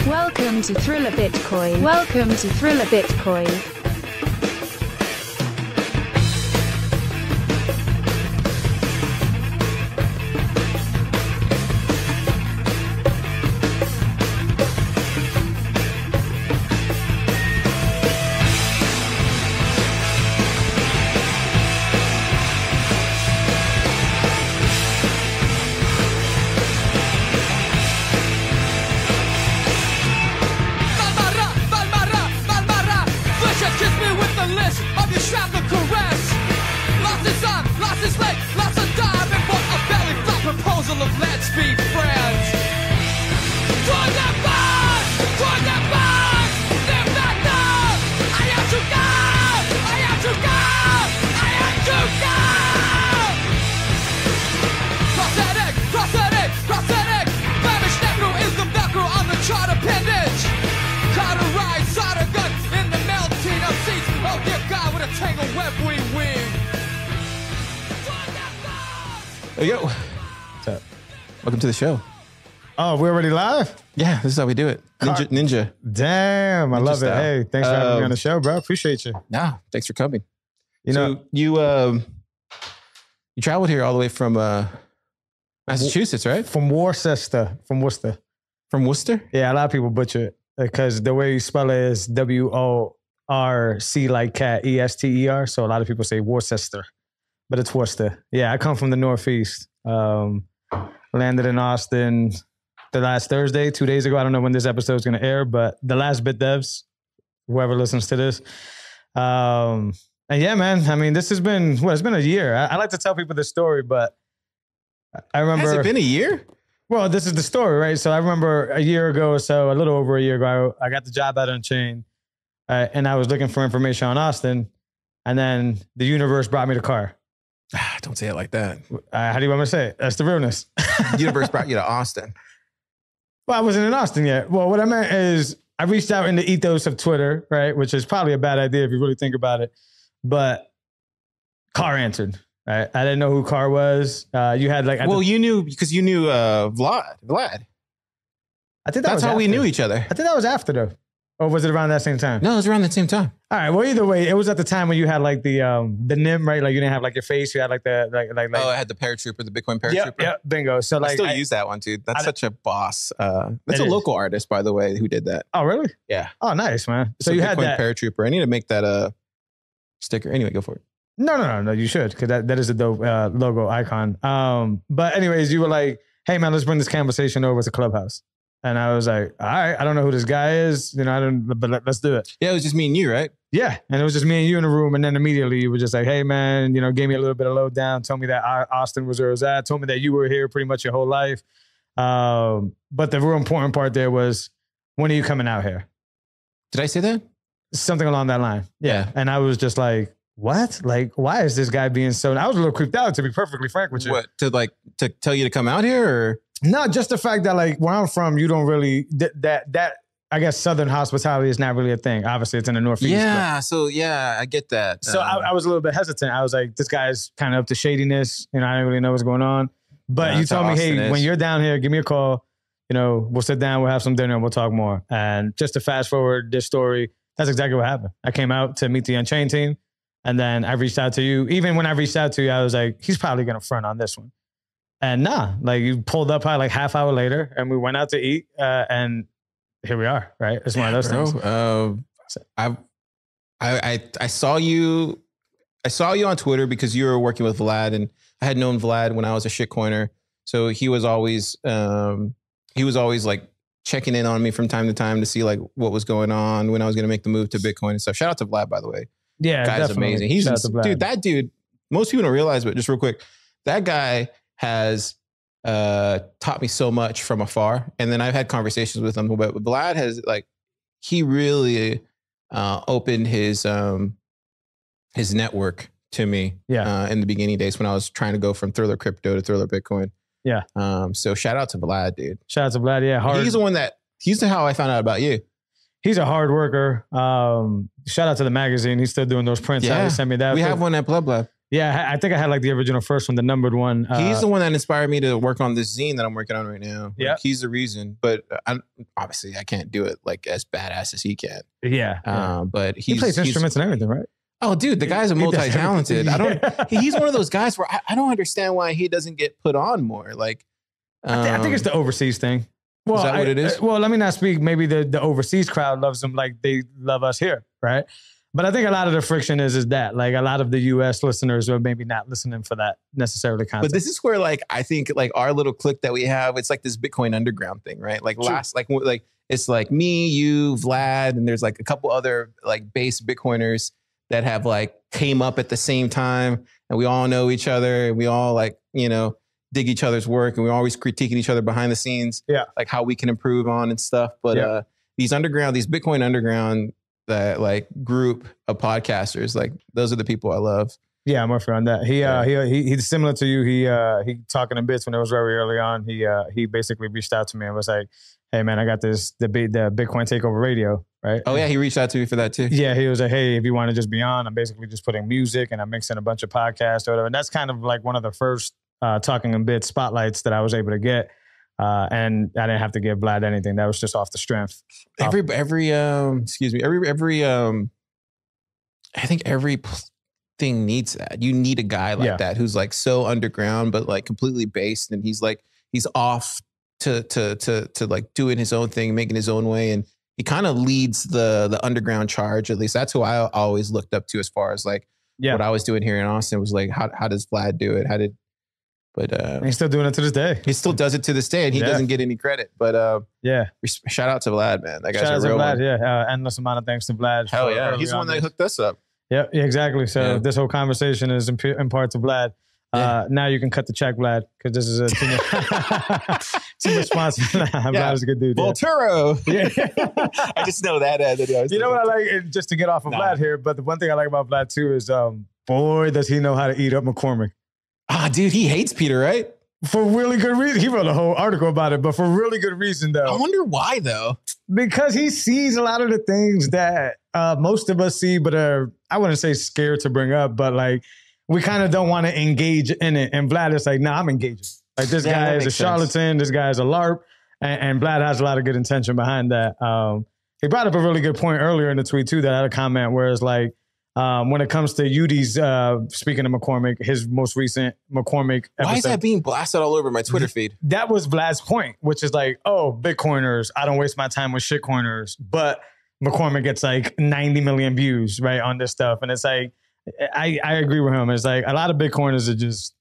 Welcome to Thriller Bitcoin. Welcome to Thriller Bitcoin. Yo, what's up? Welcome to the show. Oh, we're already live? Yeah, this is how we do it. Ninja. Damn, I love style. it. Hey, thanks for having me on the show, bro. Appreciate you. Nah, thanks for coming. You know, you traveled here all the way from Massachusetts, right? From Worcester. From Worcester. Yeah, a lot of people butcher it because the way you spell it is W-O-R-C like cat, E-S-T-E-R. So a lot of people say Worcester. But it's Worcester. Yeah, I come from the Northeast. Landed in Austin the last Thursday, 2 days ago. I don't know when this episode is going to air, but the last Bit Devs, whoever listens to this. And yeah, man, I mean, this has been, it's been a year. I like to tell people this story, but I remember. Has it been a year? Well, this is the story, right? So I remember a year ago or so, a little over a year ago, I got the job at Unchained, and I was looking for information on Austin, and then the universe brought me the car. Don't say it like that. How do you want me to say it? That's the realness. Universe brought you to Austin. Well, I wasn't in Austin yet. Well, what I meant is I reached out in the ethos of Twitter, right? Which is probably a bad idea if you really think about it. But Car answered, right? I didn't know who Car was. You had like... you knew because you knew Vlad. I think that's how we knew each other. I think that was after though. Or was it around that same time? No, it was around that same time. All right. Well, either way, it was at the time when you had like the NIM, right? Like you didn't have like your face. You had like the like. Oh, I had the paratrooper, the Bitcoin paratrooper. Yeah, bingo. So like, I still use that one, dude. That's such a boss. That's a local artist, by the way, who did that. Oh, really? Yeah. Oh, nice, man. So you had that paratrooper. I need to make that sticker. Anyway, go for it. No. You should, because that is a dope logo icon. But anyways, you were like, hey man, let's bring this conversation over to Clubhouse. And I was like, all right, I don't know who this guy is, but let's do it. Yeah, it was just me and you, right? Yeah. And it was just me and you in the room. And then immediately you were just like, hey man, gave me a little bit of lowdown, told me that Austin was where I was at, told me that you were here pretty much your whole life. But the real important part there was, when are you coming out here? Did I say that? Something along that line. Yeah. And I was just like, what? Like, why is this guy being so... I was a little creeped out, to be perfectly frank with you. What, to tell you to come out here, or... No, just the fact that like where I'm from, you don't really that I guess Southern hospitality is not really a thing. Obviously, it's in the Northeast. Yeah, I get that. So I was a little bit hesitant. I was like, this guy's kind of up to shadiness. I didn't really know what's going on. But you told me, hey, when you're down here, give me a call. We'll sit down, we'll have some dinner, and we'll talk more. And just to fast forward this story, that's exactly what happened. I came out to meet the Unchained team, and then I reached out to you. Even when I reached out to you, I was like, he's probably gonna front on this one. And like you pulled up probably like half hour later, and we went out to eat, and here we are, right? It's one of those things. I saw you on Twitter because you were working with Vlad, and I had known Vlad when I was a shitcoiner, so he was always like checking in on me from time to time to see like what was going on when I was going to make the move to Bitcoin and stuff. Shout out to Vlad, by the way. Yeah, guy's definitely. amazing. That dude. Most people don't realize, but just real quick, that guy has taught me so much from afar. And then I've had conversations with him, but Vlad has he really opened his network to me in the beginning days when I was trying to go from Thriller Crypto to Thriller Bitcoin. Yeah. So shout out to Vlad, dude. Shout out to Vlad. Yeah. He's how I found out about you. He's a hard worker. Shout out to the magazine. He's still doing those prints. Yeah. He sent me that. We have one at Blub Lab. Yeah, I think I had like the original first one, the numbered one. He's the one that inspired me to work on this zine that I'm working on right now. Yeah, he's the reason. But obviously, I can't do it like as badass as he can. Yeah. But he plays instruments and everything, right? Oh, dude, the guy's a multi-talented. He's one of those guys where I don't understand why he doesn't get put on more. Like, I think it's the overseas thing. Well, is that what it is? Well, let me not speak. Maybe the overseas crowd loves him like they love us here, right? But I think a lot of the friction is that like a lot of the U.S. listeners are maybe not listening for that necessarily content. But this is where like I think like our little clique that we have, it's like this Bitcoin underground thing, right? Like it's like me, you, Vlad, and there's like a couple other like base Bitcoiners that have like came up at the same time, and we all know each other, and we all like dig each other's work, and we're always critiquing each other behind the scenes, like how we can improve on and stuff. But these Bitcoin underground. That like group of podcasters, like those are the people I love. Yeah, I'm with you on that. He's similar to you. He talking in bits when it was very early on. He basically reached out to me and was like, "Hey man, I got the Bitcoin Takeover Radio, right?" Oh yeah, he reached out to me for that too. Yeah, he was like, "Hey, if you want to just be on, I'm basically just putting music and I'm mixing a bunch of podcasts or whatever." And that's kind of like one of the first talking in bits spotlights that I was able to get. And I didn't have to give Vlad anything. That was just off the strength. I think every thing needs that. You need a guy like that who's like so underground, but like completely based. And he's off to like doing his own thing, making his own way. And he kind of leads the underground charge. At least that's who I always looked up to as far as like what I was doing here in Austin was like, how does Vlad do it? But he's still doing it to this day. He still does it to this day, and he doesn't get any credit. But shout out to Vlad, man. That guy's a real one. Endless amount of thanks to Vlad. Hell yeah, he's the one that hooked us up. Yeah, exactly. So this whole conversation is in part to Vlad. Now you can cut the check, Vlad, because this is a too much sponsor. Vlad is a good dude. Volturo. Yeah. I just know that. You know what I like? Just to get off of Vlad here, but the one thing I like about Vlad too is, boy, does he know how to eat up McCormick. Dude, he hates Peter, right? For really good reason. He wrote a whole article about it, but for really good reason, though. I wonder why, though. Because he sees a lot of the things that most of us see, but I wouldn't say scared to bring up, but like we kind of don't want to engage in it. And Vlad is like, I'm engaging. Like this guy is a charlatan. This guy is a LARP. And Vlad has a lot of good intention behind that. He brought up a really good point earlier in the tweet, too, that I had a comment where it's like, when it comes to Udi's, speaking of McCormick, his most recent McCormick episode. Why is that being blasted all over my Twitter feed? That was Vlad's point, which is like, Bitcoiners, I don't waste my time with shitcoiners. But McCormick gets like 90 million views, right, on this stuff. And it's like, I agree with him. It's like a lot of Bitcoiners are just,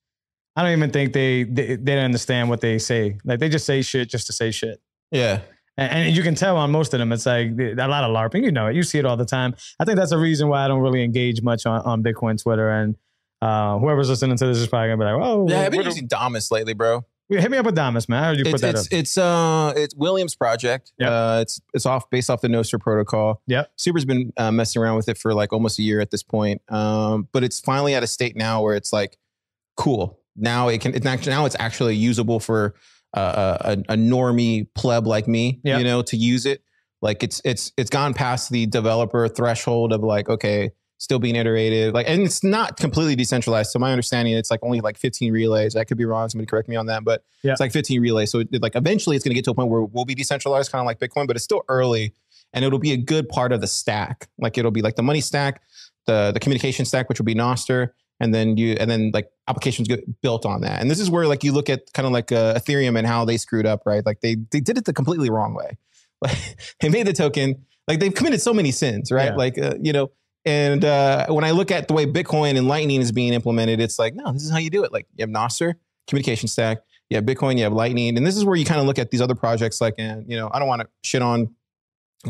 I don't even think they don't understand what they say. Like they just say shit just to say shit. Yeah. And you can tell on most of them, it's like a lot of LARPing. You know it. You see it all the time. I think that's a reason why I don't really engage much on Bitcoin Twitter. And whoever's listening to this is probably going to be like, oh. Yeah, I've been using Damus lately, bro. Hit me up with Damus, man. I heard you put that up. It's William's project. Yep. It's based off the Nostr protocol. Yep. Super's been messing around with it for like almost a year at this point. But it's finally at a state now where it's like, cool. Now it's actually usable for a normie pleb like me, to use it. Like it's gone past the developer threshold of like, okay, still being iterated. Like, and it's not completely decentralized. So my understanding, it's like only like 15 relays. I could be wrong. Somebody correct me on that, but it's like 15 relays. So like eventually it's going to get to a point where we'll be decentralized, kind of like Bitcoin, but it's still early and it'll be a good part of the stack. Like it'll be like the money stack, the communication stack, which will be Nostr. And then like applications get built on that. And this is where like you look at kind of like Ethereum and how they screwed up, right? Like they did it the completely wrong way. Like they made the token, like they've committed so many sins, right? Yeah. And when I look at the way Bitcoin and Lightning is being implemented, it's like, no, this is how you do it. Like you have Nostr, communication stack, you have Bitcoin, you have Lightning. And this is where you kind of look at these other projects like, I don't want to shit on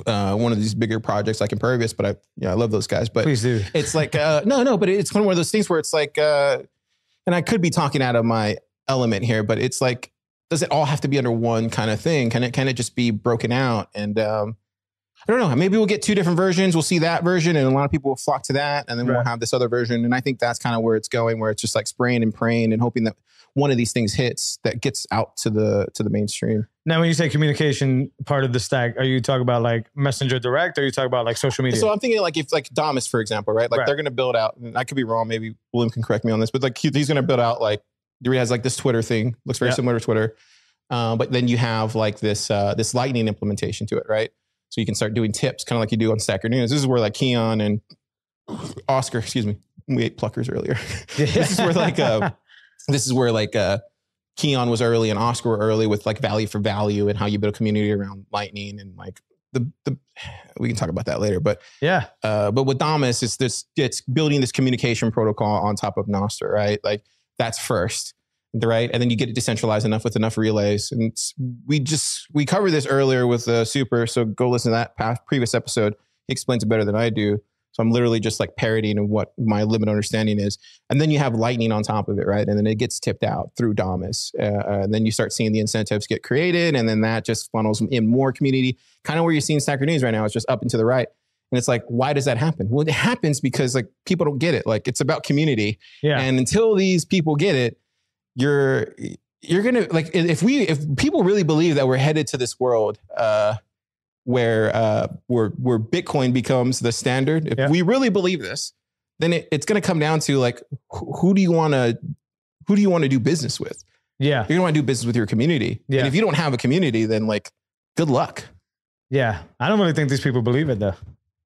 one of these bigger projects like Impervious, but I love those guys. But please do. It's like, no, but it's one of those things where it's like, and I could be talking out of my element here, but it's like, does it all have to be under one kind of thing? Can it just be broken out? And I don't know. Maybe we'll get two different versions. We'll see that version, and a lot of people will flock to that, and then we'll have this other version. And I think that's kind of where it's going, where it's just like spraying and praying and hoping that one of these things hits that gets out to the mainstream. Now, when you say communication part of the stack, are you talking about like Messenger Direct, or are you talking about like social media? So I'm thinking like if like Damus, for example, right? Like they're going to build out, and I could be wrong, maybe William can correct me on this, but like he's going to build out like, he has like this Twitter thing, looks very similar to Twitter. But then you have like this Lightning implementation to it, right? So you can start doing tips, kind of like you do on Stacker News. This is where like Keon and Oscar, we ate Pluckers earlier. This is where Keon was early and Oscar were early with like value for value and how you build a community around Lightning, and like we can talk about that later. But but with Damus, it's building this communication protocol on top of Nostr, right? Like that's first. Right. And then you get it decentralized enough with enough relays. And we covered this earlier with Super. So go listen to that previous episode. He explains it better than I do. So I'm literally just like parodying what my limited understanding is. And then you have Lightning on top of it, right? And then it gets tipped out through Damus. And then you start seeing the incentives get created. And then that just funnels in more community. Kind of where you're seeing Stacker News right now. It's just up and to the right. And it's like, why does that happen? Well, it happens because like people don't get it. Like it's about community. Yeah. And until these people get it, you're gonna like if people really believe that we're headed to this world where Bitcoin becomes the standard, if we really believe this, then it's gonna come down to like who do you want to do business with? Yeah, you're gonna want to do business with your community. Yeah, and if you don't have a community, then like good luck. Yeah, I don't really think these people believe it though.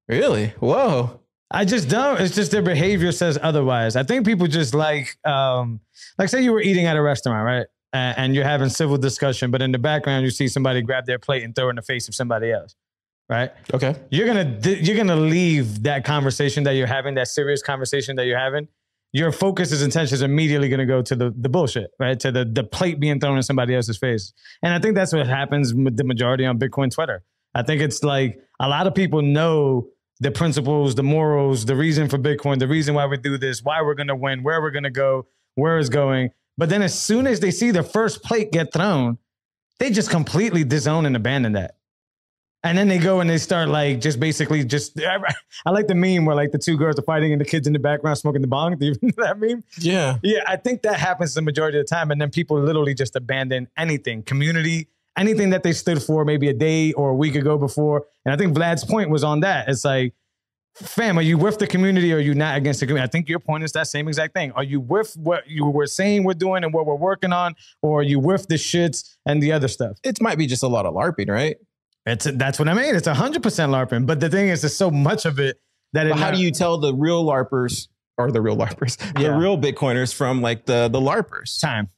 Really? Whoa. I just don't. It's just their behavior says otherwise. I think people just like say you were eating at a restaurant, right? And you're having civil discussion, but in the background, you see somebody grab their plate and throw it in the face of somebody else, right? Okay. You're gonna leave that conversation that you're having, that serious conversation that you're having. Your focus and attention is immediately going to go to the bullshit, right? To the plate being thrown in somebody else's face. And I think that's what happens with the majority on Bitcoin Twitter. I think it's like a lot of people know the principles, the morals, the reason for Bitcoin, the reason why we do this, why we're going to win, where we're going to go, where it's going. But then as soon as they see the first plate get thrown, they just completely disown and abandon that. And then they go and they start like just basically just, I like the meme where like the two girls are fighting and the kids in the background smoking the bong. Do you know that meme? Yeah. Yeah, I think that happens the majority of the time. And then people literally just abandon anything, community, anything that they stood for maybe a day or a week ago before. And I think Vlad's point was on that. It's like, fam, are you with the community or are you not against the community? I think your point is that same exact thing. Are you with what you were saying we're doing and what we're working on? Or are you with the shits and the other stuff? It might be just a lot of LARPing, right? That's what I mean. It's 100% LARPing. But the thing is, there's so much of it that how do you tell the real LARPers or the real LARPers, the real Bitcoiners from like the LARPers? Time.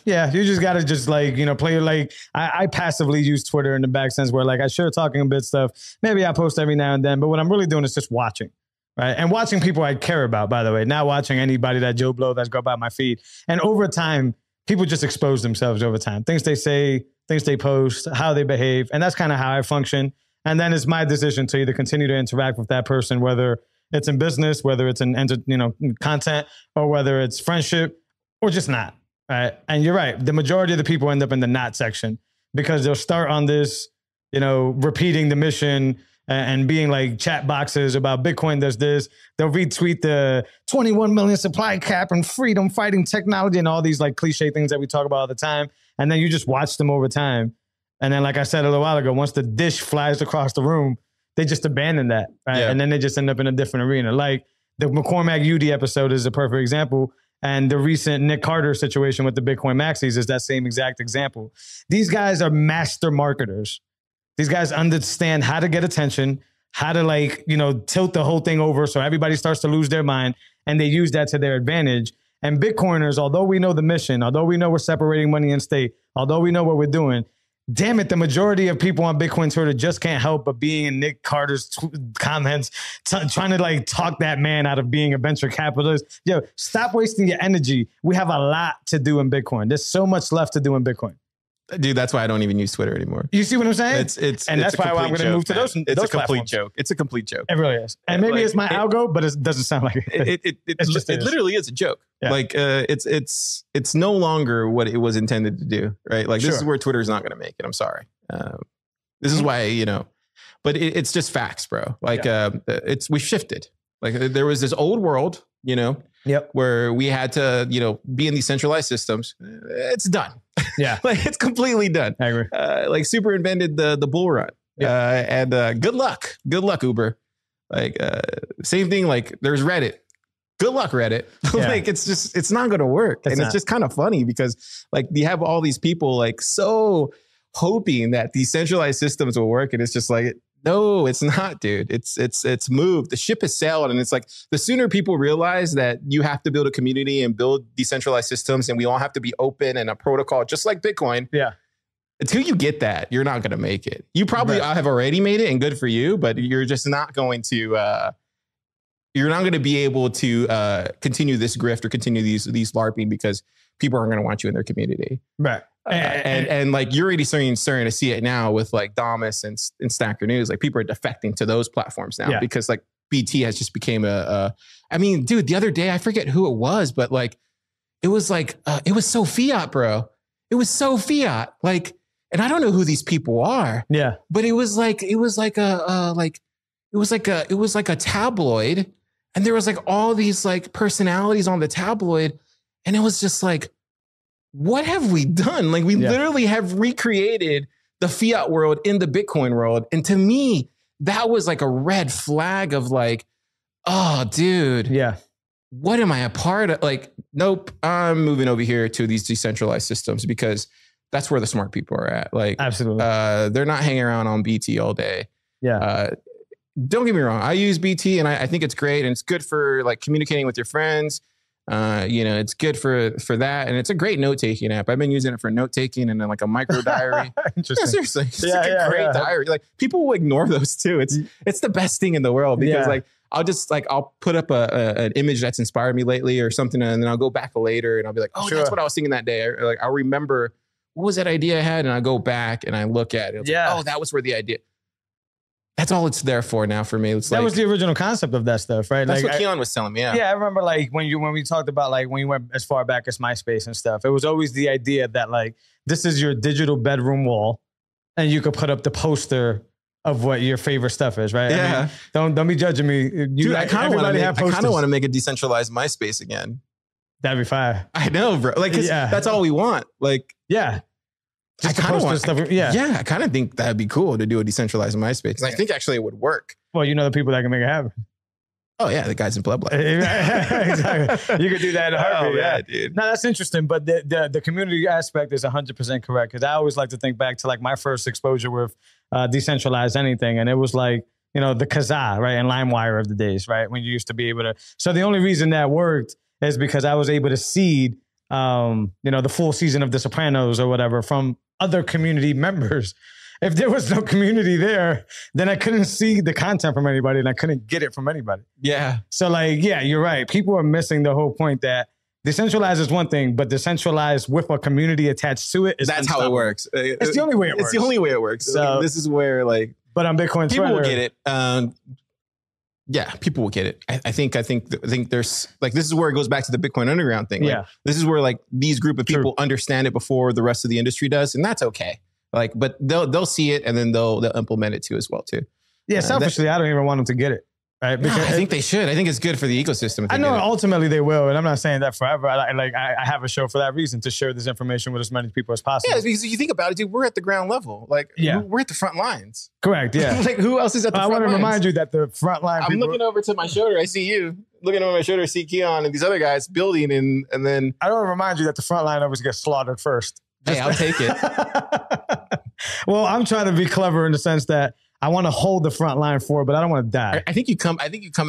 Yeah, you just gotta just like, play like I passively use Twitter in the back sense where like I share talking a bit stuff. Maybe I post every now and then, but what I'm really doing is just watching, right? And watching people I care about, by the way, not watching anybody that Joe Blow that's go by my feed. And over time, people just expose themselves over time. Things they say, things they post, how they behave. And that's kind of how I function. And then it's my decision to either continue to interact with that person, whether it's in business, whether it's in content, or whether it's friendship, or just not. Right. And you're right. The majority of the people end up in the not section because they'll start on this, repeating the mission and being like chat boxes about Bitcoin does this. They'll retweet the 21 million supply cap and freedom fighting technology and all these like cliche things that we talk about all the time. And then you just watch them over time. And then, like I said a little while ago, once the dish flies across the room, they just abandon that. Right. Yeah. And then they just end up in a different arena. Like the McCormack UD episode is a perfect example. And the recent Nick Carter situation with the Bitcoin Maxis is that same exact example. These guys are master marketers. These guys understand how to get attention, how to tilt the whole thing over so everybody starts to lose their mind. And they use that to their advantage. And Bitcoiners, although we know the mission, although we know we're separating money and state, although we know what we're doing, damn it, the majority of people on Bitcoin Twitter just can't help but being in Nick Carter's comments, trying to like talk that man out of being a venture capitalist. Yo, stop wasting your energy. We have a lot to do in Bitcoin. There's so much left to do in Bitcoin. Dude, that's why I don't even use Twitter anymore. You see what I'm saying? And that's why I'm going to move to those. It's a complete joke. It's a complete joke. It really is. And maybe it's my algo, but it doesn't sound like it. It literally is a joke. Yeah. Like it's no longer what it was intended to do. Right? Like this is where Twitter is not going to make it. I'm sorry. This is why but it's just facts, bro. Like we've shifted. Like there was this old world, you know, where we had to, you know, be in these centralized systems. It's done. Yeah. Like it's completely done. I agree. Like Super invented the bull run. And good luck. Good luck, Uber. Like same thing. Like there's Reddit. Good luck, Reddit. Like it's not going to work. It's just kind of funny because like you have all these people like so hoping that these centralized systems will work. And it's just like, no, it's not, dude. It's moved. The ship has sailed. And it's like the sooner people realize that you have to build a community and build decentralized systems and we all have to be open and a protocol, just like Bitcoin. Yeah. Until you get that, you're not going to make it. You probably have already made it and good for you, but you're just not going to, you're not going to be able to continue this grift or continue these LARPing because people aren't going to want you in their community. Right. And like you're already starting to see it now with like Damus and Stacker News. Like people are defecting to those platforms now because like BT has just became I mean, dude, the other day, I forget who it was, but like, it was so fiat, bro. It was so fiat. Like, and I don't know who these people are. Yeah. But it was like a tabloid. And there was like all these like personalities on the tabloid. And it was just like, what have we done? Like we literally have recreated the fiat world in the Bitcoin world. And to me, that was like a red flag of like, oh, dude. Yeah. What am I a part of? Like, nope, I'm moving over here to these decentralized systems because that's where the smart people are at. Like, absolutely. They're not hanging around on BT all day. Yeah. Don't get me wrong. I use BT and I think it's great and it's good for like communicating with your friends. You know, it's good for that. And it's a great note-taking app. I've been using it for note-taking and then like a micro diary. Interesting. Yeah, seriously. It's like a great diary. Like people will ignore those too. It's the best thing in the world because like, I'll put up an image that's inspired me lately or something. And then I'll go back later and I'll be like, oh, that's what I was thinking that day. Or like, I'll remember what was that idea I had? And I go back and I look at it. Like, oh, that was where the idea. That's all it's there for now for me. It's that was the original concept of that stuff, right? That's like, what Keon was telling me. Yeah. Yeah. I remember like when we talked about like when you went as far back as MySpace and stuff, it was always the idea that like, this is your digital bedroom wall and you could put up the poster of what your favorite stuff is, right? Yeah. I mean, don't be judging me. Dude, I kind of want to make a decentralized MySpace again. That'd be fire. I know, bro. Like, that's all we want. Like, yeah. Just I kind of want stuff. Yeah. I kind of think that'd be cool to do a decentralized MySpace. I think actually it would work. Well, you know the people that can make it happen. Oh yeah, the guys in Blood Black. Exactly. You could do that in a heartbeat. Yeah, dude. No, that's interesting. But the community aspect is 100% correct. Because I always like to think back to like my first exposure with decentralized anything, and it was like, you know, the Kazaa, right, and LimeWire of the days, right, when you used to be able to. So the only reason that worked is because I was able to seed, you know, the full season of The Sopranos or whatever from other community members. If there was no community there, then I couldn't see the content from anybody and I couldn't get it from anybody. Yeah. So like, yeah, you're right. People are missing the whole point that decentralized is one thing, but decentralized with a community attached to it is that's how it works. It's the only way it works. It's the only way it works. So this is where like, but on Bitcoin, people will get it. Yeah, people will get it. I think there's like, this is where it goes back to the Bitcoin Underground thing. Like, this is where like these group of people understand it before the rest of the industry does. And that's okay. Like, but they'll see it and then they'll implement it too as well too. Yeah, selfishly, I don't even want them to get it. Right? Because I think they should. I think it's good for the ecosystem. I know ultimately they will, and I'm not saying that forever. I have a show for that reason, to share this information with as many people as possible. Yeah, because if you think about it, dude, we're at the ground level. Like, we're at the front lines. Correct. Yeah. Like, who else is at the front lines? I want to remind you that the front line. I'm looking over to my shoulder. I see you. Looking over my shoulder, I see Keon and these other guys building, and then I want to remind you that the front line always gets slaughtered first. Hey, I'll take it. Well, I'm trying to be clever in the sense that I want to hold the front line forward, but I don't want to die. I think you come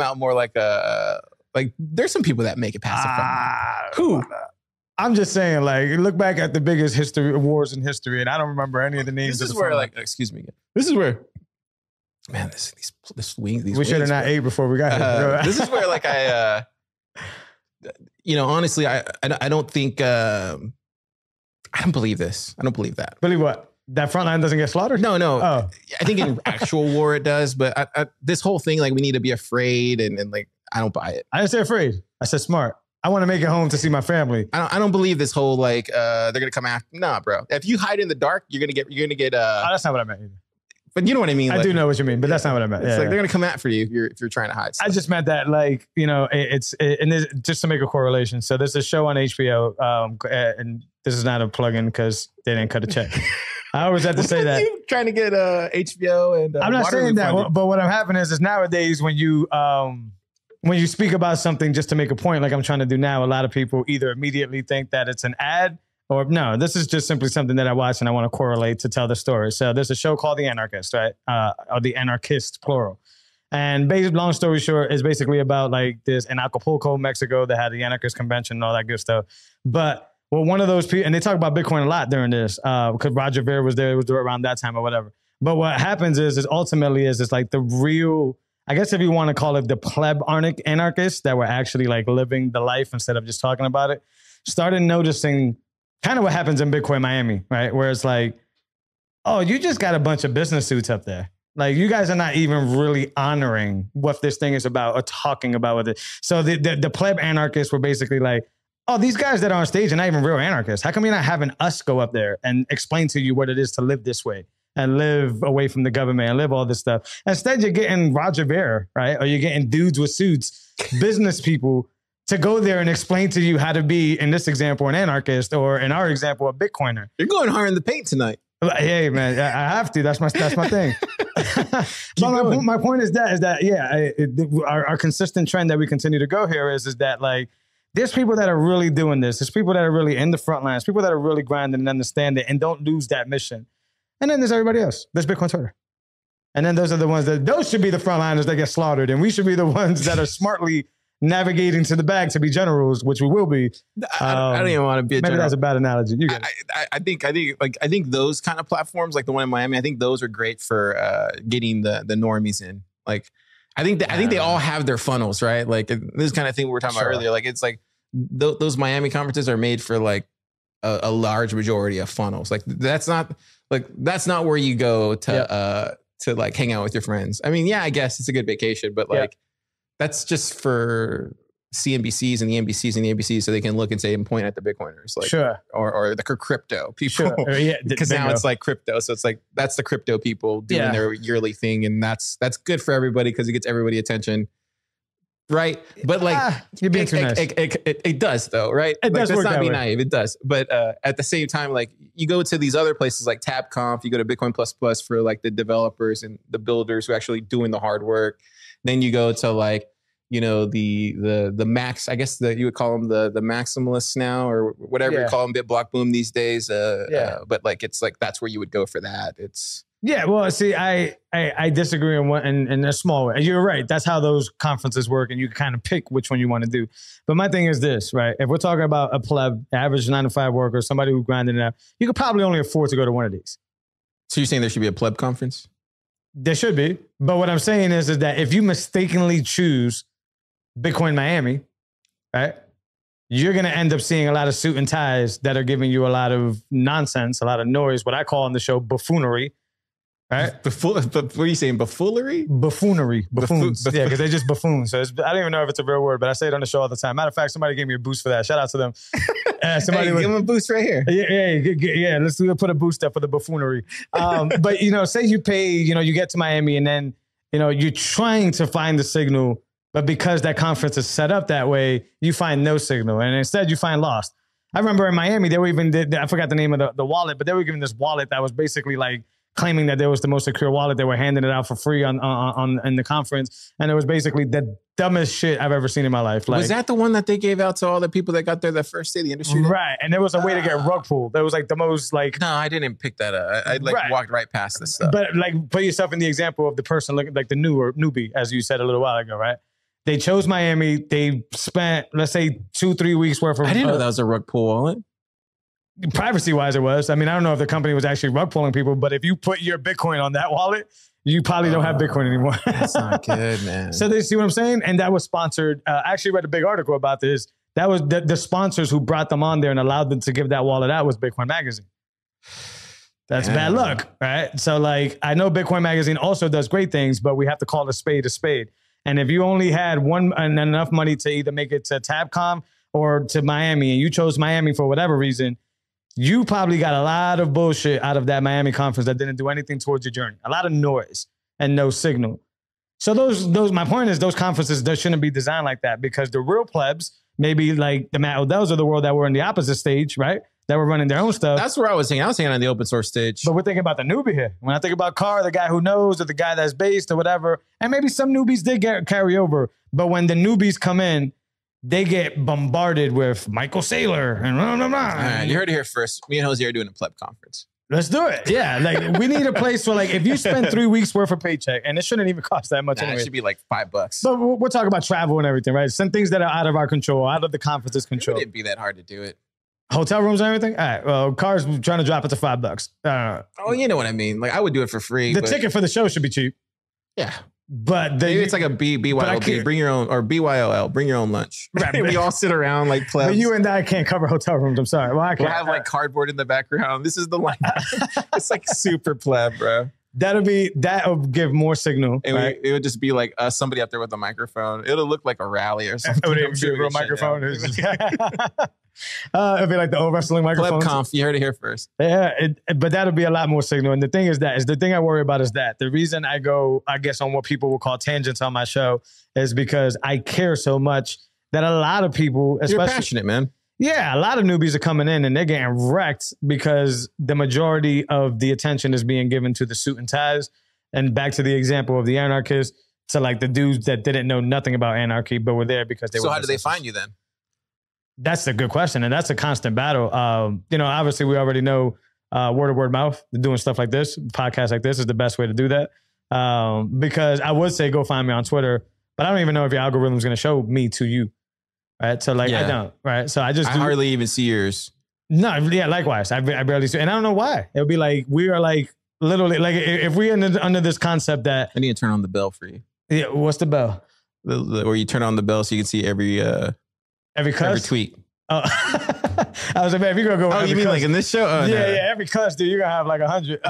out more like there's some people that make it past the front line. Who? I'm just saying, like, look back at the biggest wars in history, and I don't remember any of the names. This is where, like, excuse me again. This is where, man, these wings. We should have not ate before we got here. This is where, like, honestly, I don't think. I don't believe this. I don't believe that. Believe what? That front line doesn't get slaughtered? No. Oh. I think in actual war it does, but this whole thing, like, we need to be afraid and like, I don't buy it. I didn't say afraid. I said smart. I want to make it home to see my family. I don't believe this whole like they're gonna come after. Nah, bro. If you hide in the dark, you're gonna get. Oh, that's not what I meant either. But you know what I mean? I do know what you mean, but that's not what I meant. It's like they're going to come after you if you're trying to hide stuff. I just meant that, like, you know, and just to make a correlation. So there's a show on HBO, and this is not a plug-in because they didn't cut a check. I always have to say that. You trying to get HBO and I'm not saying that, but what happening is nowadays when you speak about something just to make a point, like I'm trying to do now, a lot of people either immediately think that it's an ad or no, this is just simply something that I watch and I want to correlate to tell the story. So there's a show called The Anarchist, right? Or The Anarchist, plural. And long story short, is basically about like this in Acapulco, Mexico, that had the anarchist convention and all that good stuff. But one of those people, and they talk about Bitcoin a lot during this, because Roger Ver was there, it was around that time or whatever. But what happens is ultimately it's like the real, I guess if you want to call it the pleb anarchists that were actually like living the life instead of just talking about it, started noticing kind of what happens in Bitcoin Miami, right? Where it's like, oh, you just got a bunch of business suits up there. Like you guys are not even really honoring what this thing is about or talking about with it. So the pleb anarchists were basically like, oh, these guys that are on stage are not even real anarchists. How come you're not having us go up there and explain to you what it is to live this way and live away from the government and live all this stuff? Instead, you're getting Roger Ver, right? Or you're getting dudes with suits, business people, to go there and explain to you how to be, in this example, an anarchist, or in our example, a Bitcoiner. You're going hard in the paint tonight. Hey, man, I have to. That's my thing. But my point is that our consistent trend that we continue to go here is that like there's people that are really doing this. There's people that are really in the front lines. People that are really grinding and understand it and don't lose that mission. And then there's everybody else. There's Bitcoin Twitter. And then those are the ones those should be the frontliners that get slaughtered, and we should be the ones that are smartly navigating to the bag to be generals, which we will be. I don't even want to be a maybe general. That's a bad analogy. You get it. I think those kind of platforms, like the one in Miami, I think those are great for getting the normies in. Like, I think they all have their funnels, right? Like this kind of thing we were talking about earlier. Like it's like those Miami conferences are made for like a large majority of funnels. Like that's not where you go to like hang out with your friends. I mean, yeah, I guess it's a good vacation, but like that's just for CNBCs and the NBCs and the ABCs so they can look and say and point at the Bitcoiners, like or the crypto people, because now it's like crypto, so it's like that's the crypto people doing their yearly thing, and that's good for everybody because it gets everybody attention, right? But like you're being too nice. It does though, right? It does. Let's work not be way. naive. It does, but at the same time, like you go to these other places like TabConf, you go to Bitcoin Plus for like the developers and the builders who are actually doing the hard work. Then you go to like, you know, the max, I guess you would call them the maximalists now or whatever you call them, BitBlock Boom these days. But like, it's like, that's where you would go for that. It's well, see, I disagree in a small way. You're right. That's how those conferences work. And you kind of pick which one you want to do. But my thing is this, right? If we're talking about a pleb, average 9-to-5 worker, somebody who grinded it out, you could probably only afford to go to one of these. So you're saying there should be a pleb conference? There should be. But what I'm saying is that if you mistakenly choose Bitcoin Miami, right, you're going to end up seeing a lot of suit and ties that are giving you a lot of nonsense, a lot of noise, what I call on the show buffoonery, right? What are you saying, buffoonery? Buffoonery. Buffoons. Yeah, because they're just buffoons. So I don't even know if it's a real word, but I say it on the show all the time. Matter of fact, somebody gave me a boost for that. Shout out to them. Somebody give them a boost right here. Yeah. Let's put a boost up for the buffoonery. But, you know, say you pay, you know, you get to Miami and then, you know, you're trying to find the signal, but because that conference is set up that way, you find no signal. And instead you find lost. I remember in Miami, they were even, I forgot the name of the wallet, but they were giving this wallet that was basically like claiming that there was the most secure wallet. They were handing it out for free in the conference. And it was basically the dumbest shit I've ever seen in my life. Like, was that the one that they gave out to all the people that got there the first day of the industry? Right. And there was a way to get rug pulled. That was like the most like... No, I didn't pick that up. I walked right past this stuff. But like put yourself in the example of the person looking like the newbie, as you said a little while ago, right? They chose Miami. They spent, let's say, 2-3 weeks worth of... I didn't know that was a rug pull wallet. Privacy-wise, it was. I mean, I don't know if the company was actually rug pulling people, but if you put your Bitcoin on that wallet, you probably don't have Bitcoin anymore. That's not good, man. So they see what I'm saying? And that was sponsored. I actually read a big article about this. That was the sponsors who brought them on there and allowed them to give that wallet out was Bitcoin Magazine. That's bad luck, right? So like, I know Bitcoin Magazine also does great things, but we have to call a spade a spade. And if you only had enough money to either make it to TabConf or to Miami, and you chose Miami for whatever reason, You probably got a lot of bullshit out of that Miami conference that didn't do anything towards your journey. A lot of noise and no signal. So my point is those conferences, they shouldn't be designed like that because the real plebs, maybe like the Matt Odells of the world that were in the opposite stage, right? That were running their own stuff. That's where I was thinking. I was thinking on the open source stage. But we're thinking about the newbie here. When I think about Carr, the guy who knows, or the guy that's based or whatever, and maybe some newbies did carry over. But when the newbies come in, they get bombarded with Michael Saylor and blah, blah, blah. All right, you heard it here first. Me and Jose are doing a pleb conference. Let's do it. Yeah, like we need a place where, like, if you spend 3 weeks worth of paycheck, and it shouldn't even cost that much anyway. It should be like $5. But we're talking about travel and everything, right? Some things that are out of our control, out of the conference's control. It wouldn't be that hard to do it. Hotel rooms and everything? All right, well, Carr's trying to drop it to $5. Oh, you know what I mean. Like, I would do it for free. The ticket for the show should be cheap. Yeah. But maybe it's like a BYOB, bring your own, or BYOL, bring your own lunch. Right, we all sit around like plebs. But you and I can't cover hotel rooms. I'm sorry. Well, I can't. We'll have like cardboard in the background. This is the line. It's like super pleb, bro. That'll give more signgle. Right? It would just be like somebody up there with a microphone. It'll look like a rally or something. It would be a real microphone. It'd be like the old wrestling microphone. Pleb conf, you heard it here first. Yeah, but that'll be a lot more signal. And the thing is the thing I worry about is that the reason I go, I guess, on what people will call tangents on my show is because I care so much that a lot of people, especially, you're passionate, man. Yeah, a lot of newbies are coming in and they're getting wrecked because the majority of the attention is being given to the suit and ties. And back to the example of the anarchists, to like the dudes that didn't know nothing about anarchy, but were there because they were. So how do they find you then? That's a good question. And that's a constant battle. Obviously we already know word of mouth, doing stuff like this, podcasts like this is the best way to do that. Because I would say go find me on Twitter, but I don't even know if your algorithm is going to show me to you. Right. So I don't. Right. So I hardly even see yours. No. Yeah. Likewise. I barely see. And I don't know why. It would be like, we are like literally like if we're under this concept that. I need to turn on the bell for you. Yeah. What's the bell? Where you turn on the bell so you can see every tweet. Oh, I was like, man, if you're going to go. Oh, you mean like in this show? Oh, yeah. No. Yeah. Every cuss, dude, you're going to have like 100.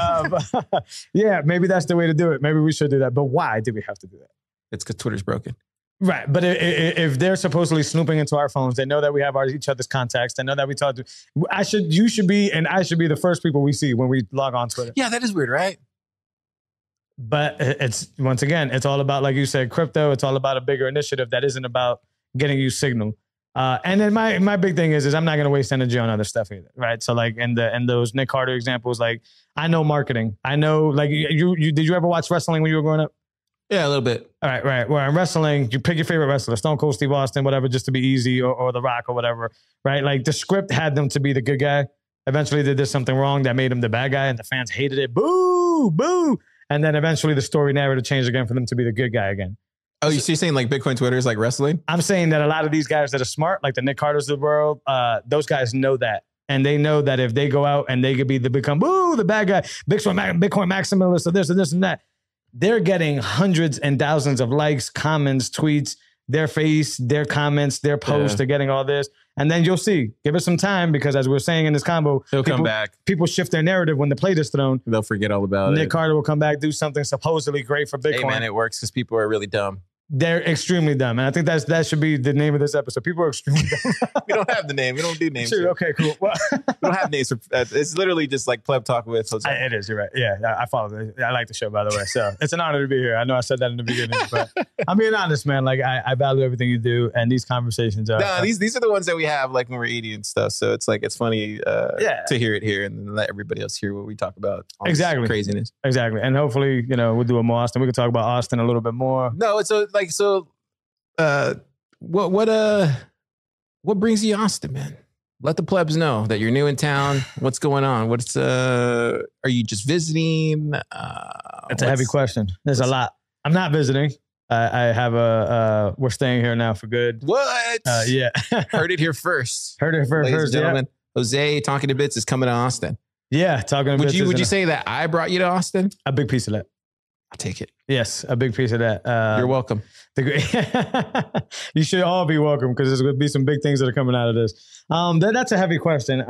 Yeah. Maybe that's the way to do it. Maybe we should do that. But why do we have to do that? It's because Twitter's broken. Right. But if they're supposedly snooping into our phones, they know that we have each other's contacts. They know that we talk to. You should be, and I should be the first people we see when we log on Twitter. Yeah, that is weird, right? But it's, once again, it's all about, like you said, crypto. It's all about a bigger initiative that isn't about getting you signal. And then my big thing is I'm not going to waste energy on other stuff either. Right. So like in those Nick Carter examples, like I know marketing. I know, like did you ever watch wrestling when you were growing up? Yeah, a little bit. All right, right. Where in wrestling, you pick your favorite wrestler, Stone Cold Steve Austin, whatever, just to be easy, or The Rock or whatever, right? Like the script had them to be the good guy. Eventually they did something wrong that made him the bad guy and the fans hated it. Boo, boo. And then eventually the story narrative changed again for them to be the good guy again. Oh, you're saying like Bitcoin Twitter is like wrestling? I'm saying that a lot of these guys that are smart, like the Nick Carters of the world, those guys know that. And they know that if they go out and they could become, boo, the bad guy, Bitcoin maximalist, or this and that, they're getting hundreds and thousands of likes, comments, tweets, their face, their comments, their posts. They're getting all this. And then you'll see. Give it some time because as we were saying in this combo, he'll come back. People shift their narrative when the plate is thrown. They'll forget all about it. Nick Carter will come back, do something supposedly great for Bitcoin. Hey, man, it works because people are really dumb. They're extremely dumb. And I think that should be the name of this episode. People are extremely dumb. We don't have the name. We don't do names. Sure, okay, cool. Well, we don't have names. It's literally just like pleb talk with Jose. It is. You're right. Yeah, I follow it. I like the show, by the way. So it's an honor to be here. I know I said that in the beginning, but I'm being honest, man. Like I value everything you do. And these conversations are. No, these are the ones that we have like when we're eating and stuff. So it's like, it's funny to hear it here and then let everybody else hear what we talk about. Exactly. Craziness. Exactly. And hopefully, we'll do a more Austin. We can talk about Austin a little bit more. No, what brings you to Austin, man? Let the plebs know that you're new in town. What's going on? Are you just visiting? It's a heavy question. There's a lot. I'm not visiting. I have we're staying here now for good. What? Yeah. Heard it here first. Heard it Ladies first, and gentlemen. Yeah. Jose Talking to Bits is coming to Austin. Yeah, Talking to Bits. Would you say that I brought you to Austin? A big piece of that. I'll take it. Yes, a big piece of that. You're welcome. You should all be welcome because there's going to be some big things that are coming out of this. That's a heavy question. First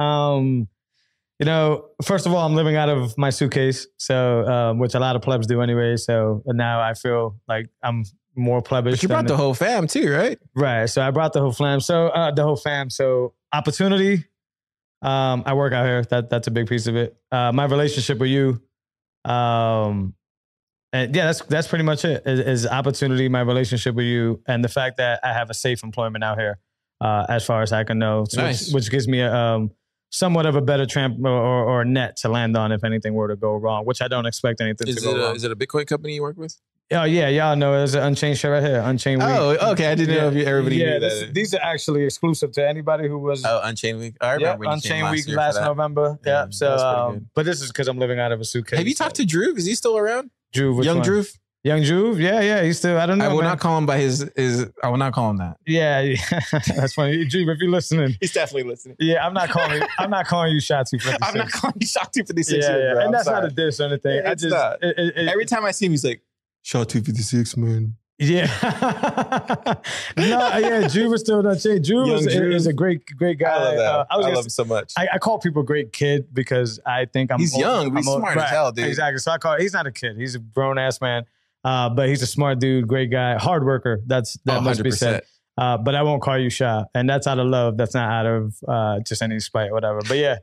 of all, I'm living out of my suitcase, so which a lot of plebs do anyway. So now I feel like I'm more plebbish. But you brought the whole fam too, right? Right. So I brought the whole fam. So So opportunity I work out here. That's a big piece of it. My relationship with you, and yeah, that's pretty much it. Is opportunity, my relationship with you, and the fact that I have a safe employment out here, as far as I can know, which gives me somewhat of a better tramp or net to land on if anything were to go wrong, which I don't expect anything to go wrong. Is it a Bitcoin company you work with? Oh yeah, y'all know there's an Unchained shirt right here. Unchained Week. Oh, okay. I didn't know if everybody knew that. These are actually exclusive to anybody who was. Oh, Unchained Week. I remember Unchained Week last November. Yeah. So, but this is because I'm living out of a suitcase. Have you talked to Drew? Is he still around? Drew, Young Drew? Young Drew? Yeah. He's still. I don't know. I will not call him by his. I will not call him that. Yeah. That's funny, Drew. If you're listening, he's definitely listening. Yeah, I'm not calling you Shot 256. I'm not calling you Shot 256. Yeah. Bro. And that's not a diss or anything. It's not. Every time I see him, he's like, Shot 256, man. Yeah. Drew was still not changed. Drew is a great guy. I love that. I love him so much. I call people great kid because I think he's old, young, but he's smart as hell, dude. Exactly. So he's not a kid. He's a grown ass man. But he's a smart dude, great guy, hard worker. That must be said. But I won't call you shy. And that's out of love. That's not out of just any spite or whatever. But yeah,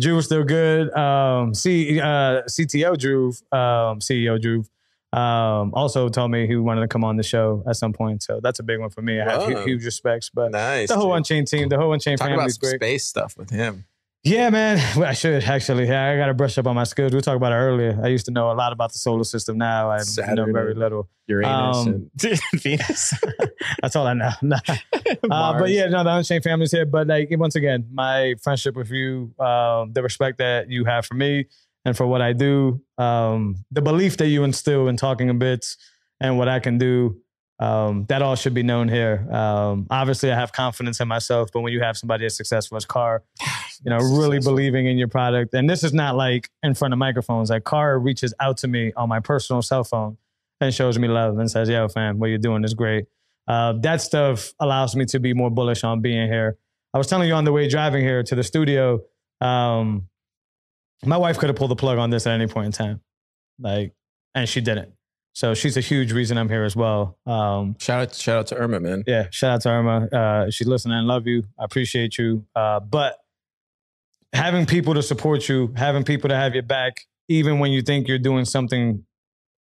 Drew was still good. CTO Drew, CEO Drew, also told me he wanted to come on the show at some point. So that's a big one for me. I have huge respects. But nice, the whole Unchained team, the whole Unchained family is great. Talk about space stuff with him. Yeah, man. Well, I should actually. I got to brush up on my skills. We talked about it earlier. I used to know a lot about the solar system. Now I know very little. Uranus and Venus. That's all I know. But yeah, the Unchained family's here. But like once again, my friendship with you, the respect that you have for me and for what I do, the belief that you instill in Talking a Bits and what I can do. That all should be known here. Obviously, I have confidence in myself, but when you have somebody as successful as Carr, really believing in your product, and this is not like in front of microphones. Like Carr reaches out to me on my personal cell phone and shows me love and says, "Yo, fam, what you're doing is great." That stuff allows me to be more bullish on being here. I was telling you on the way driving here to the studio, my wife could have pulled the plug on this at any point in time, and she didn't. So she's a huge reason I'm here as well. Shout out to Irma, man. Yeah, shout out to Irma. She's listening. I love you. I appreciate you. But having people to support you, having people to have your back, even when you think you're doing something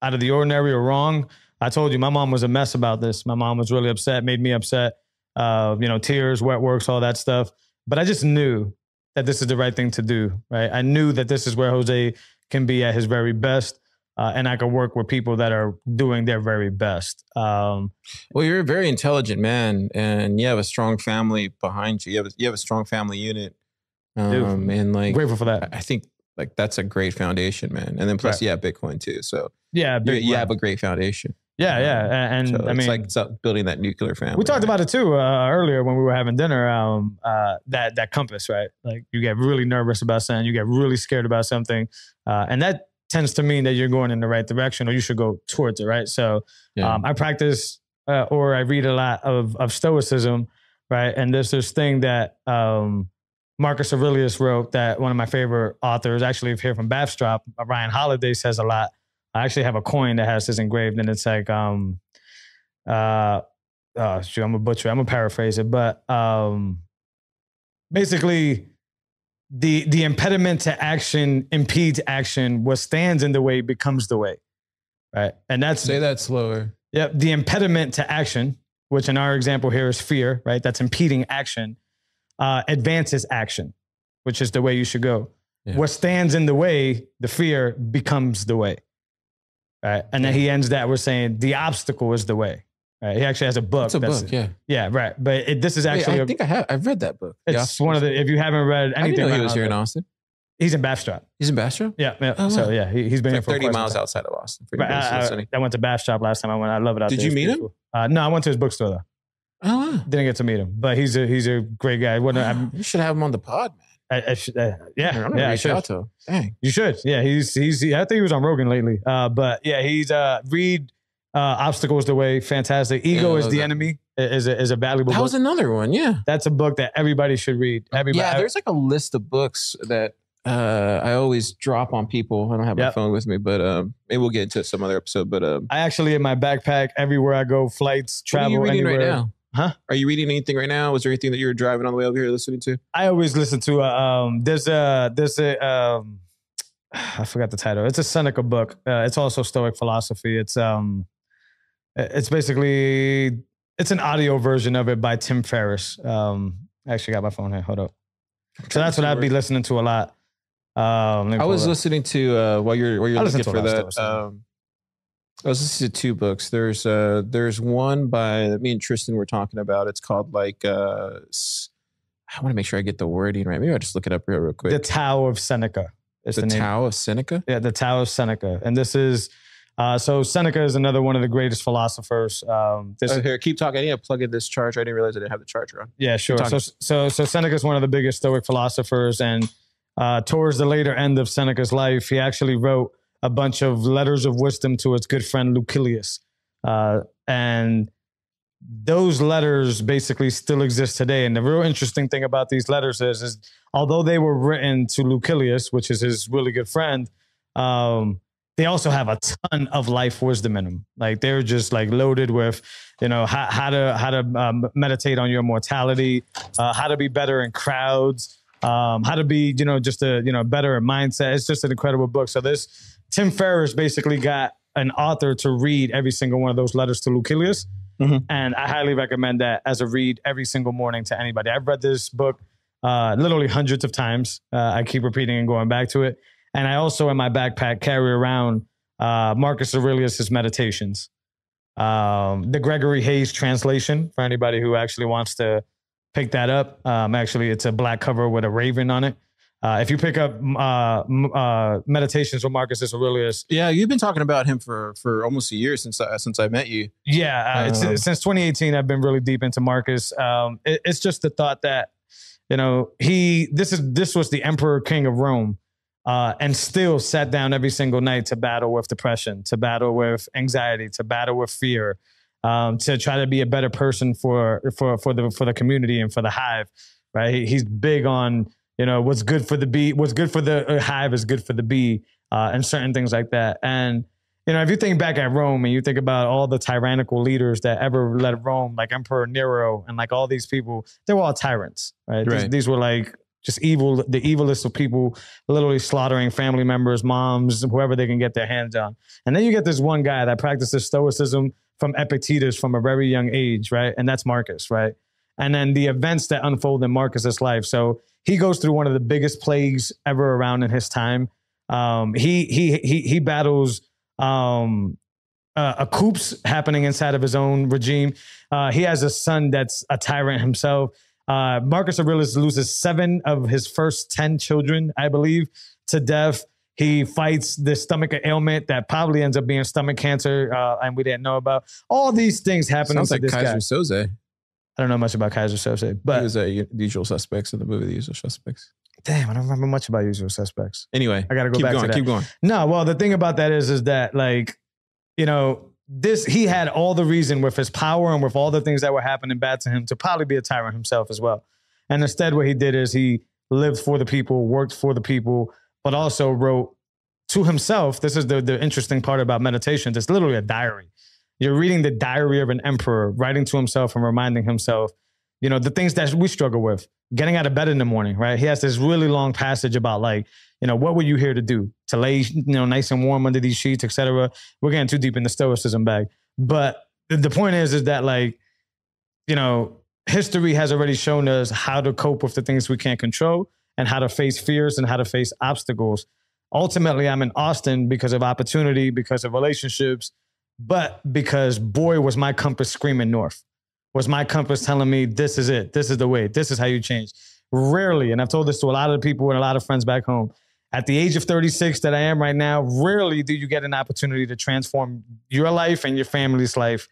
out of the ordinary or wrong. I told you, my mom was a mess about this. My mom was really upset, made me upset. Tears, wet works, all that stuff. But I just knew that this is the right thing to do, right? I knew that this is where Jose can be at his very best. And I could work with people that are doing their very best. Well, you're a very intelligent man, and you have a strong family behind you. You have a strong family unit, and grateful for that. I think that's a great foundation, man. And then plus, you have Bitcoin too. So yeah, you have a great foundation. Yeah, and so it's building that nuclear family. We talked about it too earlier when we were having dinner. That compass, right? Like you get really nervous about something, you get really scared about something, and that tends to mean that you're going in the right direction or you should go towards it, right? So I practice or I read a lot of Stoicism, right? And there's this thing that Marcus Aurelius wrote that one of my favorite authors, actually here from Bathstrop, Ryan Holiday, says a lot. I actually have a coin that has this engraved and it's like, I'm a butcher. I'm gonna paraphrase it, but basically, the impediment to action impedes action. What stands in the way becomes the way, right? And that's say that slower. Yep. The impediment to action, which in our example here is fear, right? That's impeding action. Advances action, which is the way you should go. Yeah. What stands in the way, the fear becomes the way, right? And then he ends that with saying the obstacle is the way. Right. He actually has a book. It's a book, yeah. Yeah, right. But this is actually... I think I've read that book. It's one of the... If you haven't read anything... I didn't know he was here in Austin. He's in Bastrop. He's in Bastrop? Yeah. Oh, wow. So yeah, he's been here for 30 miles outside of Austin. I went to Bastrop last time I went. I love it out there. Did you meet him? No, I went to his bookstore though. Oh, wow. Didn't get to meet him. But he's a great guy. You should have him on the pod, man. I should, I should. Out to him. Dang. You should. Yeah, he's. I think he was on Rogan lately. But yeah, he's read Obstacle is the Way. Fantastic. Ego is the Enemy. Is a valuable book. That was another one. Yeah, that's a book that everybody should read. There's like a list of books that I always drop on people. I don't have my phone with me, but maybe we'll get into some other episode. But I actually in my backpack everywhere I go, flights, travel. What are you reading anywhere. right now? Huh? Are you reading anything right now? Was there anything that you were driving on the way over here listening to? I always listen to there's a I forgot the title. It's a Seneca book. It's also Stoic philosophy. It's basically it's an audio version of it by Tim Ferriss. I actually got my phone here. Hold up. So that's what I'd be listening to a lot. I was listening to while you're looking for that. I was listening to two books. There's one by me and Tristan were talking about. It's called like I want to make sure I get the wording right. Maybe I'll just look it up real quick. The Tao of Seneca. The Tao of Seneca? Yeah, the Tao of Seneca. And this is so Seneca is another one of the greatest philosophers. Here, keep talking. I need to plug in this charger. I didn't realize I didn't have the charger on. Yeah, sure. So Seneca is one of the biggest Stoic philosophers, and towards the later end of Seneca's life, he actually wrote a bunch of letters of wisdom to his good friend Lucilius. And those letters basically still exist today. And the real interesting thing about these letters is although they were written to Lucilius, which is his really good friend, they also have a ton of life wisdom in them. Like they're just like loaded with, how to meditate on your mortality, how to be better in crowds, how to be, just a, better mindset. It's just an incredible book. So Tim Ferriss basically got an author to read every single one of those letters to Lucilius. Mm-hmm. And I highly recommend that as a read every single morning to anybody. I've read this book literally hundreds of times. I keep repeating and going back to it. And I also, in my backpack, carry around Marcus Aurelius' Meditations. The Gregory Hayes translation, for anybody who actually wants to pick that up. Actually, it's a black cover with a raven on it. If you pick up Meditations with Marcus Aurelius. Yeah, you've been talking about him for almost a year since I met you. Yeah, since 2018, I've been really deep into Marcus. It's just the thought that, this was the Emperor King of Rome, and still sat down every single night to battle with depression, to battle with anxiety, to battle with fear, to try to be a better person for the community and for the hive. Right? He's big on, what's good for the bee, what's good for the hive is good for the bee, and certain things like that. And, if you think back at Rome and you think about all the tyrannical leaders that ever led Rome, like Emperor Nero and like all these people, they were all tyrants, right? These were like just evil, the evilest of people, literally slaughtering family members, moms, whoever they can get their hands on. And then you get this one guy that practices stoicism from Epictetus from a very young age, right? And that's Marcus, right? And then the events that unfold in Marcus's life. So he goes through one of the biggest plagues ever around in his time. He battles a coups happening inside of his own regime. He has a son that's a tyrant himself. Marcus Aurelius loses 7 of his first 10 children, I believe, to death. He fights the stomach ailment that probably ends up being stomach cancer, and we didn't know about. All these things happen to this guy. Kaiser Soze. I don't know much about Kaiser Soze, but he was a Usual Suspects in the movie The Usual Suspects. Damn, I don't remember much about Usual Suspects. Anyway, I got to go back to that. Keep going. No, well, the thing about that is that like, he had all the reason with his power and with all the things that were happening bad to him to probably be a tyrant himself as well. And instead what he did is he lived for the people, worked for the people, but also wrote to himself. This is the interesting part about meditation. It's literally a diary. You're reading the diary of an emperor, writing to himself and reminding himself, the things that we struggle with, getting out of bed in the morning, right? He has this really long passage about like, what were you here to do? To lay, nice and warm under these sheets, etc. We're getting too deep in the stoicism bag. But the point is that like, history has already shown us how to cope with the things we can't control and how to face fears and how to face obstacles. Ultimately, I'm in Austin because of opportunity, because of relationships, but because boy, was my compass screaming north. Was my compass telling me, this is it. This is the way. This is how you change. Rarely, and I've told this to a lot of people and a lot of friends back home, at the age of 36 that I am right now, rarely do you get an opportunity to transform your life and your family's life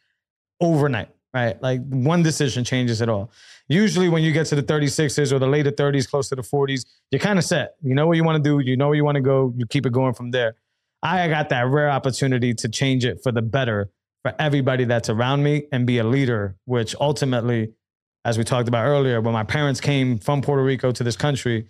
overnight, right? Like one decision changes it all. Usually when you get to the 36s or the later 30s, close to the 40s, you're kind of set. You know what you want to do. You know where you want to go. You keep it going from there. I got that rare opportunity to change it for the better for everybody that's around me and be a leader, which ultimately, as we talked about earlier, when my parents came from Puerto Rico to this country,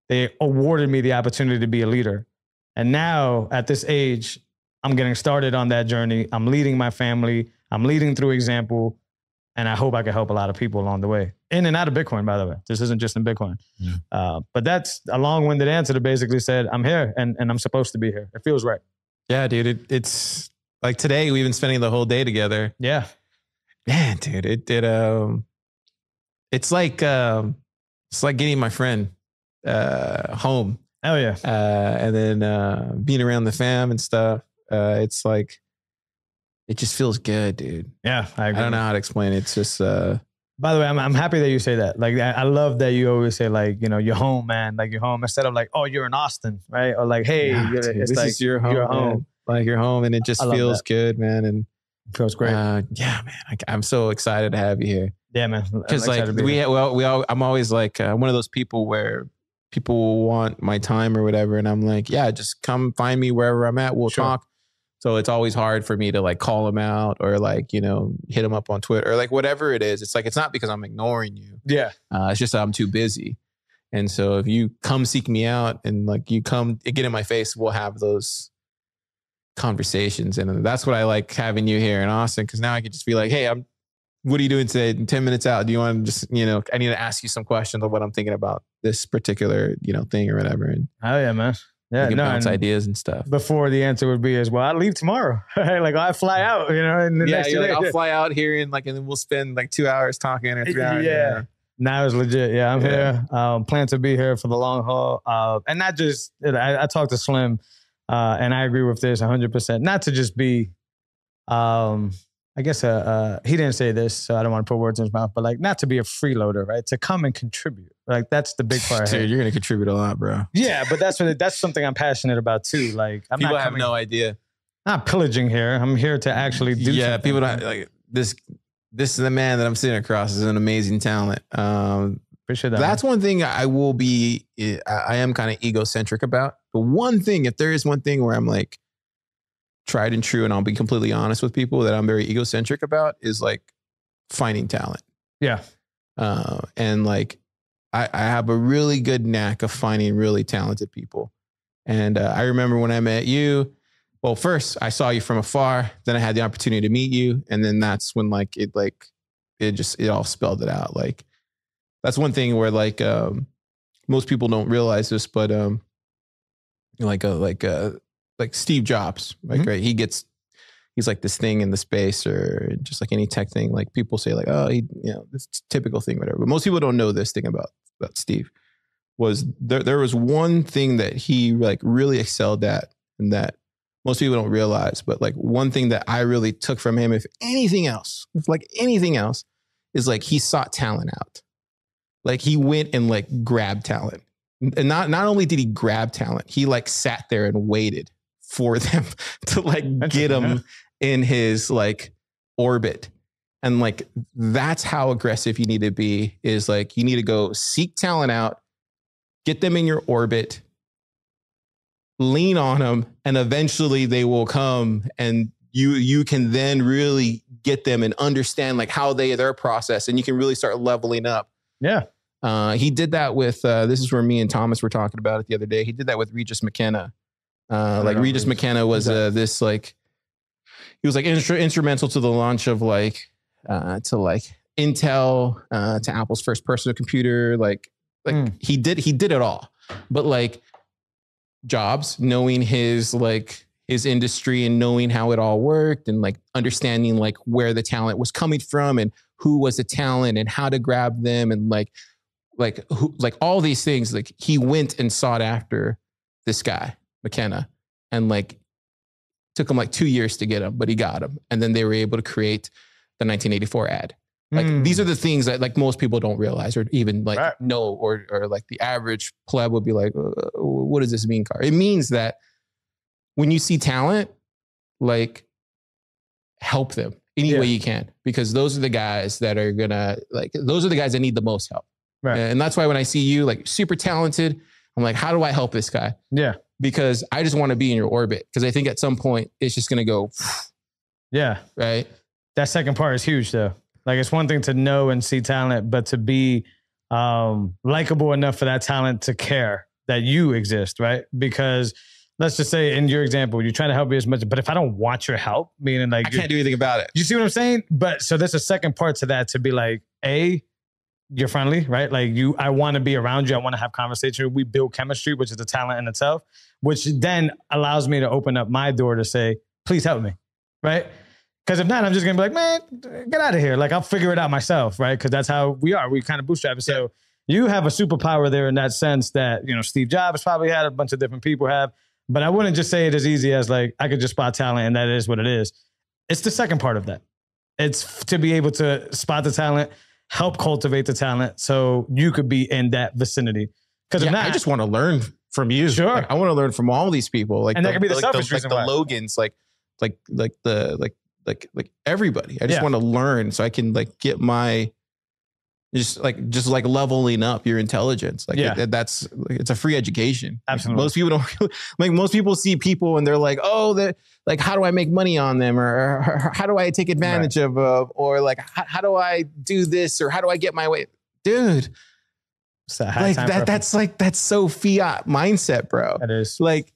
they awarded me the opportunity to be a leader. And now at this age, I'm getting started on that journey. I'm leading my family. I'm leading through example. And I hope I can help a lot of people along the way. In and out of Bitcoin, by the way. This isn't just in Bitcoin. Yeah. But that's a long-winded answer to basically said, I'm here and I'm supposed to be here. It feels right. Yeah, dude. It's like today we've been spending the whole day together. Yeah. Man, dude, it's like getting my friend home. Oh yeah. And then being around the fam and stuff. It's like, it just feels good, dude. Yeah, I agree. I don't know how to explain it. It's just. By the way, I'm happy that you say that. Like, I love that you always say, like, you know, you're home, man. Like, you're home, instead of like, oh, you're in Austin, right? Or like, hey, it's this like is your home. You're home. Like, you're home, and it just feels good, man. And it feels great. Yeah, man. I'm so excited to have you here. Yeah, man. Because like I'm always like one of those people where people want my time or whatever, and I'm like, yeah, just come find me wherever I'm at. We'll talk. So it's always hard for me to like call them out or like, you know, hit them up on Twitter or like whatever it is. It's like, it's not because I'm ignoring you. Yeah. It's just that I'm too busy. And so if you come seek me out and like you come get in my face, we'll have those conversations. And that's what I like having you here in Austin. Cause now I can just be like, hey, what are you doing today? 10 minutes out. Do you want to just, you know, I need to ask you some questions of what I'm thinking about this particular, you know, thing or whatever. And oh yeah, man. Yeah, you can bounce ideas and stuff. Before the answer would be as well, I leave tomorrow. Like I fly out, you know. In the next like, I'll fly out here and then we'll spend like 2 hours talking or 3 hours. Yeah, now it's legit. Yeah, I'm here. Plan to be here for the long haul. And not just. I talked to Slim, and I agree with this 100%. Not to just be. I guess he didn't say this, so I don't want to put words in his mouth, but like not to be a freeloader, right? To come and contribute. Like that's the big part. Dude, you're going to contribute a lot, bro. Yeah, but that's something I'm passionate about too. Like people have no idea. Not pillaging here. I'm here to actually do something. People don't like this. This is the man that I'm sitting across is an amazing talent. Appreciate that. That's one thing I am kind of egocentric about. But one thing, if there is one thing where I'm like, tried and true, and I'll be completely honest with people that I'm very egocentric about is like finding talent. Yeah. And like, I have a really good knack of finding really talented people. And I remember when I met you, well, first I saw you from afar, then I had the opportunity to meet you. And then that's when it all spelled it out. Like, that's one thing where like, most people don't realize this, but like Steve Jobs, like, right? He's like this thing in the space or just like any tech thing. Like people say like, oh, this typical thing, whatever. But most people don't know this thing about Steve was there was one thing that he like really excelled at and that most people don't realize. But like one thing that I really took from him, if anything else, is like he sought talent out. Like he went and like grabbed talent. And not only did he grab talent, he like sat there and waited for them to like get him in his like orbit. And like, that's how aggressive you need to be, is like, you need to go seek talent out, get them in your orbit, lean on them, and eventually they will come and you can then really get them and understand like how their process, and you can really start leveling up. Yeah. He did that with, this is where me and Thomas were talking about it the other day. He did that with Regis McKenna. Regis McKenna was this like, he was like instrumental to the launch of like, to like Intel, to Apple's first personal computer. He did it all. But like Jobs, knowing his industry and knowing how it all worked and like understanding like where the talent was coming from and who was the talent and how to grab them and like all these things, like he went and sought after this guy, McKenna, and like took him like 2 years to get him, but he got him. And then they were able to create the 1984 ad. Like these are the things that like most people don't realize or even like know, or like the average pleb would be like, what does this mean, Car? It means that when you see talent, like help them any way you can, because those are the guys that are gonna those are the guys that need the most help. Right. And that's why when I see you like super talented, I'm like, how do I help this guy? Yeah. Because I just want to be in your orbit. Because I think at some point it's just going to go. Yeah. Right. That second part is huge though. Like it's one thing to know and see talent, but to be likable enough for that talent to care that you exist. Right. Because let's just say in your example, you're trying to help me as much, but if I don't want your help, meaning like I can't do anything about it. You see what I'm saying? But so there's a second part to that, to be like, you're friendly, right? Like I want to be around you. I want to have conversation. We build chemistry, which is a talent in itself, which then allows me to open up my door to say, please help me, right? Because if not, I'm just going to be like, man, get out of here. Like I'll figure it out myself, right? Because that's how we are. We kind of bootstrap it. So you have a superpower there in that sense that, Steve Jobs probably had, a bunch of different people have, but I wouldn't just say it as easy as like, I could just spot talent and that is what it is. It's the second part of that. It's to be able to spot the talent, help cultivate the talent so you could be in that vicinity. Because if not, I just want to learn from you. Sure. Like, I want to learn from all these people. Like, and that could be the selfish reason why. The Logans, like everybody. I just want to learn so I can like get my just like leveling up your intelligence. Like it's a free education. Absolutely. Like, most people don't like. Most people see people and they're like, oh, that like, how do I make money on them, or how do I take advantage of, or like, how do I do this, or how do I get my way, dude? That's so fiat mindset, bro. That is like,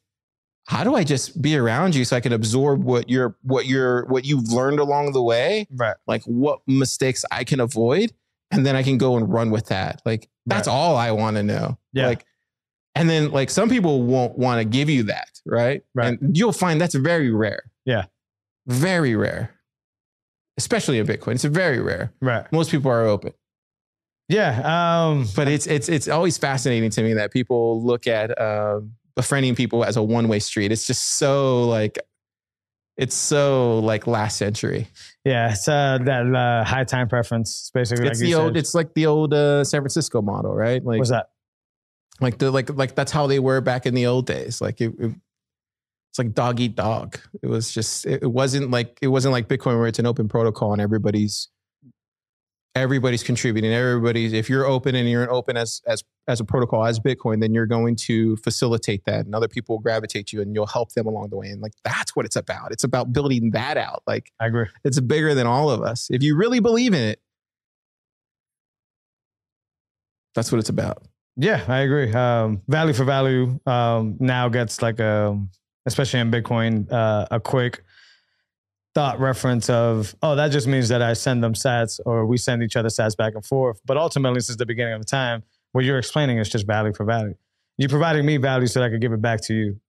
how do I just be around you so I can absorb what you've learned along the way? Right. Like what mistakes I can avoid, and then I can go and run with that. Like that's all I want to know. Yeah. Like, and then like some people won't want to give you that. Right. And you'll find that's very rare. Yeah. Very rare. Especially in Bitcoin. It's very rare. Right. Most people are open. Yeah. But it's always fascinating to me that people look at befriending people as a one-way street. It's just so like, last century. Yeah, it's that high time preference, basically. It's like the old San Francisco model, right? Like, what's that? Like that's how they were back in the old days. Like it's like dog eat dog. It was just it wasn't like Bitcoin where it's an open protocol and everybody's contributing. If you're open and you're open as a protocol as Bitcoin, then you're going to facilitate that, and other people will gravitate you, and you'll help them along the way. And like that's what it's about. It's about building that out. Like I agree. It's bigger than all of us. If you really believe in it, that's what it's about. Yeah, I agree. Value for value now gets like especially in Bitcoin, a quick thought reference of, oh, that just means that I send them sats or we send each other sats back and forth. But ultimately, since the beginning of the time, what you're explaining is just value for value. You're providing me value so that I can give it back to you,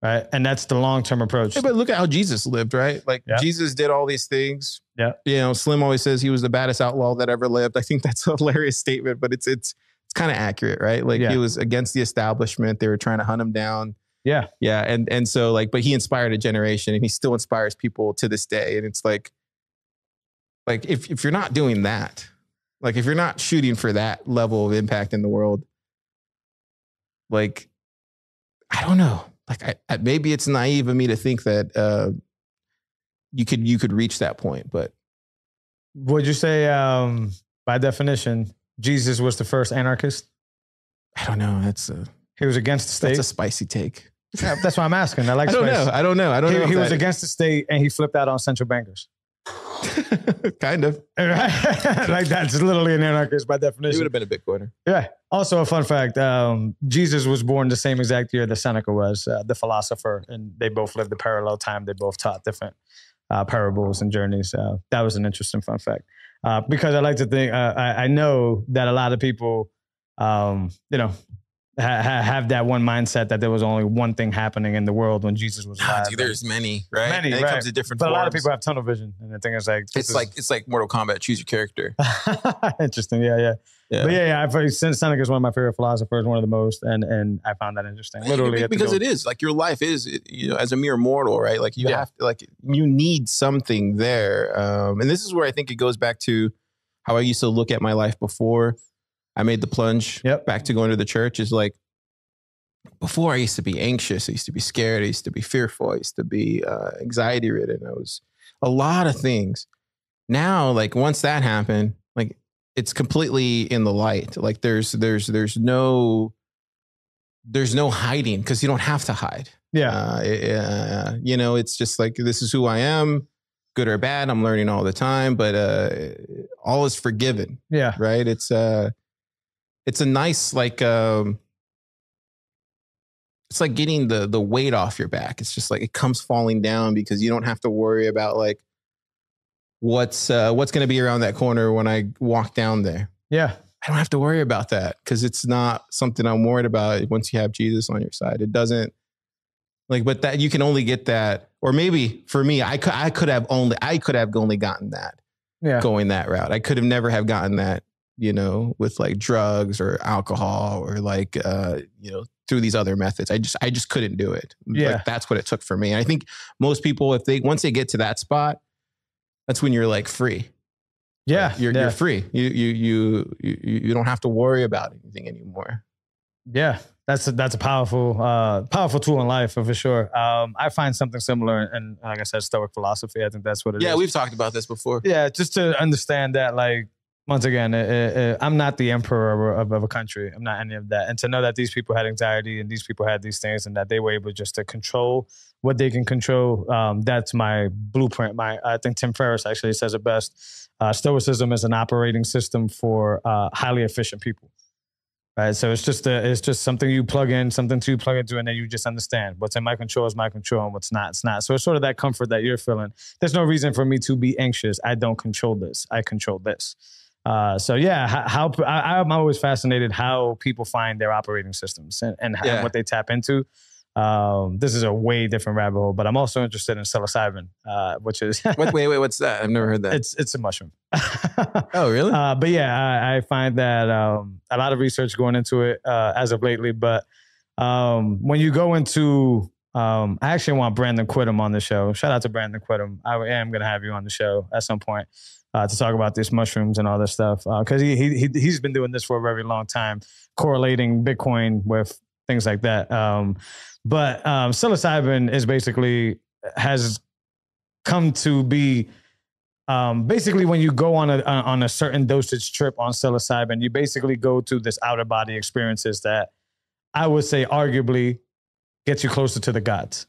right? And that's the long-term approach. Yeah, but look at how Jesus lived, right? Like Jesus did all these things. Yeah. Slim always says he was the baddest outlaw that ever lived. I think that's a hilarious statement, but it's kind of accurate, right? Like he was against the establishment. They were trying to hunt him down. Yeah. Yeah. And so like, but he inspired a generation and he still inspires people to this day. And it's like if you're not doing that, like if you're not shooting for that level of impact in the world, like, I don't know, like maybe it's naive of me to think that you could reach that point, but. Would you say by definition, Jesus was the first anarchist? I don't know. He was against the state. That's a spicy take. Yeah, that's why I'm asking. I don't know. He was against the state and he flipped out on central bankers. Kind of. Right? Like that's literally an anarchist by definition. He would have been a Bitcoiner. Yeah. Also a fun fact, Jesus was born the same exact year that Seneca was, the philosopher, and they both lived a parallel time. They both taught different parables and journeys. That was an interesting fun fact. Because I like to think, I know that a lot of people, have that one mindset that there was only one thing happening in the world when Jesus was alive. Dude, there's many, right? Many, and it comes in different forms. But a lot of people have tunnel vision, and the thing is like it's like Mortal Kombat. Choose your character. Interesting, yeah. But I've Seneca is one of my favorite philosophers, one of the most, and I found that interesting. Literally, because it is like your life is, as a mere mortal, right? Like you have to, like you need something there, and this is where I think it goes back to how I used to look at my life before I made the plunge back to going to the church. Is like, before I used to be anxious, I used to be scared, I used to be fearful, I used to be anxiety ridden. I was a lot of things. Now, like once that happened, like it's completely in the light. Like there's no hiding because you don't have to hide. Yeah. It's just like, this is who I am, good or bad. I'm learning all the time, but all is forgiven. Yeah. Right. It's a nice, like, it's like getting the weight off your back. It's just like it comes falling down because you don't have to worry about like what's going to be around that corner when I walk down there. Yeah. I don't have to worry about that because it's not something I'm worried about once you have Jesus on your side. It doesn't like, but that you can only get that, or maybe for me, I could have only gotten that going that route. I could have never have gotten that, you know, with like drugs or alcohol or like, you know, through these other methods. I just couldn't do it. Yeah. Like, that's what it took for me. And I think most people, once they get to that spot, that's when you're like free. Yeah. Like you're free. You don't have to worry about anything anymore. Yeah. That's a powerful tool in life for sure. I find something similar, and like I said, Stoic philosophy. I think that's what it is. Yeah, we've talked about this before. Yeah, just to understand that, like, once again, I'm not the emperor of a country. I'm not any of that. And to know that these people had anxiety and these people had these things and that they were able just to control what they can control, that's my blueprint. I think Tim Ferriss actually says it best. Stoicism is an operating system for highly efficient people. Right, so it's just something you plug in, something to plug into, and then you just understand what's in my control is my control, and what's not, it's not. So it's sort of that comfort that you're feeling. There's no reason for me to be anxious. I don't control this. I control this. So yeah, I'm always fascinated how people find their operating systems and what they tap into. This is a way different rabbit hole, but I'm also interested in psilocybin, which is wait, what's that? I've never heard that. It's a mushroom. Oh, really? But yeah, I find that a lot of research going into it as of lately. But when you go into, I actually want Brandon Quittem on the show. Shout out to Brandon Quittem. I am going to have you on the show at some point to talk about these mushrooms and all this stuff, because he's been doing this for a very long time, correlating Bitcoin with things like that. But psilocybin is has come to be basically when you go on a certain dosage trip on psilocybin, you basically go to this outer body experiences that I would say arguably gets you closer to the gods.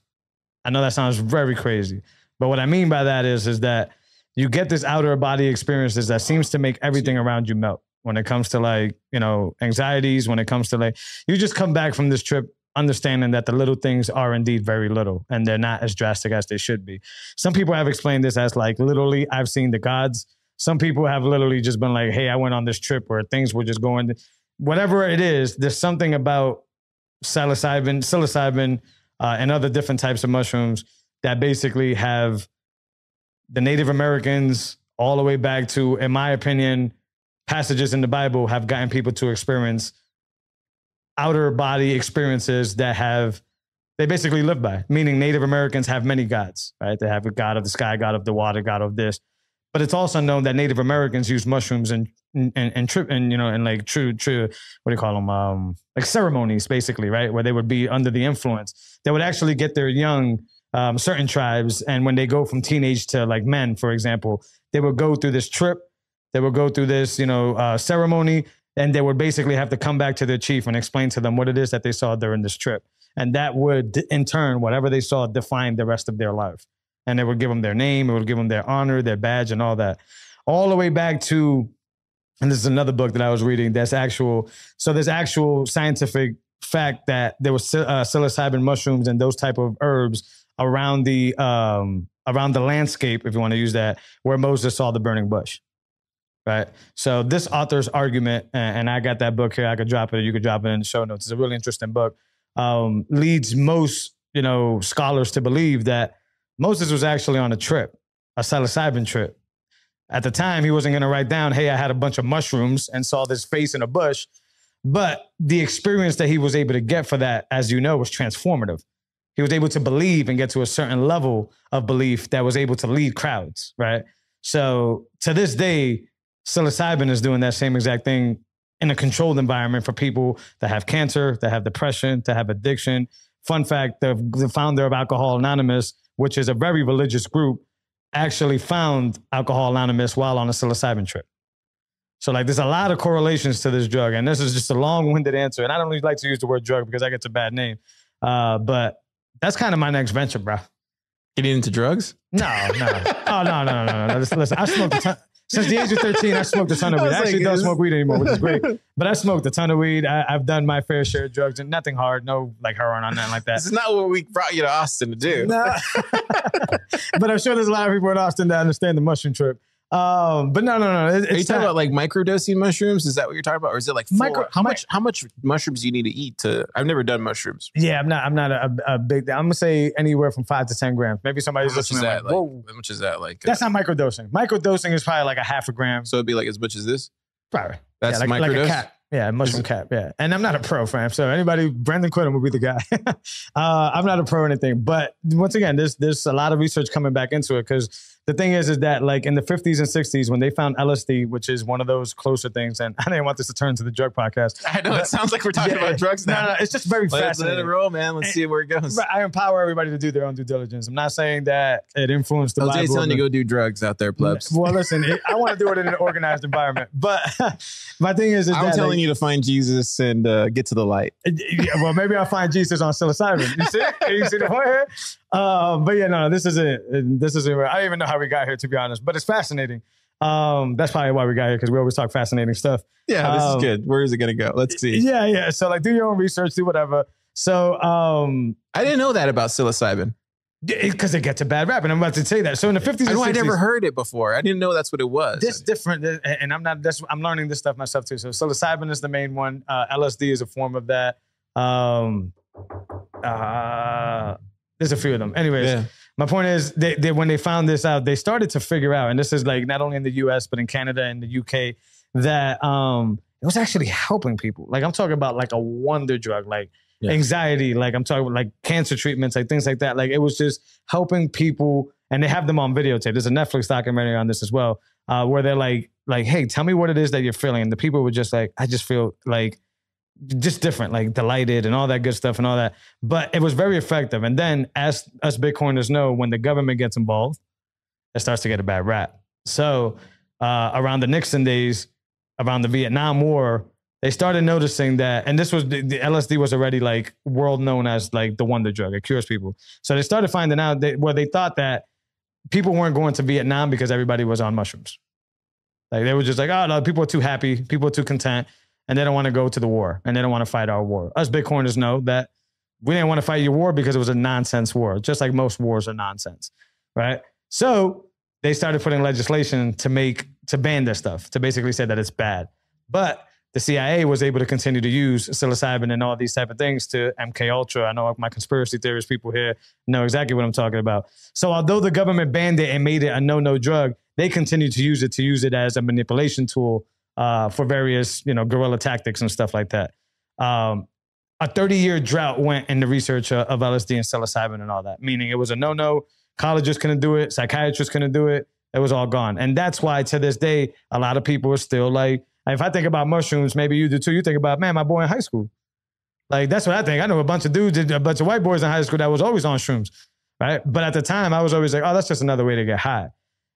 I know that sounds very crazy, but what I mean by that is that you get this outer body experiences that seems to make everything around you melt. When it comes to like, you know, anxieties, when it comes to like, you just come back from this trip understanding that the little things are indeed very little and they're not as drastic as they should be. Some people have explained this as like, literally, I've seen the gods. Some people have literally just been like, hey, I went on this trip where things were just going, whatever it is, there's something about psilocybin, and other different types of mushrooms that basically have the Native Americans all the way back to, in my opinion, passages in the Bible have gotten people to experience outer body experiences that they basically live by, meaning Native Americans have many gods, right? They have a god of the sky, god of the water, god of this. But it's also known that Native Americans use mushrooms and like true, what do you call them? Like ceremonies, basically, right? Where they would be under the influence. They would actually get their young, certain tribes, and when they go from teenage to like men, for example, they would go through this trip. They would go through this, ceremony, and they would basically have to come back to their chief and explain to them what it is that they saw during this trip. And that would, in turn, whatever they saw, define the rest of their life. And it would give them their name, it would give them their honor, their badge, and all that. All the way back to, and this is another book that I was reading, there's actual scientific fact that there was psilocybin mushrooms and those type of herbs around the landscape, if you want to use that, where Moses saw the burning bush. Right. So this author's argument, and I got that book here, I could drop it, or you could drop it in the show notes. It's a really interesting book. Leads most, scholars to believe that Moses was actually on a trip, a psilocybin trip. At the time, he wasn't going to write down, hey, I had a bunch of mushrooms and saw this face in a bush. But the experience that he was able to get for that, as you know, was transformative. He was able to believe and get to a certain level of belief that was able to lead crowds, right? So to this day, psilocybin is doing that same exact thing in a controlled environment for people that have cancer, that have depression, that have addiction. Fun fact, the founder of Alcohol Anonymous, which is a very religious group, actually found Alcohol Anonymous while on a psilocybin trip. So like there's a lot of correlations to this drug. And this is just a long-winded answer. And I don't really like to use the word drug because I get a bad name. But that's kind of my next venture, bro. Getting into drugs? No. Oh, no. Listen, I smoked a ton. Since the age of 13, I smoked a ton of weed. I actually don't smoke weed anymore, which is great. But I smoked a ton of weed. I've done my fair share of drugs and nothing hard, no like heroin or nothing like that. This is not what we brought you to Austin to do. No. But I'm sure there's a lot of people in Austin that understand the mushroom trip. But no. Are you talking about like microdosing mushrooms? Is that what you're talking about, or is it like how much mushrooms do you need to eat to? I've never done mushrooms. Yeah, I'm not a big. I'm gonna say anywhere from 5 to 10 grams. Maybe somebody's listening. Like, whoa, how much is that? Like that's not microdosing. Microdosing is probably like a half a gram. So it'd be like as much as this. Probably. That's like microdose. Like a cap. Yeah, mushroom cap. Yeah, and I'm not a pro, fam. So anybody, Brandon Quinton will be the guy. I'm not a pro or anything, but once again, there's a lot of research coming back into it because the thing is that like in the 50s and 60s when they found LSD, which is one of those closer things, and I didn't want this to turn to the drug podcast. I know it sounds like we're talking about drugs now. No, it's just very fascinating. Let it roll, man. Let's see where it goes. I empower everybody to do their own due diligence. I'm not saying that it influenced the Bible. LJ's telling you to go do drugs out there, plebs. Well, listen, I want to do it in an organized environment, but my thing is I'm telling you to find Jesus and get to the light. Well, maybe I'll find Jesus on psilocybin. You see? You see the point here? But yeah, no, this is it. This is it. I don't even know how we got here, to be honest, but it's fascinating. That's probably why we got here, because we always talk fascinating stuff. Yeah, this is good. Where is it going to go? Let's see. Yeah. So like do your own research, do whatever. So I didn't know that about psilocybin. Because it gets a bad rap, and I'm about to say that. So in the 50s and 60s, I never heard it before. I didn't know that's what it was. This different, and I'm learning this stuff myself too. So psilocybin is the main one. LSD is a form of that. There's a few of them. Anyways, my point is, they when they found this out, they started to figure out, and this is like not only in the US but in Canada and the UK, that it was actually helping people. Like I'm talking about like a wonder drug, like. Yeah. Anxiety, like I'm talking about like cancer treatments, like things like that. Like it was just helping people, and they have them on videotape. There's a Netflix documentary on this as well, where they're like, hey, tell me what it is that you're feeling. And the people were just like, I just feel like just different, like delighted and all that good stuff and all that. But it was very effective. And then as us Bitcoiners know, when the government gets involved, it starts to get a bad rap. So around the Nixon days, around the Vietnam War, they started noticing that, and this was the LSD was already like world known as like the wonder drug. It cures people. So they started finding out that where they thought that people weren't going to Vietnam because everybody was on mushrooms. Like they were just like, oh no, people are too happy, people are too content, and they don't want to go to the war and they don't want to fight our war. Us Bitcoiners know that we didn't want to fight your war because it was a nonsense war, just like most wars are nonsense, right? So they started putting legislation to ban this stuff, to basically say that it's bad. But the CIA was able to continue to use psilocybin and all these type of things to MK Ultra. I know my conspiracy theorist people here know exactly what I'm talking about. So although the government banned it and made it a no drug, they continued to use it as a manipulation tool for various, guerrilla tactics and stuff like that. A 30-year drought went in the research of LSD and psilocybin and all that, meaning it was a no. Colleges couldn't do it. Psychiatrists couldn't do it. It was all gone. And that's why to this day, a lot of people are still like, if I think about mushrooms, maybe you do too. You think about, man, my boy in high school. Like, that's what I think. I know a bunch of dudes, a bunch of white boys in high school that was always on shrooms, right? But at the time, I was always like, oh, that's just another way to get high.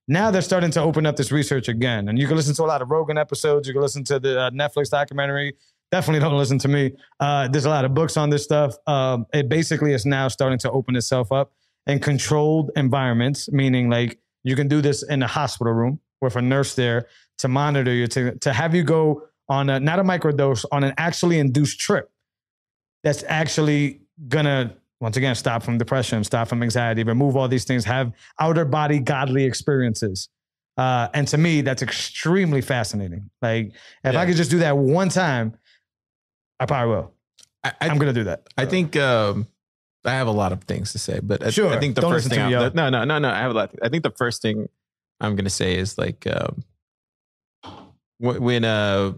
Now they're starting to open up this research again. And you can listen to a lot of Rogan episodes. You can listen to the Netflix documentary. Definitely don't listen to me. There's a lot of books on this stuff. It basically is now starting to open itself up in controlled environments, meaning like you can do this in a hospital room with a nurse there to monitor you, to have you go on not a microdose, on an actually induced trip that's actually gonna, once again, stop from depression, stop from anxiety, remove all these things, have outer body godly experiences. And to me, that's extremely fascinating. Like if I could just do that one time, I probably will. I'm gonna do that. I think I have a lot of things to say, but sure. I think the first thing, no, I have a lot. I think the first thing I'm gonna say is like, when I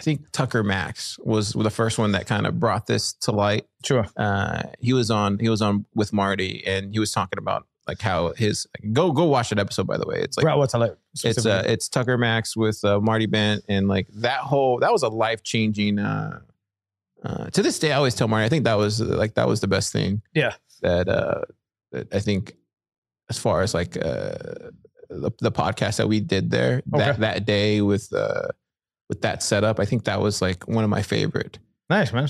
think Tucker Max was the first one that kind of brought this to light. Sure. He was on with Marty, and he was talking about like how his go watch that episode, by the way. It's like what's like it's Tucker Max with Marty Bent, and like that was a life-changing to this day I always tell Marty, I think that was the best thing. Yeah. That I think as far as like the podcast that we did there that day with that setup, I think that was like one of my favorite. Nice, man.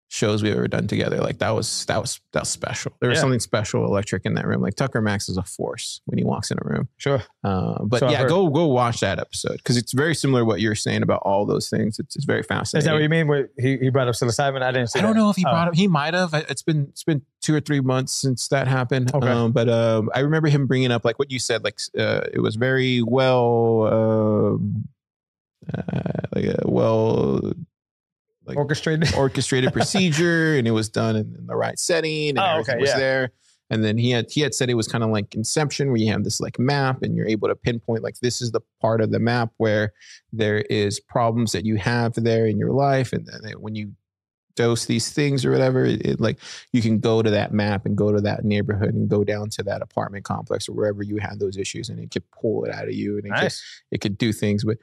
shows we've ever done together. Like that was special. There was something special electric in that room. Like Tucker Max is a force when he walks in a room. Sure. But so go watch that episode because it's very similar to what you're saying about all those things. It's very fascinating. Is that what you mean? Where he brought up psilocybin? I didn't see I don't know if he brought up, he might have. It's been 2 or 3 months since that happened. Okay. But I remember him bringing up like what you said, like it was very well, orchestrated procedure, and it was done in the right setting, and everything was there. And then he had said it was kind of like Inception, where you have this like map, and you're able to pinpoint like this is the part of the map where there is problems that you have there in your life, and then when you dose these things or whatever, it like you can go to that map and go to that neighborhood and go down to that apartment complex or wherever you had those issues, and it could pull it out of you, and it could do things with.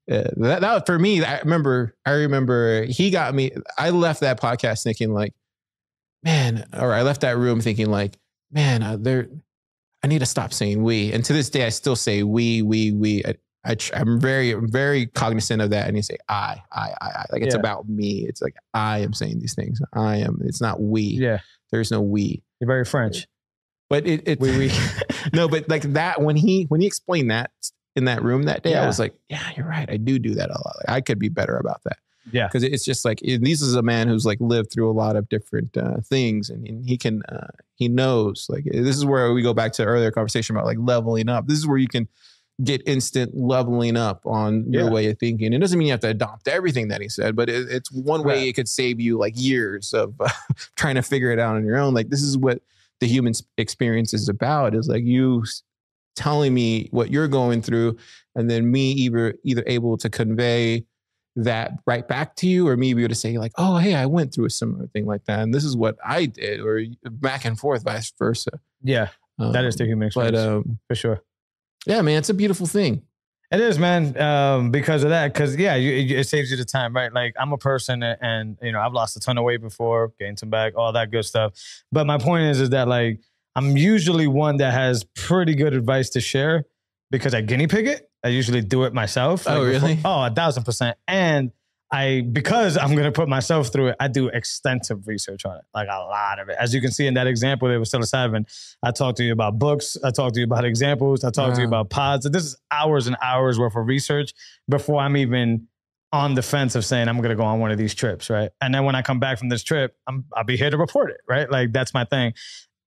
That for me, I remember he got me. I left that podcast thinking like, man, or I left that room thinking like, man, I need to stop saying we. And to this day, I still say we. I'm very, very cognizant of that. And you say I. Like it's about me. It's like I am saying these things. I am. It's not we. Yeah. There's no we. You're very French. But we. No, but like that when he explained that in that room that day, I was like, yeah, you're right. I do that a lot. Like, I could be better about that. Yeah. Because it's just like, this is a man who's like lived through a lot of different things, and he knows, like, this is where we go back to earlier conversation about like leveling up. This is where you can get instant leveling up on your way of thinking. It doesn't mean you have to adopt everything that he said, but it's one way it could save you like years of trying to figure it out on your own. Like this is what the human experience is about, is like you telling me what you're going through, and then me either able to convey that right back to you, or me be able to say like, oh, hey, I went through a similar thing like that, and this is what I did, or back and forth, vice versa. Yeah, that is the human experience, for sure. Yeah, man, it's a beautiful thing. It is, man, because of that. Because it saves you the time, right? Like I'm a person, and I've lost a ton of weight before, gained some back, all that good stuff. But my point is that like I'm usually one that has pretty good advice to share because I guinea pig it. I usually do it myself. Oh, really? 1,000%. And because I'm going to put myself through it, I do extensive research on it, like a lot of it. As you can see in that example, there was psilocybin. I talked to you about books. I talked to you about examples. I talked to you about pods. This is hours and hours worth of research before I'm even on the fence of saying I'm going to go on one of these trips, right? And then when I come back from this trip, I'll be here to report it, right? Like that's my thing.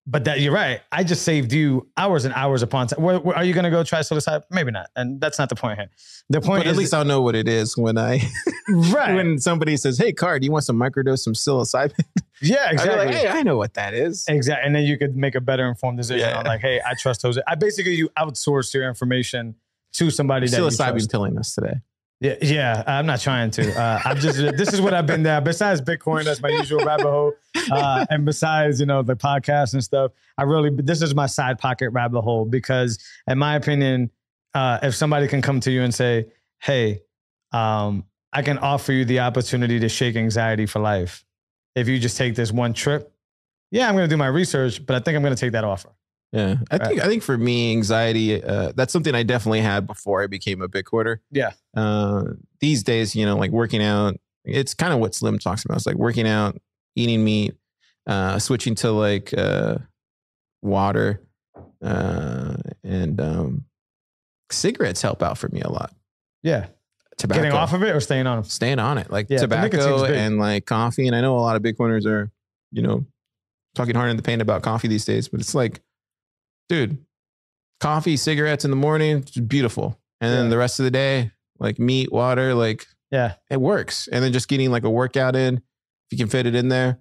But that you're right. I just saved you hours and hours upon time. Are you going to go try psilocybin? Maybe not. And that's not the point here. The point is, at least I'll know what it is when when somebody says, "Hey, Car, do you want some microdose, some psilocybin?" Yeah, exactly. I'd be like, hey, I know what that is. Exactly. And then you could make a better informed decision on like, hey, I trust Jose. You outsource your information to somebody that you trust. Psilocybin telling us today. Yeah, I'm not trying to. This is what I've been there. Besides Bitcoin, that's my usual rabbit hole. And besides, the podcast and stuff, this is my side pocket rabbit hole because in my opinion, if somebody can come to you and say, hey, I can offer you the opportunity to shake anxiety for life. If you just take this one trip, I'm going to do my research, but I think I'm going to take that offer. Yeah, I think for me, anxiety, that's something I definitely had before I became a Bitcoiner. Yeah. These days, like working out, it's kind of what Slim talks about. It's like working out, eating meat, switching to like water, and cigarettes help out for me a lot. Yeah. Tobacco. Getting off of it or staying on them? Staying on it. Like tobacco and like coffee. And I know a lot of Bitcoiners are, talking hard in the paint about coffee these days, but it's like, dude, coffee, cigarettes in the morning, it's beautiful. And then the rest of the day, like meat, water, like, it works. And then just getting like a workout in, if you can fit it in there.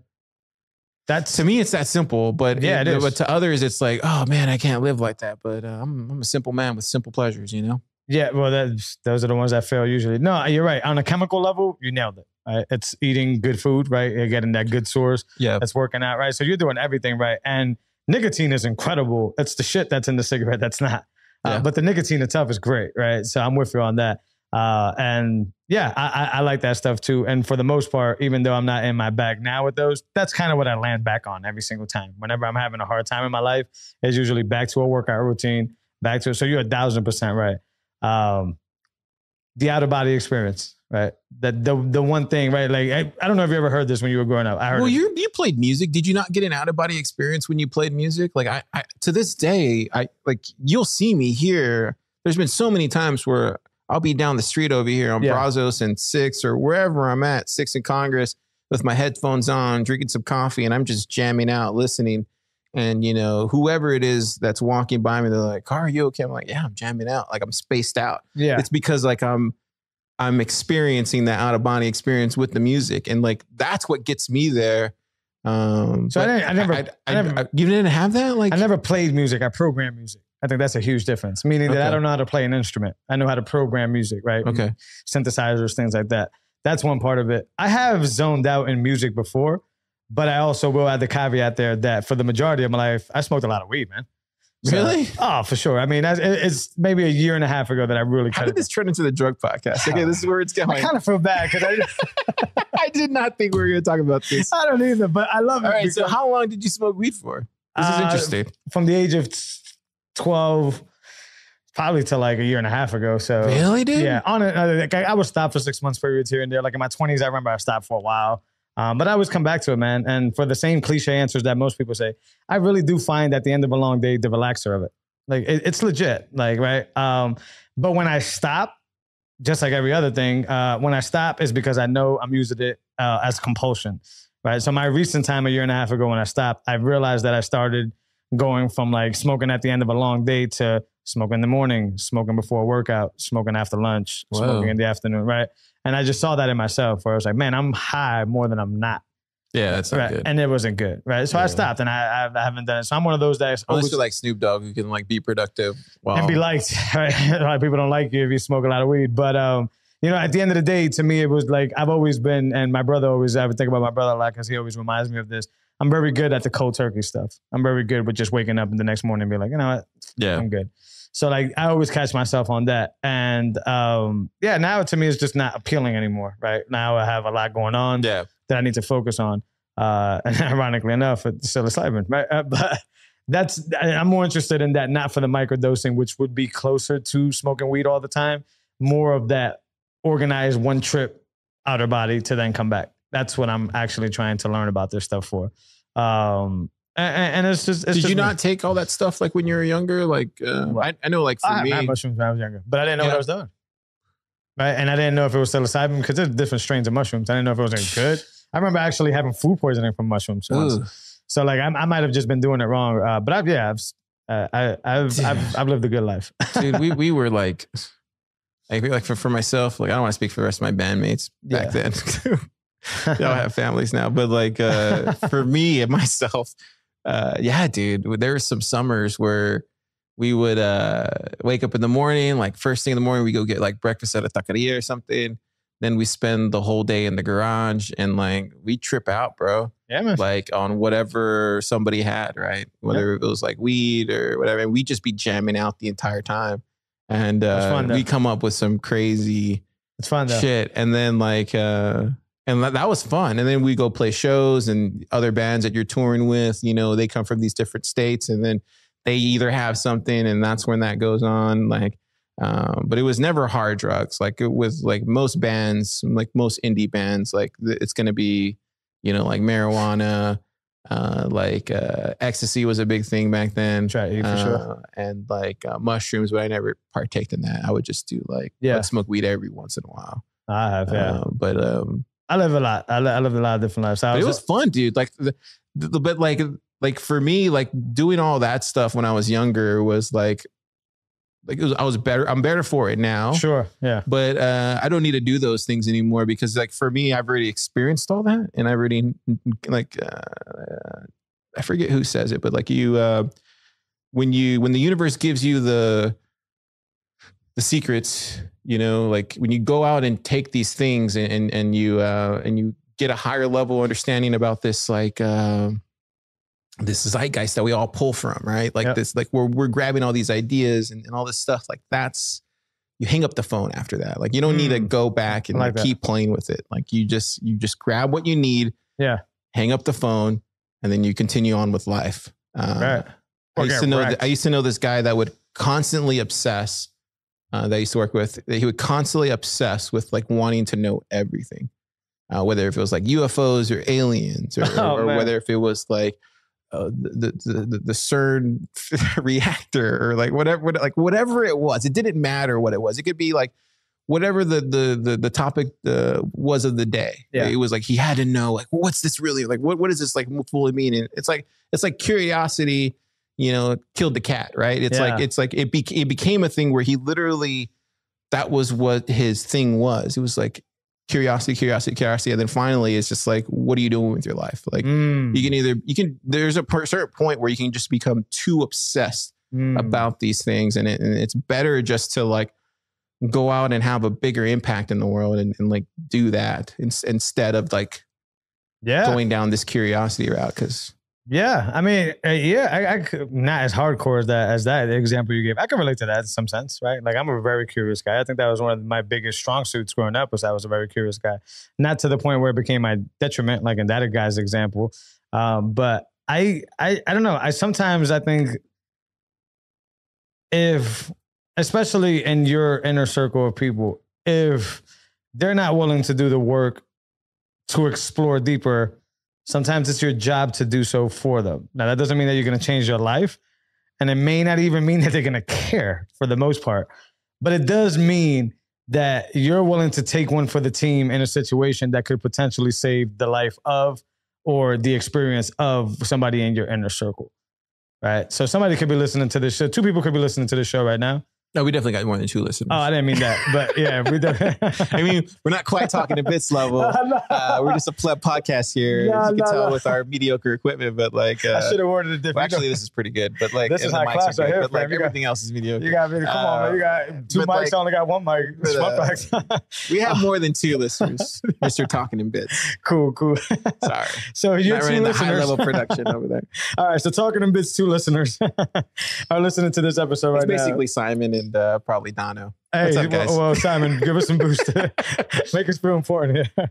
To me, it's that simple, but it is. But to others, it's like, oh man, I can't live like that. But I'm a simple man with simple pleasures, Yeah, well, those are the ones that fail usually. No, you're right. On a chemical level, you nailed it. Right? It's eating good food, right? You're getting that good source. Yeah, that's working out, right? So you're doing everything right. And nicotine is incredible. It's the shit that's in the cigarette that's not. But the nicotine itself is great, right? So I'm with you on that. I like that stuff too. And for the most part, even though I'm not in my bag now with those, that's kind of what I land back on every single time. Whenever I'm having a hard time in my life, it's usually back to a workout routine, back to it. So you're 1,000% right. The out of body experience. right? That the one thing, right? Like, I don't know if you ever heard this when you were growing up. I heard you played music. Did you not get an out of body experience when you played music? Like I to this day, you'll see me here. There's been so many times where I'll be down the street over here on Brazos and 6 or wherever I'm at, 6 in Congress with my headphones on, drinking some coffee, and I'm just jamming out, listening. And, you know, whoever it is that's walking by me, they're like, "Car, are you okay?" I'm like, "Yeah, I'm jamming out." Like I'm spaced out. Yeah. It's because like I'm experiencing that out of body experience with the music. And like, that's what gets me there. So I never, you didn't have that? Like, I never played music. I programmed music. I think that's a huge difference, meaning that I don't know how to play an instrument. I know how to program music, right? Okay. Synthesizers, things like that. That's one part of it. I have zoned out in music before, but I also will add the caveat there that for the majority of my life, I smoked a lot of weed, man. So, really? Oh, for sure. I mean, it's maybe a year and a half ago that I really How did this turn into the drug podcast? Okay, this is where it's going. I kind of feel bad because I did not think we were going to talk about this. I don't either, but I love it. All right, so how long did you smoke weed for? This is interesting. From the age of 12, probably to like a year and a half ago. So really, dude? Yeah. On it, I would stop for 6 months periods here and there. Like in my 20s, I remember I stopped for a while. But I always come back to it, man. And for the same cliche answers that most people say, I really do find at the end of a long day, the relaxer of it. Like it's legit, like, right? But when I stop, just like every other thing, when I stop is because I know I'm using it as compulsion, right? So my recent time, a year and a half ago when I stopped, I realized that I started going from like smoking at the end of a long day to smoking in the morning, smoking before a workout, smoking after lunch, smoking in the afternoon, right? And I just saw that in myself where I was like, man, I'm high more than I'm not. Yeah, that's not good. And it wasn't good, right? So I stopped and I haven't done it. So I'm one of those guys. Unless you're like Snoop Dogg who can like be productive and be liked, right? A lot of people don't like you if you smoke a lot of weed. But, you know, at the end of the day, to me, it was like, I've always been, and my brother always, I would think about my brother a lot because he always reminds me of this. I'm very good at the cold turkey stuff. I'm very good with just waking up the next morning and be like, you know what? Yeah, I'm good. So like, I always catch myself on that. And now to me, it's just not appealing anymore, right? Now I have a lot going on that I need to focus on. And ironically enough, it's psilocybin, right? But I'm more interested in that, not for the microdosing, which would be closer to smoking weed all the time, more of that organized one trip outer body to then come back. That's what I'm actually trying to learn about this stuff for. And it's just, did you not take all that stuff like when you were younger? Like, I know like for me, I had mushrooms when I was younger, but I didn't know what I was doing. Right. And I didn't know if it was psilocybin because there's different strains of mushrooms. I didn't know if it was any good. I remember actually having food poisoning from mushrooms once. So like I might have just been doing it wrong. But I've lived a good life. Dude, we were like for myself, like I don't want to speak for the rest of my bandmates back then. They all have families now. But like for me and myself, dude, there were some summers where we would wake up in the morning, like first thing in the morning, we go get like breakfast at a taqueria or something. Then we spend the whole day in the garage and like we trip out, bro. Yeah, man. Like on whatever somebody had, right? Whether it was like weed or whatever. And we just be jamming out the entire time. And we come up with some crazy shit. And then like, and that was fun. And then we go play shows and other bands that you're touring with, you know, they come from these different states and then they either have something and that's when that goes on. Like, but it was never hard drugs. Like it was like most bands, like most indie bands, like it's going to be, you know, like marijuana, ecstasy was a big thing back then. For sure. And like mushrooms, but I never partaked in that. I would just do like smoke weed every once in a while. I have, but I live a lot. I live a lot of different lifestyles. It was fun, dude. Like but like for me, like doing all that stuff when I was younger was like I was better. I'm better for it now. Sure. Yeah. But I don't need to do those things anymore because like for me, I've already experienced all that. And I already like, I forget who says it, but like when the universe gives you the secrets, you know, like when you go out and take these things and you get a higher level understanding about this, like, this zeitgeist that we all pull from, right? Like this, like we're grabbing all these ideas and all this stuff. Like that's, you hang up the phone after that. Like you don't need to go back and like keep playing with it. Like you just grab what you need, hang up the phone, and then you continue on with life. Right. I used to know this guy that would constantly obsess that I used to work with, that he would constantly obsess with like wanting to know everything, whether if it was like UFOs or aliens, or whether if it was like the CERN reactor, or like whatever it was. It didn't matter what it was. It could be like whatever the topic was of the day. Yeah. It was like he had to know, like, what's this really like? What does this like fully mean? And it's like curiosity, killed the cat, right? It's like it became a thing where he literally, that was what his thing was. It was like curiosity, and then finally it's just like, what are you doing with your life? Like there's a certain point where you can just become too obsessed about these things, and it's better just to like go out and have a bigger impact in the world and like do that instead of like going down this curiosity route. Cause I mean, I not as hardcore as that example you gave. I can relate to that in some sense, right? Like, I'm a very curious guy. I think that was one of my biggest strong suits growing up, was I was a very curious guy. Not to the point where it became my detriment, like in that guy's example. But I don't know. I think if, especially in your inner circle of people, if they're not willing to do the work to explore deeper, sometimes it's your job to do so for them. Now, that doesn't mean that you're going to change your life. And it may not even mean that they're going to care for the most part. But it does mean that you're willing to take one for the team in a situation that could potentially save the life of, or the experience of, somebody in your inner circle. Right? So somebody could be listening to this show. 2 people could be listening to this show right now. No, we definitely got more than 2 listeners. Oh, I didn't mean that. But yeah, we I mean, we're not quite talking to bits level. We're just a pleb podcast here, as you can tell with our mediocre equipment. But like, I should have ordered a different. Well, actually, this is pretty good. But like, this is high class right here. But like, everything else is mediocre. You got, come on, man. You got 2 mics. Like, I only got 1 mic. But, we have more than 2 listeners, Mr. Talking in Bits. Cool. Sorry. So you're 2 listeners. High level production over there. All right. So Talking in Bits, 2 listeners are listening to this episode right now. It's basically Simon and probably Dono. Hey, what's up, guys? Well, Simon, give us some boost. Make us feel important here.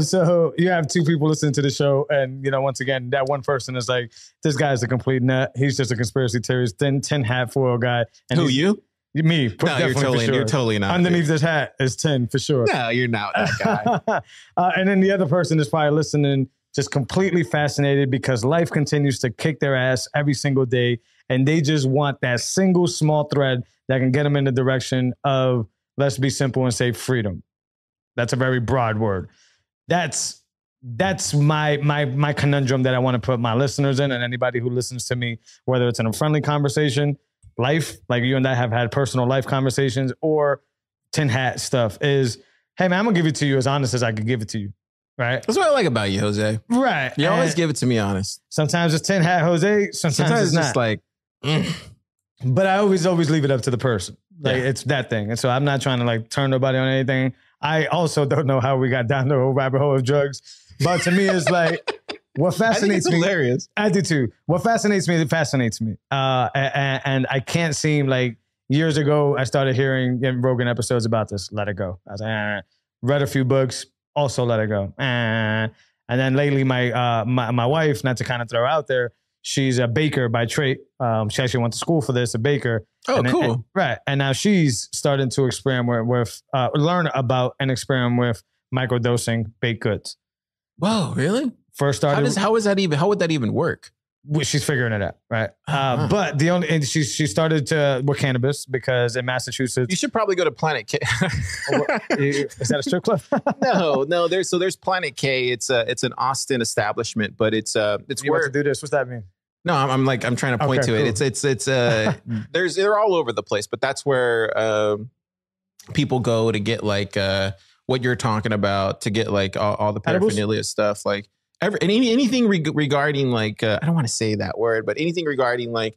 So you have 2 people listening to the show, and once again, that one person is like, this guy's a complete nut. He's just a conspiracy theorist, tin hat foil guy. And who, you? Me. No, you're totally not. Underneath this hat is 10 for sure. No, you're not that guy. And then the other person is probably listening, just completely fascinated because life continues to kick their ass every single day, and they just want that single small thread that can get them in the direction of, let's be simple and say, freedom. That's a very broad word. That's my conundrum that I want to put my listeners in, and anybody who listens to me, whether it's in a friendly conversation, life, like you and I have had personal life conversations, or tin hat stuff, is, hey man, I'm gonna give it to you as honest as I could give it to you. Right? That's what I like about you, Jose. Right. You always give it to me honest. Sometimes it's tin hat Jose, sometimes it's not. Just like, But I always leave it up to the person. Like, it's that thing. And so I'm not trying to like turn nobody on anything. I also don't know how we got down the whole rabbit hole of drugs. But to me, it's like, what fascinates me. Hilarious. I do too. What fascinates me, it fascinates me. And I can't seem, like, years ago, I started hearing Rogan episodes about this. Let it go. I was like, read a few books, also let it go. And then lately, my wife, not to kind of throw out there, she's a baker by trade. She actually went to school for this, a baker. Oh, cool. And, right. And now she's starting to experiment with, learn about and experiment with microdosing baked goods. Whoa, really? First started. How would that even work? She's figuring it out, right? But she started with cannabis because in Massachusetts. You should probably go to Planet K. Is that a strip club? No. There's Planet K. It's an Austin establishment, but it's you where want to do this. What's that mean? No, I'm trying to point to it. It's they're all over the place, but that's where people go to get like what you're talking about, to get like all the paraphernalia stuff, like. Anything regarding like I don't want to say that word, but anything regarding like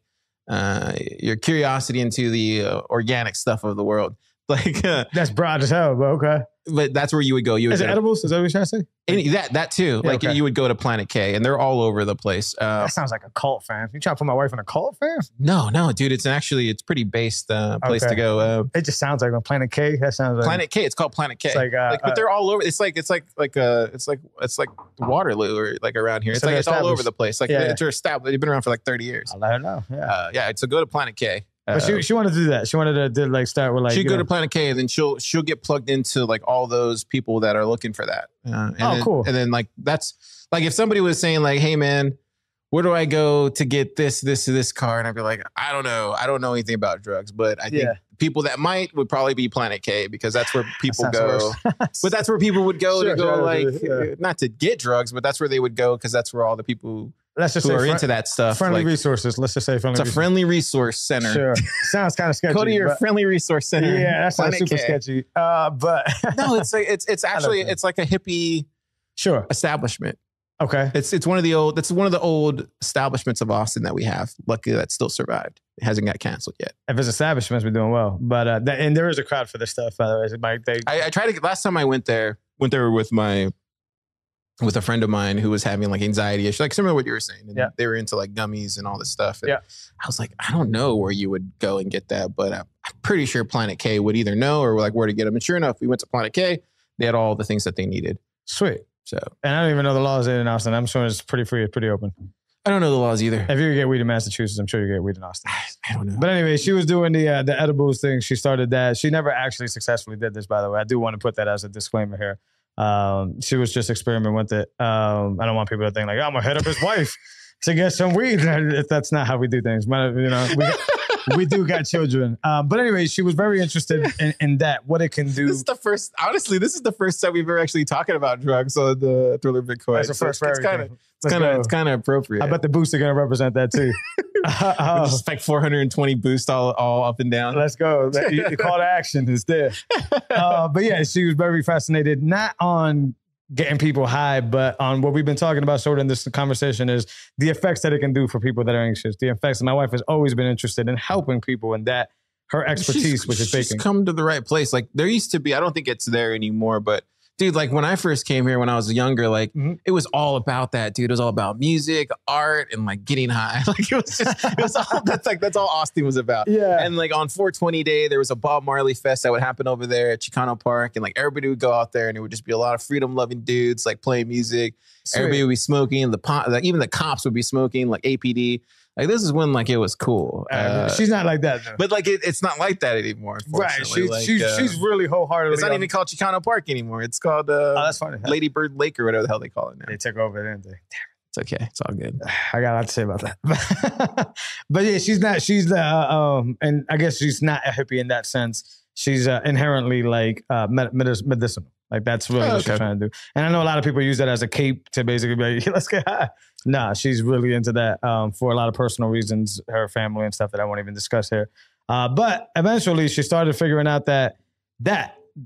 your curiosity into the organic stuff of the world, like that's broad as hell, but okay. But that's where you would go. Is it edibles? Is that what you're trying to say? That too. Yeah, like you would go to Planet K, and they're all over the place. That sounds like a cult, fam. You trying to put my wife in a cult, fam? No, dude. It's pretty based place to go. It just sounds like a Planet K. That sounds like Planet K. It's called Planet K. It's like, but they're all over. It's like Waterloo or like around here. It's all over the place. Like it's established. They've been around for like 30 years. I'll let her know. Yeah. So go to Planet K. But she wanted to do that. She wanted to like start with like she'd go to Planet K, and then she'll get plugged into like all those people that are looking for that. Cool. And then like that's like if somebody was saying like, hey man, where do I go to get this car? And I'd be like, I don't know anything about drugs, but I think people that might would probably be Planet K because that's where people go. But that's where people would go not to get drugs, but that's where they would go because that's where all the people who are into that stuff. Friendly resources. Let's just say friendly. It's a friendly resource center. Sure. Sounds kind of sketchy. Go to your friendly resource center. Yeah, that sounds super sketchy. But no, it's actually it's like a hippie establishment. Okay. It's one of the old establishments of Austin that we have. Luckily that still survived. It hasn't got canceled yet. If it's establishments, we're doing well. But and there is a crowd for this stuff, by the way. I tried to last time I went there with a friend of mine who was having like anxiety issues, like similar to what you were saying. And they were into like gummies and all this stuff. And I was like, I don't know where you would go and get that, but I'm pretty sure Planet K would either know or like where to get them. And sure enough, we went to Planet K. They had all the things that they needed. Sweet. So, and I don't even know the laws in Austin. I'm sure it's pretty free, pretty open. I don't know the laws either. If you get weed in Massachusetts, I'm sure you get weed in Austin. I don't know. But anyway, she was doing the edibles thing. She started that. She never actually successfully did this, by the way. I do want to put that as a disclaimer here. She was just experimenting with it. I don't want people to think like, I'm gonna hit up his wife to get some weed. That's not how we do things. We do got children. But anyway, she was very interested in that, what it can do. This is the first time we've ever actually talking about drugs on the Thriller Bitcoin. That's the first it's kind of appropriate. I bet the boosts are going to represent that too. Just like 420 boosts all up and down. Let's go. The call to action is there. But yeah, she was very fascinated, not on getting people high, but on what we've been talking about sort of in this conversation is the effects that it can do for people that are anxious. The effects. And my wife has always been interested in helping people, and that her expertise, which is baking. She's come to the right place. Like there used to be, I don't think it's there anymore, but dude, like when I first came here when I was younger, like it was all about that, dude. It was all about music, art, and like getting high. Like it was all that's all Austin was about. Yeah. And like on 420 Day, there was a Bob Marley fest that would happen over there at Chicano Park, and like everybody would go out there, and it would just be a lot of freedom-loving dudes like playing music. Sweet. Everybody would be smoking. Like even the cops would be smoking, like APD. Like this is when like it was cool. She's not like that though. But like it's not like that anymore. Right. She's really wholeheartedly. It's not even called Chicano Park anymore. It's called that's funny. Lady Bird Lake or whatever the hell they call it now. They took over, didn't they? It's okay. It's all good. I got a lot to say about that. But yeah, she's and I guess she's not a hippie in that sense. She's inherently like medicinal. Like that's really what she's trying to do. And I know a lot of people use that as a cape to basically be like, let's get high. Nah, she's really into that for a lot of personal reasons, her family and stuff that I won't even discuss here. But eventually she started figuring out that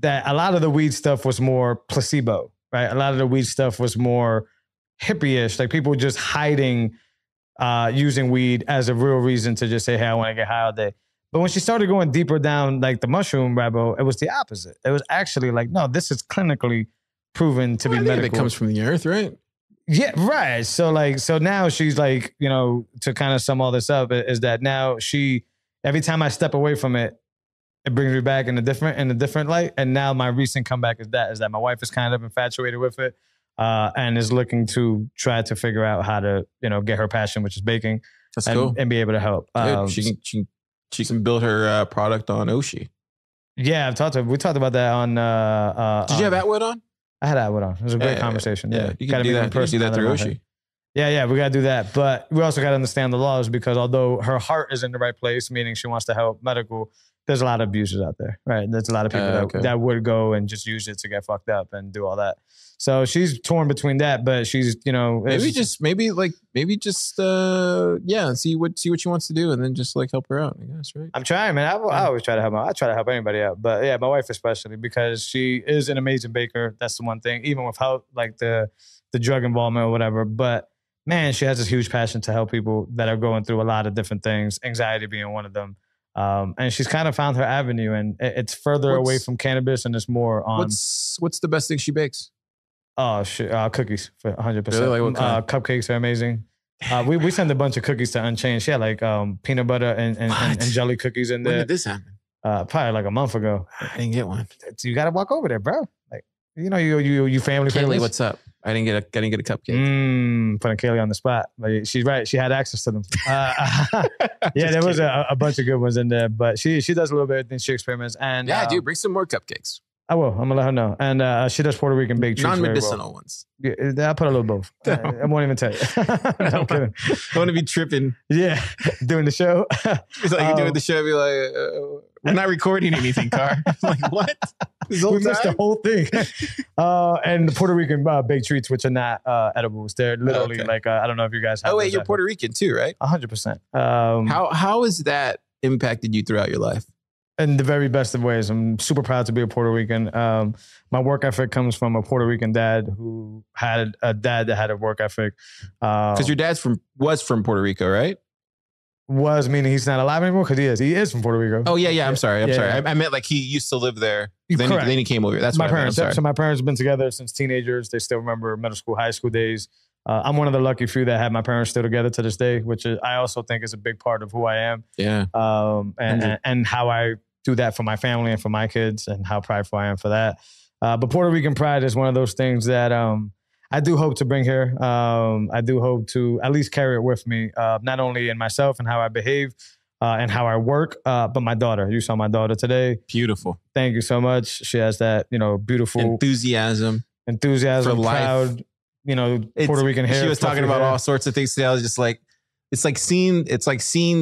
a lot of the weed stuff was more placebo, right? A lot of the weed stuff was more hippie-ish, like people just hiding using weed as a real reason to just say, hey, I want to get high all day. But when she started going deeper down, like the mushroom rabbit hole, it was the opposite. It was actually like, no, this is clinically proven to be medical. It comes from the earth, right? Yeah, right. So now she's like, to kind of sum all this up, is that now every time I step away from it, it brings me back in a different light. And now my recent comeback is that my wife is kind of infatuated with it, and is looking to try to figure out how to, get her passion, which is baking. That's cool. And be able to help. She can build her product on Oshi. Yeah, we talked about that on. Did you have Atwood on? I had Atwood on. It was a great conversation. Yeah, you can do that. You can do that through Oshi. Yeah, we got to do that. But we also got to understand the laws, because although her heart is in the right place, meaning she wants to help medical, there's a lot of abusers out there, right? There's a lot of people that would go and just use it to get fucked up and do all that. So she's torn between that, but she's, maybe just see what she wants to do, and then just like help her out, I guess, right? I'm trying, man. I always try to help her. I try to help anybody out, but yeah, my wife especially, because she is an amazing baker. That's the one thing, even without like the drug involvement or whatever. But man, she has this huge passion to help people that are going through a lot of different things, anxiety being one of them. And she's kind of found her avenue, and it's further away from cannabis, and it's more on. What's the best thing she bakes? Oh shit! Cookies for 100%. Really? Like what kind? Cupcakes are amazing. We sent a bunch of cookies to Unchained. She had like peanut butter and jelly cookies in there. When did this happen? Probably like a month ago. I didn't get one. You got to walk over there, bro. Like you family. Kaylee, what's up? I didn't get a cupcake. Putting Kaylee on the spot. But she's right. She had access to them. Yeah, there was a bunch of good ones in there. But she does a little bit of everything. She experiments. And yeah, dude, bring some more cupcakes. I will. I'm gonna let her know. And she does Puerto Rican baked treats. Non-medicinal ones. Yeah, I'll put a little both. I won't even tell you. No, I'm kidding. I want to be tripping. Yeah, doing the show. It's like you're doing the show. Be like, we're not recording anything, Car. I'm like, what? We missed the whole thing. And the Puerto Rican baked treats, which are not edibles. They're literally like, I don't know if you guys have. Oh, wait, you're Puerto Rican too, right? 100%. How has that impacted you throughout your life? In the very best of ways. I'm super proud to be a Puerto Rican. My work ethic comes from a Puerto Rican dad who had a dad that had a work ethic. Because your dad's was from Puerto Rico, right? Was meaning he's not alive anymore because he is. He is from Puerto Rico. Oh yeah. I'm sorry. I meant like he used to live there. Then he came over. That's my parents. So my parents have been together since teenagers. They still remember middle school, high school days. I'm one of the lucky few that have my parents still together to this day, which I also think is a big part of who I am. Yeah. And how I do that for my family and for my kids, and how prideful I am for that. But Puerto Rican pride is one of those things that I do hope to bring here. I do hope to at least carry it with me, not only in myself and how I behave and how I work, but my daughter. You saw my daughter today. Beautiful. Thank you so much. She has that, beautiful enthusiasm, for life. Proud, Puerto Rican hair. She was talking about all sorts of things today. I was just like, it's like seeing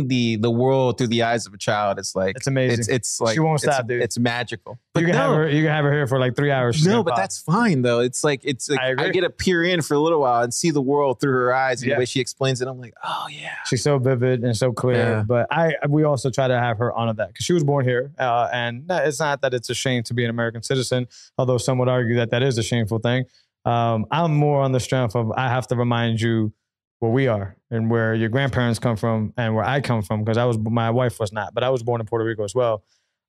the world through the eyes of a child. It's like, it's amazing. It's like, she won't stop, dude. It's magical. But you can have her here for like 3 hours. No, but that's fine though. It's like I get to peer in for a little while and see the world through her eyes and the way she explains it. I'm like, oh yeah. She's so vivid and so clear. Yeah. But we also try to have her honor that because she was born here. And it's not that it's a shame to be an American citizen, although some would argue that is a shameful thing. I'm more on the strength of I have to remind you where we are and where your grandparents come from and where I come from, because my wife was not, but I was born in Puerto Rico as well.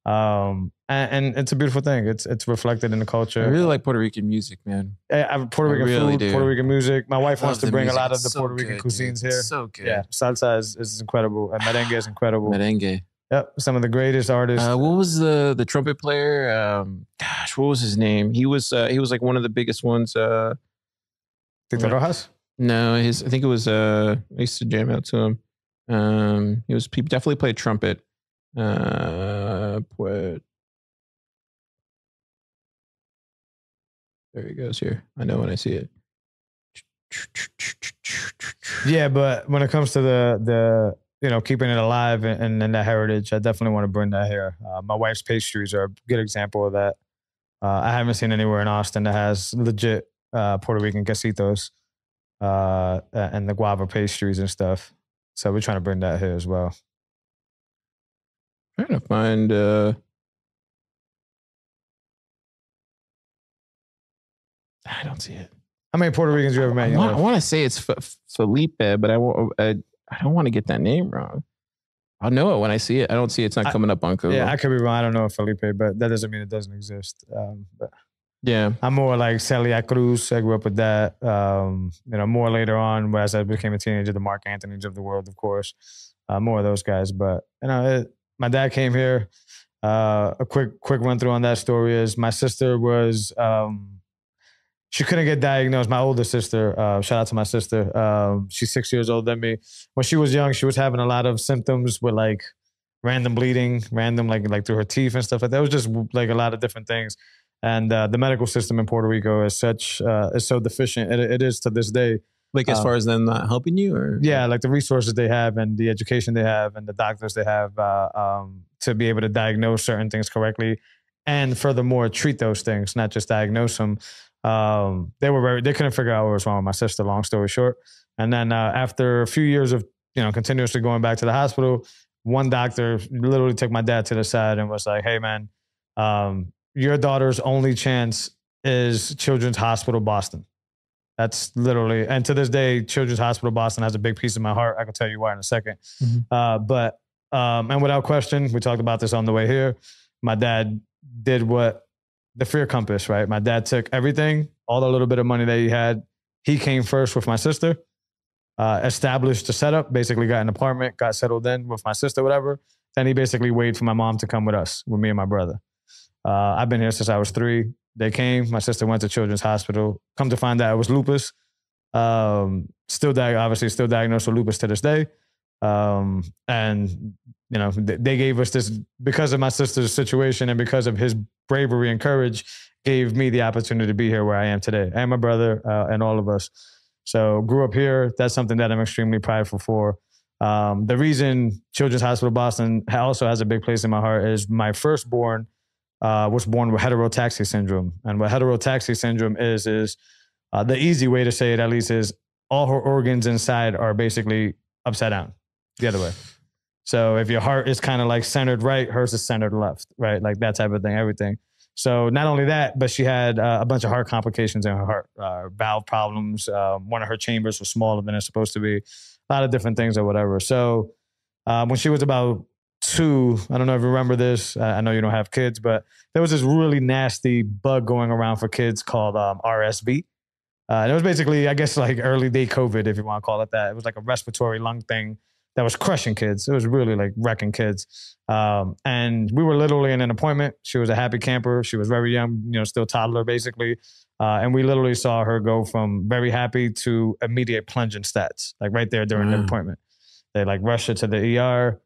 And it's a beautiful thing. It's reflected in the culture. I really like Puerto Rican music, man. Puerto Rican food, Puerto Rican music. My wife wants to bring a lot of the Puerto Rican cuisines here. It's so good. Yeah, salsa is incredible. And merengue is incredible. Merengue. Yep, some of the greatest artists. What was the trumpet player? What was his name? He was like one of the biggest ones. Tito Rojas? No, I think it was. I used to jam out to him. He definitely played trumpet. There he goes here. I know when I see it. Yeah, but when it comes to the keeping it alive and that heritage, I definitely want to bring that here. My wife's pastries are a good example of that. I haven't seen anywhere in Austin that has legit Puerto Rican quesitos and the guava pastries and stuff. So we're trying to bring that here as well. Trying to find. I don't see it. How many Puerto Ricans you ever met? I want to say it's Felipe, but I don't want to get that name wrong. I'll know it when I see it. I don't see it. It's not coming up on Google. Yeah, I could be wrong. I don't know Felipe, but that doesn't mean it doesn't exist. But yeah, I'm more like Celia Cruz. I grew up with that. More later on, as I became a teenager, the Mark Anthony's of the world, of course. More of those guys. But my dad came here. A quick run through on that story is my sister was. She couldn't get diagnosed. My older sister, shout out to my sister. She's 6 years older than me. When she was young, she was having a lot of symptoms with like random bleeding, like through her teeth and stuff like that. It was just like a lot of different things. And the medical system in Puerto Rico is so deficient. It is to this day. Like as far as them not helping you, or yeah, like the resources they have and the education they have and the doctors they have to be able to diagnose certain things correctly, and furthermore treat those things, not just diagnose them. They couldn't figure out what was wrong with my sister, long story short. And then after a few years of, continuously going back to the hospital, one doctor literally took my dad to the side and was like, hey man, your daughter's only chance is Children's Hospital Boston. That's literally, and to this day, Children's Hospital Boston has a big piece of my heart. I can tell you why in a second. Mm-hmm. And without question, we talked about this on the way here. My dad did what the fear compass, right? My dad took everything, all the little bit of money that he had. He came first with my sister, established the setup, basically got an apartment, got settled in with my sister, whatever. Then he basically waited for my mom to come with us, with me and my brother. I've been here since I was 3. They came. My sister went to Children's Hospital. Come to find out it was lupus. Still diagnosed with lupus to this day. And you know, they gave us this because of my sister's situation and because of his bravery and courage, gave me the opportunity to be here where I am today, and my brother and all of us. So grew up here. That's something that I'm extremely prideful for. The reason Children's Hospital Boston also has a big place in my heart is my firstborn was born with heterotaxy syndrome. And what heterotaxy syndrome is the easy way to say it, at least, is all her organs inside are basically upside down, the other way. So if your heart is kind of like centered right, hers is centered left, right? Like that type of thing, everything. So not only that, but she had a bunch of heart complications in her heart, valve problems. One of her chambers was smaller than it's supposed to be. A lot of different things or whatever. So when she was about 2, I don't know if you remember this. I know you don't have kids, but there was this really nasty bug going around for kids called RSV. And it was basically, I guess, like early day COVID, if you want to call it that. It was like a respiratory lung thing that was crushing kids. It was really like wrecking kids. And we were literally in an appointment. She was a happy camper. She was very young, you know, still toddler basically. And we literally saw her go from very happy to immediate plunge in stats, like right there during the appointment. They like rushed her to the ER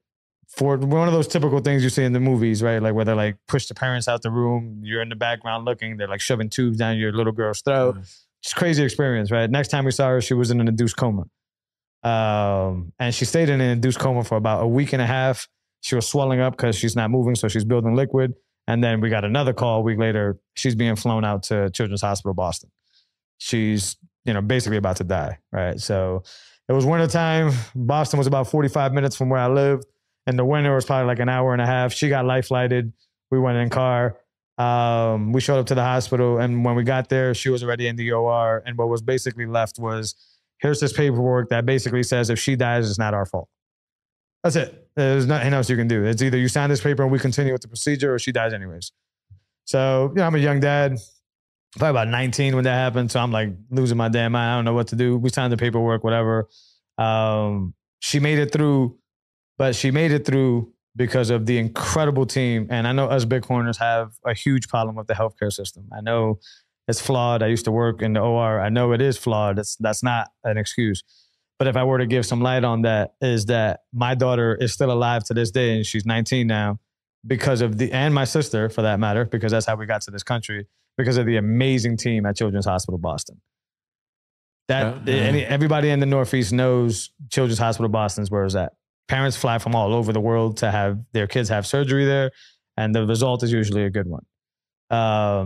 for one of those typical things you see in the movies, right? Like where they like push the parents out the room. You're in the background looking. They're like shoving tubes down your little girl's throat. Just crazy experience, right? Next time we saw her, she was in an induced coma. And she stayed in an induced coma for about a week and a half. She was swelling up because she's not moving, so she's building liquid. And then we got another call a week later. She's being flown out to Children's Hospital Boston. She's, you know, basically about to die, right? So it was wintertime. Boston was about 45 minutes from where I lived. And the winter was probably like an hour and a half. She got life flighted. We went in car. We showed up to the hospital. And when we got there, she was already in the OR. And what was basically left was, here's this paperwork that basically says if she dies, it's not our fault. That's it. There's nothing else you can do. It's either you sign this paper and we continue with the procedure or she dies anyways. So, you know, I'm a young dad, probably about 19 when that happened. So I'm like losing my damn mind. I don't know what to do. We signed the paperwork, whatever. She made it through, but she made it through because of the incredible team. And I know us Bitcoiners have a huge problem with the healthcare system. I know it's flawed. I used to work in the OR. I know it is flawed. That's not an excuse. But if I were to give some light on that, is that my daughter is still alive to this day, and she's 19 now, because of and my sister, for that matter, because that's how we got to this country, because of the amazing team at Children's Hospital Boston. Everybody in the Northeast knows Children's Hospital Boston's where it's at. Parents fly from all over the world to have their kids have surgery there, and the result is usually a good one.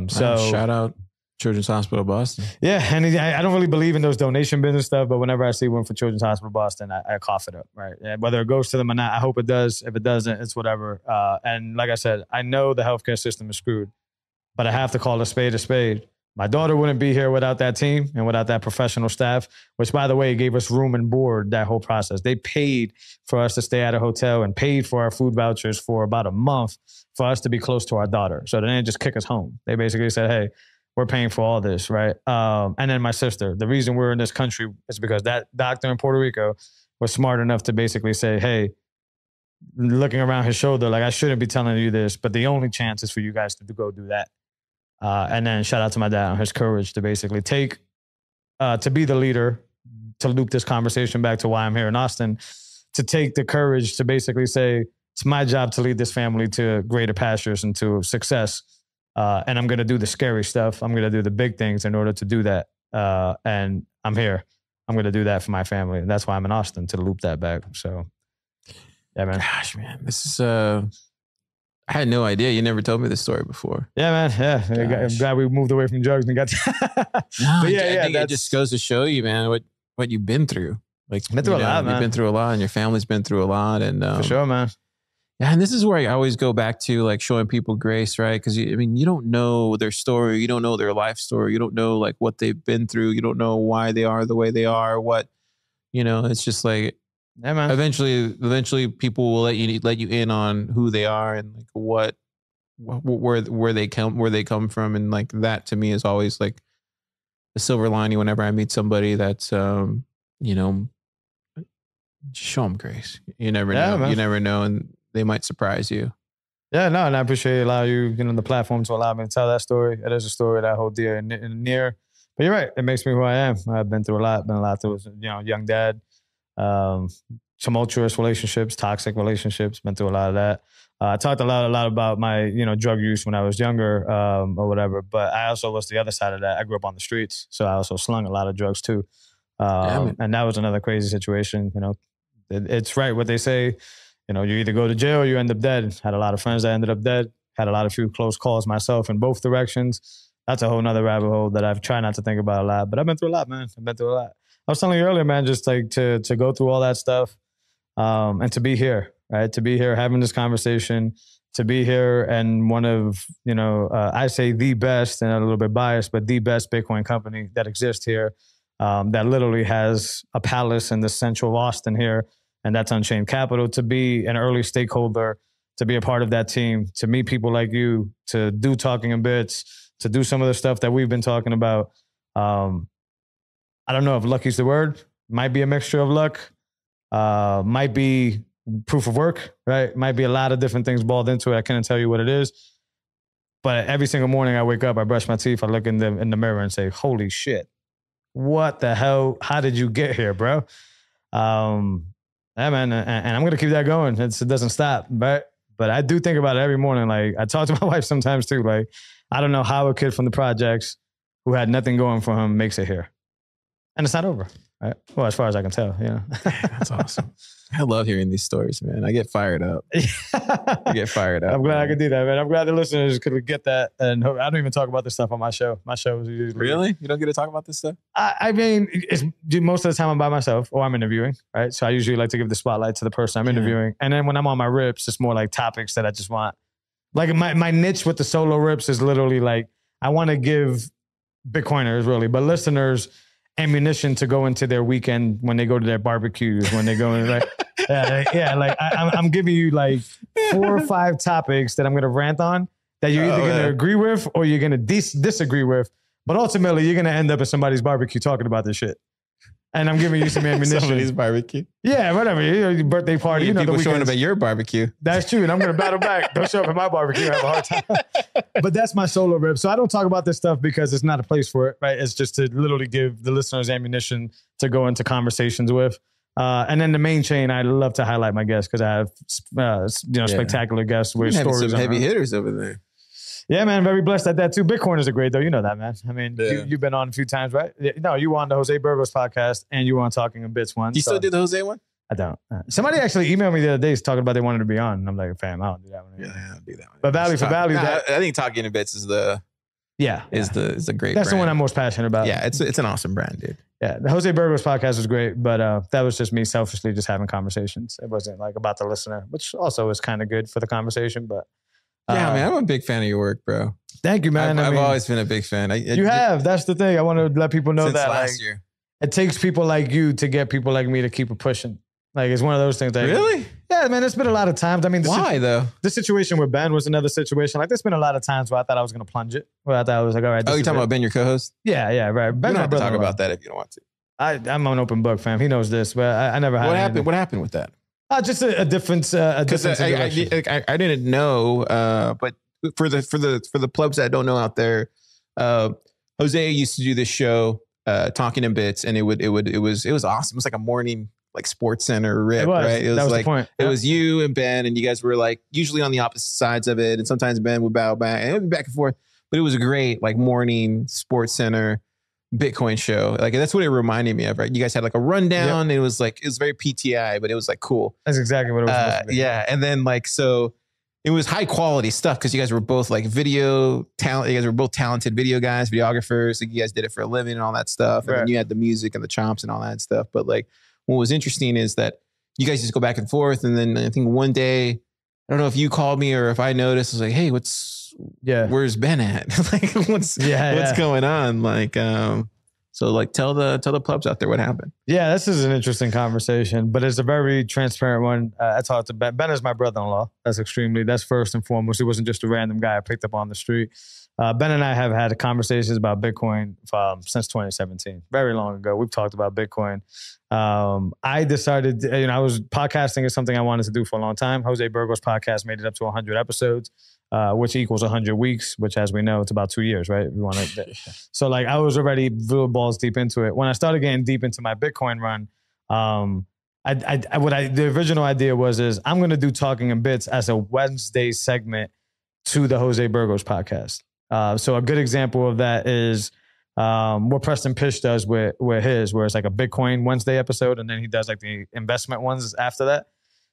So shout out Children's Hospital Boston. Yeah, and I don't really believe in those donation business stuff, but whenever I see one for Children's Hospital Boston, I cough it up, right? And whether it goes to them or not, I hope it does. If it doesn't, it's whatever. And like I said, I know the healthcare system is screwed, but I have to call a spade a spade. My daughter wouldn't be here without that team and without that professional staff, which, by the way, gave us room and board that whole process. They paid for us to stay at a hotel and paid for our food vouchers for about a month for us to be close to our daughter. So they didn't just kick us home. They basically said, hey, we're paying for all this, right? And then my sister, the reason we're in this country is because that doctor in Puerto Rico was smart enough to basically say, hey, looking around his shoulder, like, I shouldn't be telling you this, but the only chance is for you guys to go do that. And then shout out to my dad on his courage to basically to be the leader, to loop this conversation back to why I'm here in Austin, to take the courage to basically say, it's my job to lead this family to greater pastures and to success. And I'm going to do the scary stuff. I'm going to do the big things in order to do that. And I'm here. I'm going to do that for my family. And that's why I'm in Austin, to loop that back. So, yeah, man. Gosh, man. This is, I had no idea. You never told me this story before. Yeah, man. Yeah. I'm glad we moved away from drugs and got to I think it just goes to show you, man, what you've been through. Like, been through a lot, man. You've been through a lot, and your family's been through a lot. And for sure, man. Yeah, and this is where I always go back to, like, showing people grace, right? Because, you don't know their story. You don't know their life story. You don't know, like, what they've been through. You don't know why they are the way they are. It's just like, yeah, man. Eventually people will let you in on who they are and, like, where they come from. And, like, that to me is always, like, the silver lining whenever I meet somebody that's, just show them grace. You never know. Man. You never know. And they might surprise you. Yeah, no, and I appreciate the platform to allow me to tell that story. It is a story that I hold dear and near. But you're right. It makes me who I am. I've been through a lot. Been a lot through, young dad, tumultuous relationships, toxic relationships. Been through a lot of that. I talked a lot about my, drug use when I was younger or whatever. But I also was the other side of that. I grew up on the streets, so I also slung a lot of drugs too. And that was another crazy situation. It's right what they say. You either go to jail or you end up dead. Had a lot of friends that ended up dead. Had a few close calls myself in both directions. That's a whole nother rabbit hole that I've tried not to think about a lot. But I've been through a lot, man. I've been through a lot. I was telling you earlier, man, just like to go through all that stuff and to be here, right? To be here having this conversation, to be here and one of, I say the best, and a little bit biased, but the best Bitcoin company that exists here that literally has a palace in the central Austin here. And that's Unchained Capital. To be an early stakeholder, to be a part of that team, to meet people like you, to do Talking in Bits, to do some of the stuff that we've been talking about. I don't know if lucky's the word. Might be a mixture of luck. Might be proof of work, right? Might be a lot of different things balled into it. I couldn't tell you what it is. But every single morning I wake up, I brush my teeth, I look in the mirror and say, holy shit, what the hell? How did you get here, bro? Yeah, man, and I'm going to keep that going. It doesn't stop, but I do think about it every morning. Like, I talk to my wife sometimes too. Like, I don't know how a kid from the projects who had nothing going for him makes it here. And it's not over, right? Well, as far as I can tell, That's awesome. I love hearing these stories, man. I get fired up. I get fired up. I'm glad I could do that, man. I'm glad the listeners could get that. And I don't even talk about this stuff on my show. My show is usually... Really? You don't get to talk about this stuff? I mean, most of the time I'm by myself or I'm interviewing, right? So I usually like to give the spotlight to the person I'm interviewing. And then when I'm on my rips, it's more like topics that I just want. Like my niche with the solo rips is literally like, I want to give Bitcoiners really, but listeners ammunition to go into their weekend when they go to their barbecues, when they go in, like, like I'm giving you like 4 or 5 topics that I'm going to rant on that you're either going to agree with or you're going to disagree with, but ultimately you're going to end up at somebody's barbecue talking about this shit. And I'm giving you some ammunition. Somebody's barbecue. Yeah, whatever. Your birthday party. People showing up at your barbecue. That's true. And I'm going to battle back. Don't show up at my barbecue. I have a hard time. But that's my solo rip. So I don't talk about this stuff because it's not a place for it, right? It's just to literally give the listeners ammunition to go into conversations with. And then the main chain, I love to highlight my guests because I have, spectacular guests with stories. Some heavy hitters over there. Yeah, man, very blessed at that too. Bitcoiners are great though. You know that, man. I mean, you've been on a few times, right? No, you were on the Jose Burgos podcast and you were on Talking in Bits one. You still do the Jose one? I don't. Somebody actually emailed me the other day talking about they wanted to be on. And I'm like, fam, I don't do that one. Yeah, I don't do that one. But value for value. I think Talking in Bits is the great That's brand. the one I'm most passionate about. Yeah, it's an awesome brand, dude. Yeah, the Jose Burgos podcast was great, but that was just me selfishly just having conversations. It wasn't like about the listener, which also is kind of good for the conversation, but yeah, man, I'm a big fan of your work, bro. Thank you, man. I've always been a big fan. You have. That's the thing. I want to let people know since that last year. It takes people like you to get people like me to keep it pushing. Like, it's one of those things that... Really? Yeah, man, it's been a lot of times. I mean... Why, though? The situation with Ben was another situation. Like, there's been a lot of times where I thought I was going to plunge it. Where I thought I was like, all right... Oh, you're talking about Ben, your co-host? Yeah, right. Ben, you don't have to talk about that if you don't want to. I'm an open book, fam. He knows this, but I never had... What happened with that? Just a difference. Because I didn't know, but for the plebs that don't know out there, Jose used to do this show, Talking in Bits, and it was awesome. It was like a morning like Sports Center rip, right? It was like the point. It was you and Ben, and you guys were like usually on the opposite sides of it, and sometimes Ben would bow back, and it would be back and forth. But it was a great like morning Sports Center Bitcoin show. Like that's what it reminded me of, right? You guys had like a rundown. Yep. It was very PTI, but it was like cool. That's exactly what it was supposed to be. Yeah, and then like so. It was high quality stuff because you guys were both like video talent. You guys were both talented video guys, videographers. Like you guys did it for a living and all that stuff. And then you had the music and the chops and all that stuff. But like what was interesting is that you guys just go back and forth. And then I think one day, I don't know if you called me or if I noticed, I was like, hey, where's Ben at? Like what's going on? Like, So like tell the plebs out there what happened. Yeah, this is an interesting conversation, but it's a very transparent one. I talked to Ben. Ben is my brother-in-law. That's first and foremost. He wasn't just a random guy I picked up on the street. Ben and I have had conversations about Bitcoin since 2017, very long ago. We've talked about Bitcoin. I decided, I was podcasting is something I wanted to do for a long time. Jose Burgos podcast made it up to 100 episodes, which equals 100 weeks, which as we know, it's about 2 years, right? We want to. So like I was already real balls deep into it. When I started getting deep into my Bitcoin run, the original idea is I'm going to do Talking in Bits as a Wednesday segment to the Jose Burgos podcast. So a good example of that is what Preston Pish does with his, where it's like a Bitcoin Wednesday episode, and then he does like the investment ones after that.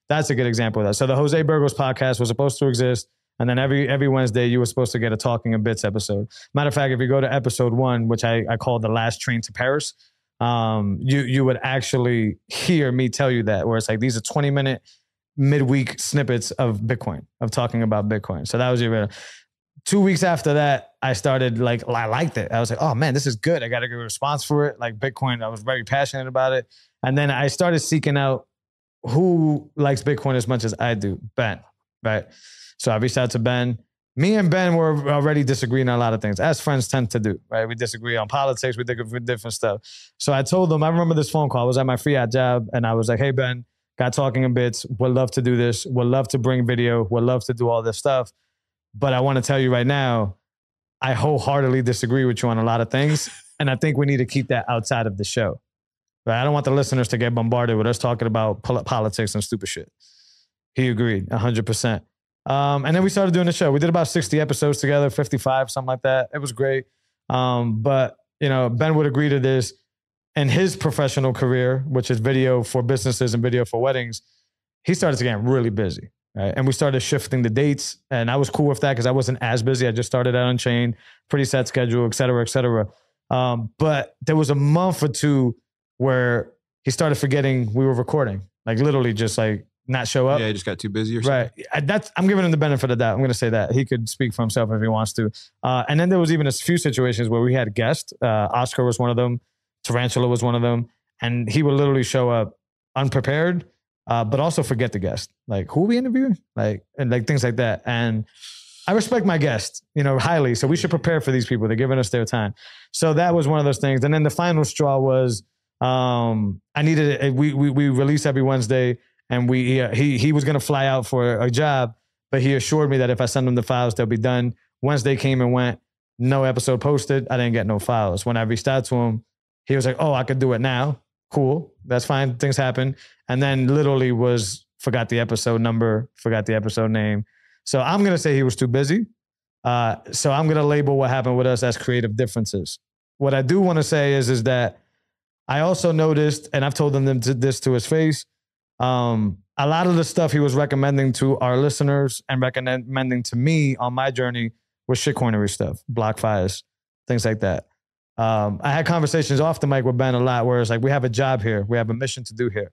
That's a good example of that. So the Jose Burgos podcast was supposed to exist, and then every Wednesday you were supposed to get a Talking in Bits episode. Matter of fact, if you go to episode 1, which I call The Last Train to Paris, you would actually hear me tell you that, where it's like these are 20-minute midweek snippets of Bitcoin, of talking about Bitcoin. So that was your 2 weeks after that, I started I liked it. I was like, oh man, this is good. I got a good response for it. Like Bitcoin, I was very passionate about it. And then I started seeking out who likes Bitcoin as much as I do. Ben, right? So I reached out to Ben. Me and Ben were already disagreeing on a lot of things, as friends tend to do, right? We disagree on politics, we disagree with different stuff. So I told him, I remember this phone call. I was at my Fiat job and I was like, hey Ben, got Talking in Bits. Would love to do this. Would love to bring video. Would love to do all this stuff. But I want to tell you right now, I wholeheartedly disagree with you on a lot of things. And I think we need to keep that outside of the show. Right? I don't want the listeners to get bombarded with us talking about politics and stupid shit. He agreed 100%. And then we started doing the show. We did about 60 episodes together, 55, something like that. It was great. But, Ben would agree to this. In his professional career, which is video for businesses and video for weddings, he started to get really busy. Right? And we started shifting the dates, and I was cool with that because I wasn't as busy. I just started out Unchained, pretty set schedule, et cetera, et cetera. But there was a month or two where he started forgetting we were recording, like literally just like not show up. Yeah, he just got too busy or something. Right. I'm giving him the benefit of the doubt. I'm going to say that. He could speak for himself if he wants to. And then there was even a few situations where we had guests. Oscar was one of them. Tarantula was one of them. And he would literally show up unprepared, but also forget the guest. Like, who are we interviewing? And things like that. And I respect my guests, highly. So we should prepare for these people. They're giving us their time. So that was one of those things. And then the final straw was, we release every Wednesday, and he was going to fly out for a job, but he assured me that if I send him the files, they'll be done. Wednesday came and went, no episode posted. I didn't get no files. When I reached out to him, he was like, oh, I could do it now. Cool. That's fine. Things happen. And then literally forgot the episode number, forgot the episode name. So I'm going to say he was too busy. So I'm going to label what happened with us as creative differences. What I do want to say is that I also noticed, and I've told him this to his face, a lot of the stuff he was recommending to our listeners and recommending to me on my journey was shitcoinery stuff, BlockFi's, things like that. I had conversations off the mic with Ben a lot where it's like, we have a job here. We have a mission to do here.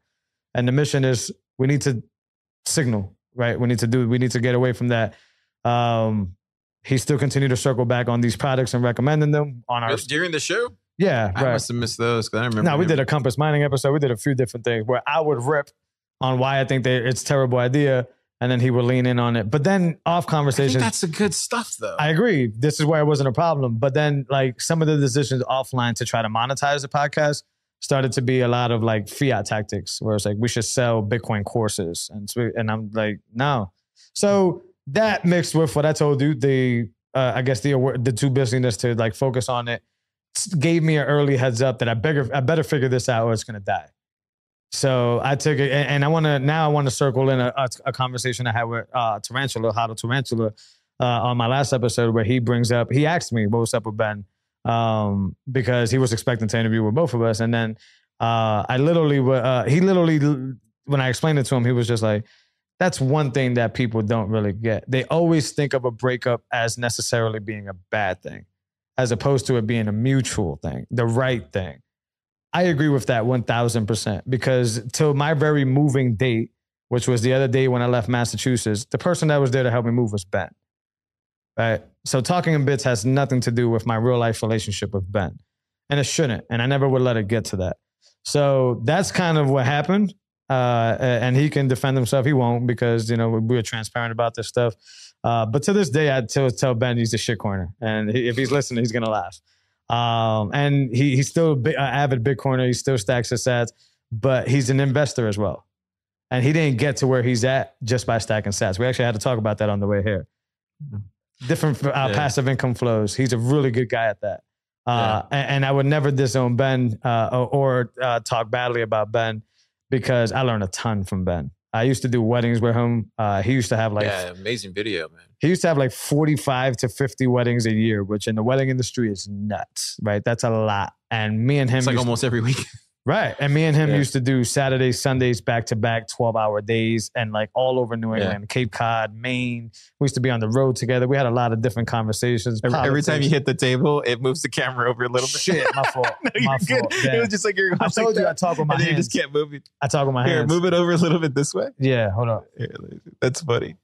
And the mission is we need to signal, right? We need to get away from that. He still continued to circle back on these products and recommending them on our... During the show? Yeah, I must have missed those because I remember. No, we did a Compass Mining episode. We did a few different things where I would rip on why I think it's a terrible idea, and then he would lean in on it. But then off conversations... I think that's the good stuff, though. I agree. This is where it wasn't a problem. But then some of the decisions offline to try to monetize the podcast started to be a lot of fiat tactics, where it's like, we should sell Bitcoin courses. And I'm like, no. So that mixed with what I told you, I guess the too busyness to focus on it, gave me an early heads up that I better figure this out or it's going to die. So I took it, and I want to circle in a conversation I had with Tarantula, How to Tarantula, on my last episode, where he asked me what was up with Ben, because he was expecting to interview with both of us. And then he literally, when I explained it to him, he was just like, that's one thing that people don't really get. They always think of a breakup as necessarily being a bad thing, as opposed to it being a mutual thing, the right thing. I agree with that 1000%, because till my very moving date, which was the other day when I left Massachusetts, the person that was there to help me move was Ben. Right? So Talking in Bits has nothing to do with my real life relationship with Ben. and it shouldn't. And I never would let it get to that. So that's kind of what happened. And he can defend himself. He won't, because, you know, we were transparent about this stuff. But to this day, I tell Ben he's a shit corner. And if he's listening, he's going to laugh. And he's still an avid Bitcoiner. He still stacks his sats, but he's an investor as well. And he didn't get to where he's at just by stacking sats. We actually had to talk about that on the way here. Different passive income flows. He's a really good guy at that. And I would never disown Ben or talk badly about Ben, because I learned a ton from Ben. I used to do weddings with him. He used to have amazing video, man. He used to have 45 to 50 weddings a year, which in the wedding industry is nuts, right? That's a lot. And me and him, it's almost every week. Right. And me and him used to do Saturdays, Sundays, back-to-back 12-hour days, and all over New England, Cape Cod, Maine. We used to be on the road together. We had a lot of different conversations. Every time you hit the table, it moves the camera over a little bit. Shit, my fault. No, my fault. It was just you're I told you I talk with my hands. You just can't move it. I talk with my hands. Move it over a little bit this way. Yeah, hold on. That's funny.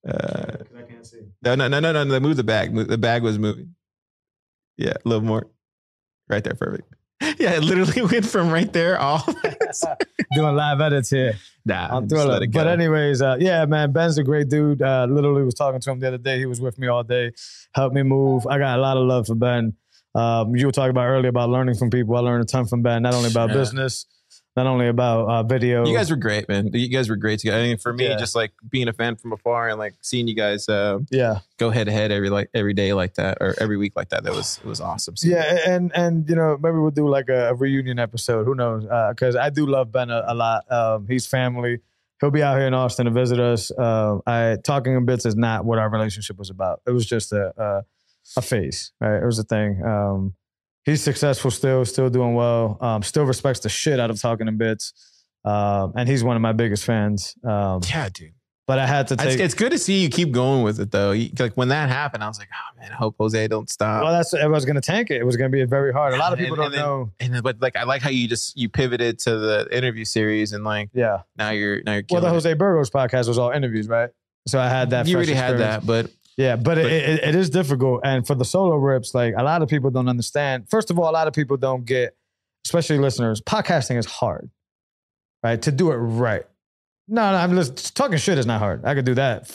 I can't see. No. Move the bag. The bag was moving. Yeah, a little more. Right there, perfect. Yeah, it literally went from right there all doing live edits here. Nah, but anyways, man, Ben's a great dude. Literally was talking to him the other day. He was with me all day, helped me move. I got a lot of love for Ben. You were talking about earlier about learning from people. I learned a ton from Ben, not only about business, not only about video. You guys were great, man. You guys were great together. I mean, for me, just being a fan from afar and seeing you guys go head to head every day like that, or every week like that, it was awesome. And you know, maybe we'll do a reunion episode. Who knows? Because I do love Ben a lot. He's family. He'll be out here in Austin to visit us. Talking in Bits is not what our relationship was about. It was just a phase, right? It was a thing. He's successful still doing well. Still respects the shit out of Talking in Bits. And he's one of my biggest fans. Yeah, dude. But I had to take... It's good to see you keep going with it, though. When that happened, I was like, oh, man, I hope Jose don't stop. Well, I was going to tank it. It was going to be very hard. A lot of people don't know. But I like how you pivoted to the interview series and now you're killing the Jose Burgos podcast was all interviews, right? So I had that. You already had that, but... Yeah, but it is difficult. And for the solo rips, a lot of people don't understand. First of all, a lot of people don't get, especially listeners, podcasting is hard, right? To do it right. No, I'm just talking shit is not hard. I could do that.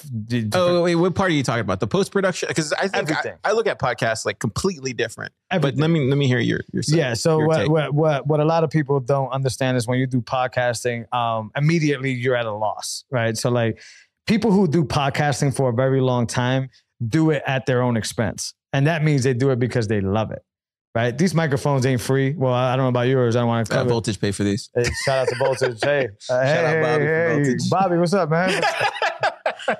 Oh, wait, what part are you talking about? The post-production? Because I think I look at podcasts completely different. Everything. But let me hear your side. Yeah, so what a lot of people don't understand is when you do podcasting, immediately you're at a loss, right? So people who do podcasting for a very long time do it at their own expense. And that means they do it because they love it, right? These microphones ain't free. Well, I don't know about yours. I don't want to cover Voltage pay for these. Hey, shout out to Voltage. Hey. Shout out Bobby from Voltage. Bobby, what's up, man?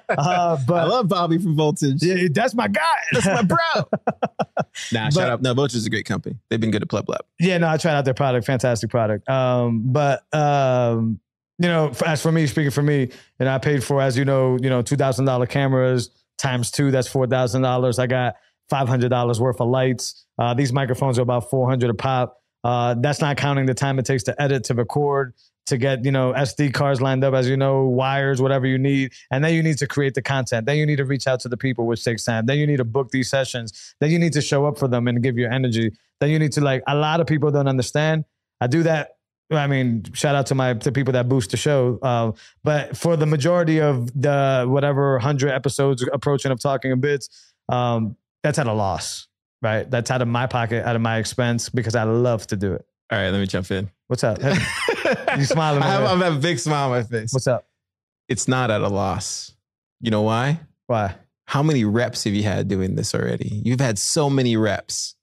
But I love Bobby from Voltage. Yeah, that's my guy. That's my bro. Shout out. No, Voltage is a great company. They've been good at Pleb Lab. Yeah, no, I tried out their product. Fantastic product. You know, as for me, speaking for me, and I paid for, as you know, $2,000 cameras times 2, that's $4,000. I got $500 worth of lights. These microphones are about $400 a pop. That's not counting the time it takes to edit, to record, to get, SD cards lined up, as you know, wires, whatever you need. And then you need to create the content. Then you need to reach out to the people, which takes time. Then you need to book these sessions. Then you need to show up for them and give your energy. Then you need to a lot of people don't understand. I do that. I mean, shout out to people that boost the show. But for the majority of the 100 episodes approaching of Talking in Bits, that's at a loss, right? That's out of my pocket, out of my expense, because I love to do it. All right, let me jump in. What's up? You smiling? I have a big smile on my face. What's up? It's not at a loss. You know why? Why? How many reps have you had doing this already? You've had so many reps,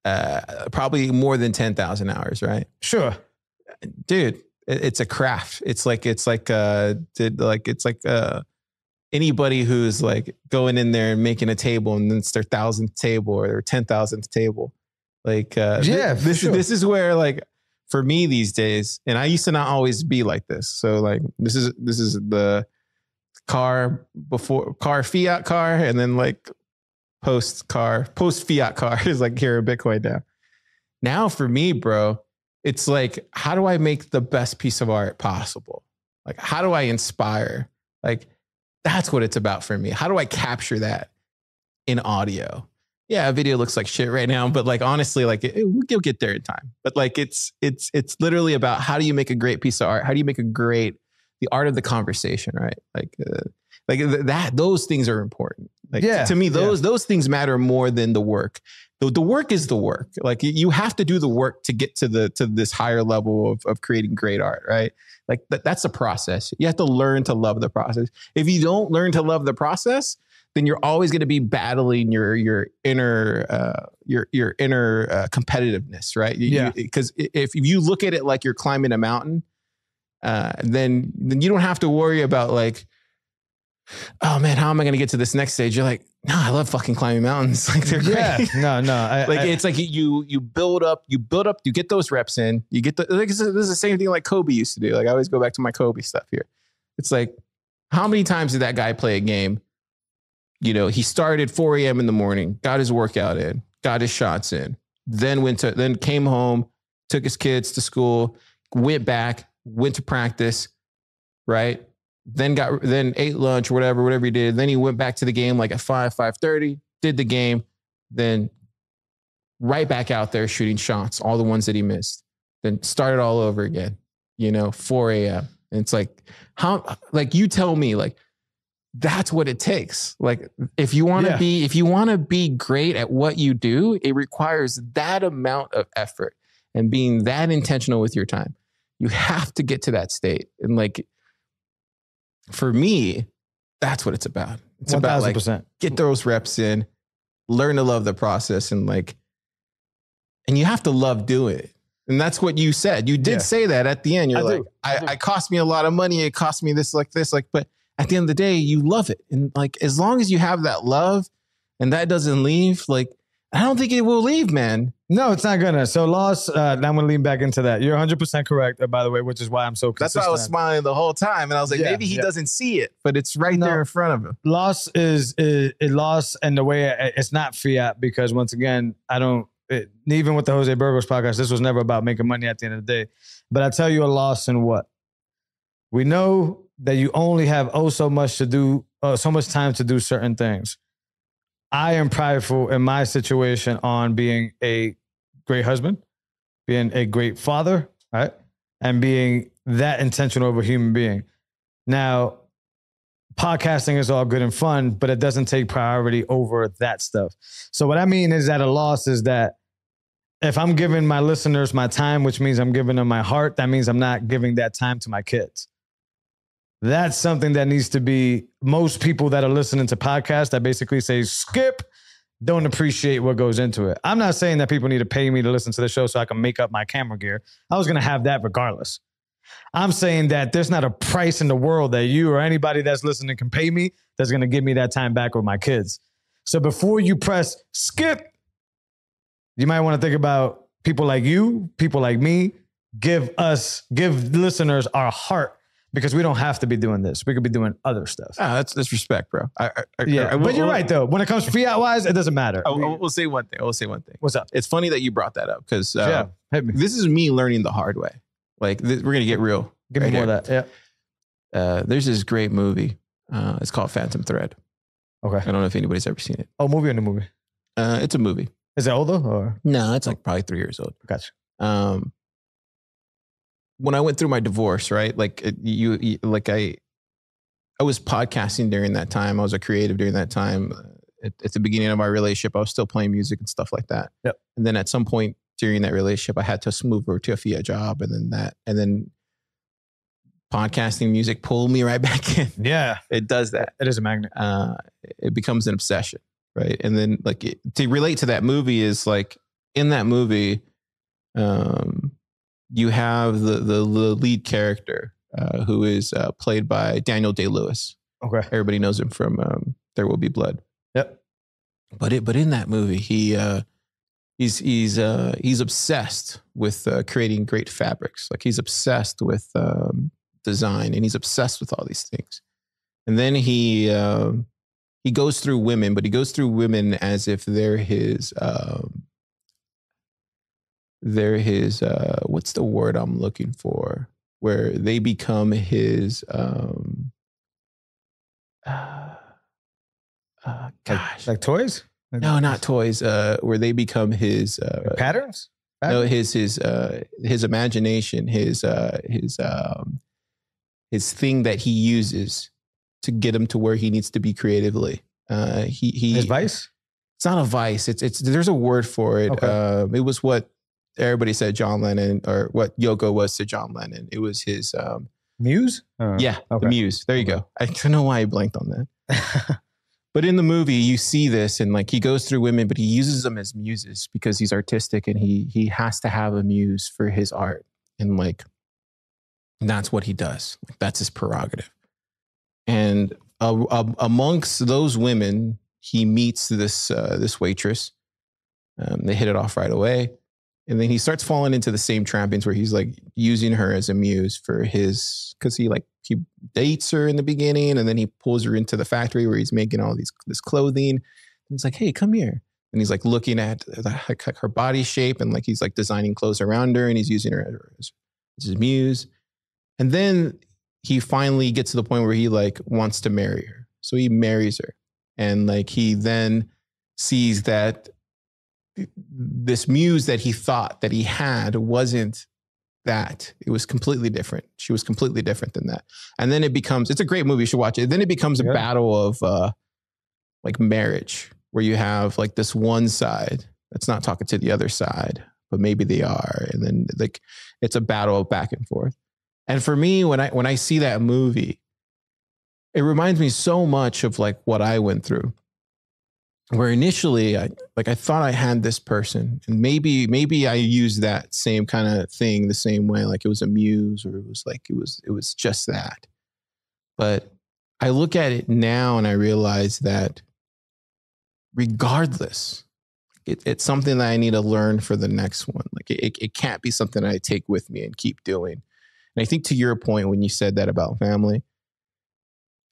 probably more than 10,000 hours, right? Sure. Dude, it's a craft. It's like anybody who's going in there and making a table and then it's their 1,000th table or their 10,000th table. This is where for me these days, and I used to not always be like this. So this is the car before fiat car, and then post fiat car is here in Bitcoin now. Now for me, bro, it's how do I make the best piece of art possible? How do I inspire? That's what it's about for me. How do I capture that in audio? yeah, video looks like shit right now, but like honestly, like you'll get there in time. But like it's literally about how do you make a great piece of art? How do you make the art of the conversation, right? Like that. Those things are important. Like to me, those things matter more than the work. The work is the work. Like you have to do the work to get to this higher level of creating great art, right? Like that's a process. You have to learn to love the process. If you don't learn to love the process, then you're always going to be battling your inner competitiveness, right? Because if you look at it like you're climbing a mountain, then you don't have to worry about like, oh man, how am I going to get to this next stage? You're like, no, I love fucking climbing mountains. Like they're great. No. It's like you build up, you get those reps in, you get this is the same thing like Kobe used to do. Like I always go back to my Kobe stuff here. It's like, how many times did that guy play a game? You know, he started 4 a.m. in the morning, got his workout in, got his shots in, then came home, took his kids to school, went back, went to practice, right? Then ate lunch, whatever he did. Then he went back to the game like at 5:30, did the game, then right back out there shooting shots, all the ones that he missed. Then started all over again, 4 a.m. And it's like, you tell me, like, that's what it takes. Like, if you want to be great at what you do, it requires that amount of effort and being that intentional with your time. You have to get to that state. And like, for me, that's what it's about. It's 1,000%. About like, get those reps in, learn to love the process, and you have to love doing it. And that's what you said. You did say that at the end. You're it cost me a lot of money. It cost me this, but at the end of the day, you love it. And like, as long as you have that love and that doesn't leave, like, I don't think it will leave, man. No, it's not gonna. So loss, now I'm gonna lean back into that. You're 100% correct, by the way, which is why I'm so consistent. That's why I was smiling the whole time. And I was like, maybe he doesn't see it, but it's right there in front of him. Loss is loss, and the way it's not fiat, because once again, even with the Jose Burgos podcast, this was never about making money at the end of the day. But I tell you a loss in what? We know that you only have so much to do, so much time to do certain things. I am prideful in my situation on being a great husband, being a great father, right? And being that intentional of a human being. Now, podcasting is all good and fun, but it doesn't take priority over that stuff. So what I mean is that a loss is that if I'm giving my listeners my time, which means I'm giving them my heart, that means I'm not giving that time to my kids. That's something that needs to be, most people that are listening to podcasts that basically say skip, don't appreciate what goes into it. I'm not saying that people need to pay me to listen to the show so I can make up my camera gear. I was going to have that regardless. I'm saying that there's not a price in the world that you or anybody that's listening can pay me that's going to give me that time back with my kids. So before you press skip, you might want to think about people like you, people like me, give listeners our heart. Because we don't have to be doing this. We could be doing other stuff. That's respect, bro. But you're right, though. When it comes fiat-wise, it doesn't matter. We'll say one thing. What's up? It's funny that you brought that up because hit me. This is me learning the hard way. Like, we're going to get real. Give me more of that. Yeah. There's this great movie. It's called Phantom Thread. Okay. I don't know if anybody's ever seen it. Oh, movie or no movie? It's a movie. Is it old, though? Or? No, it's like probably 3 years old. Gotcha. When I went through my divorce, right? Like I was podcasting during that time. I was a creative during that time. At the beginning of my relationship, I was still playing music and stuff like that. Yep. And then at some point during that relationship, I had to move over to a fiat job, and then podcasting music pulled me right back in. Yeah, it does that. It is a magnet. It becomes an obsession, right? And then to relate to that movie is like in that movie, you have the lead character who is played by Daniel Day-Lewis. Okay, everybody knows him from There Will Be Blood. Yep. But in that movie, he's obsessed with creating great fabrics. Like he's obsessed with design, and he's obsessed with all these things. And then he goes through women, but he goes through women as if they're his. What's the word I'm looking for? Where they become his like toys? No, not toys. Where they become his patterns. No, his imagination, his thing that he uses to get him to where he needs to be creatively. His vice. It's not a vice. It's there's a word for it. Okay. It was what everybody said John Lennon, or what Yoko was to John Lennon. It was his muse. Yeah, okay. The muse. There you go. I don't know why I blanked on that. But in the movie, you see this, and like he goes through women, but he uses them as muses because he's artistic, and he has to have a muse for his art, and like that's what he does. Like, that's his prerogative. And amongst those women, he meets this waitress. They hit it off right away. And then he starts falling into the same trappings where he's like using her as a muse for his, because he dates her in the beginning, and then he pulls her into the factory where he's making all this clothing. And he's like, hey, come here. And he's like looking at her body shape, and like he's like designing clothes around her, and he's using her as his muse. And then he finally gets to the point where he like wants to marry her. So he marries her. And like he then sees that this muse that he thought that he had wasn't that. It was completely different. She was completely different than that. And then it's a great movie. You should watch it. Then it becomes a battle of like marriage, where you have like this one side that's not talking to the other side, but maybe they are. And then like it's a battle of back and forth. And for me, when I see that movie, it reminds me so much of like what I went through. Where initially I thought I had this person, and maybe I used that same kind of thing the same way, like it was a muse, or it was just that. But I look at it now and I realize that regardless, it's something that I need to learn for the next one. Like it can't be something I take with me and keep doing. And I think to your point when you said that about family,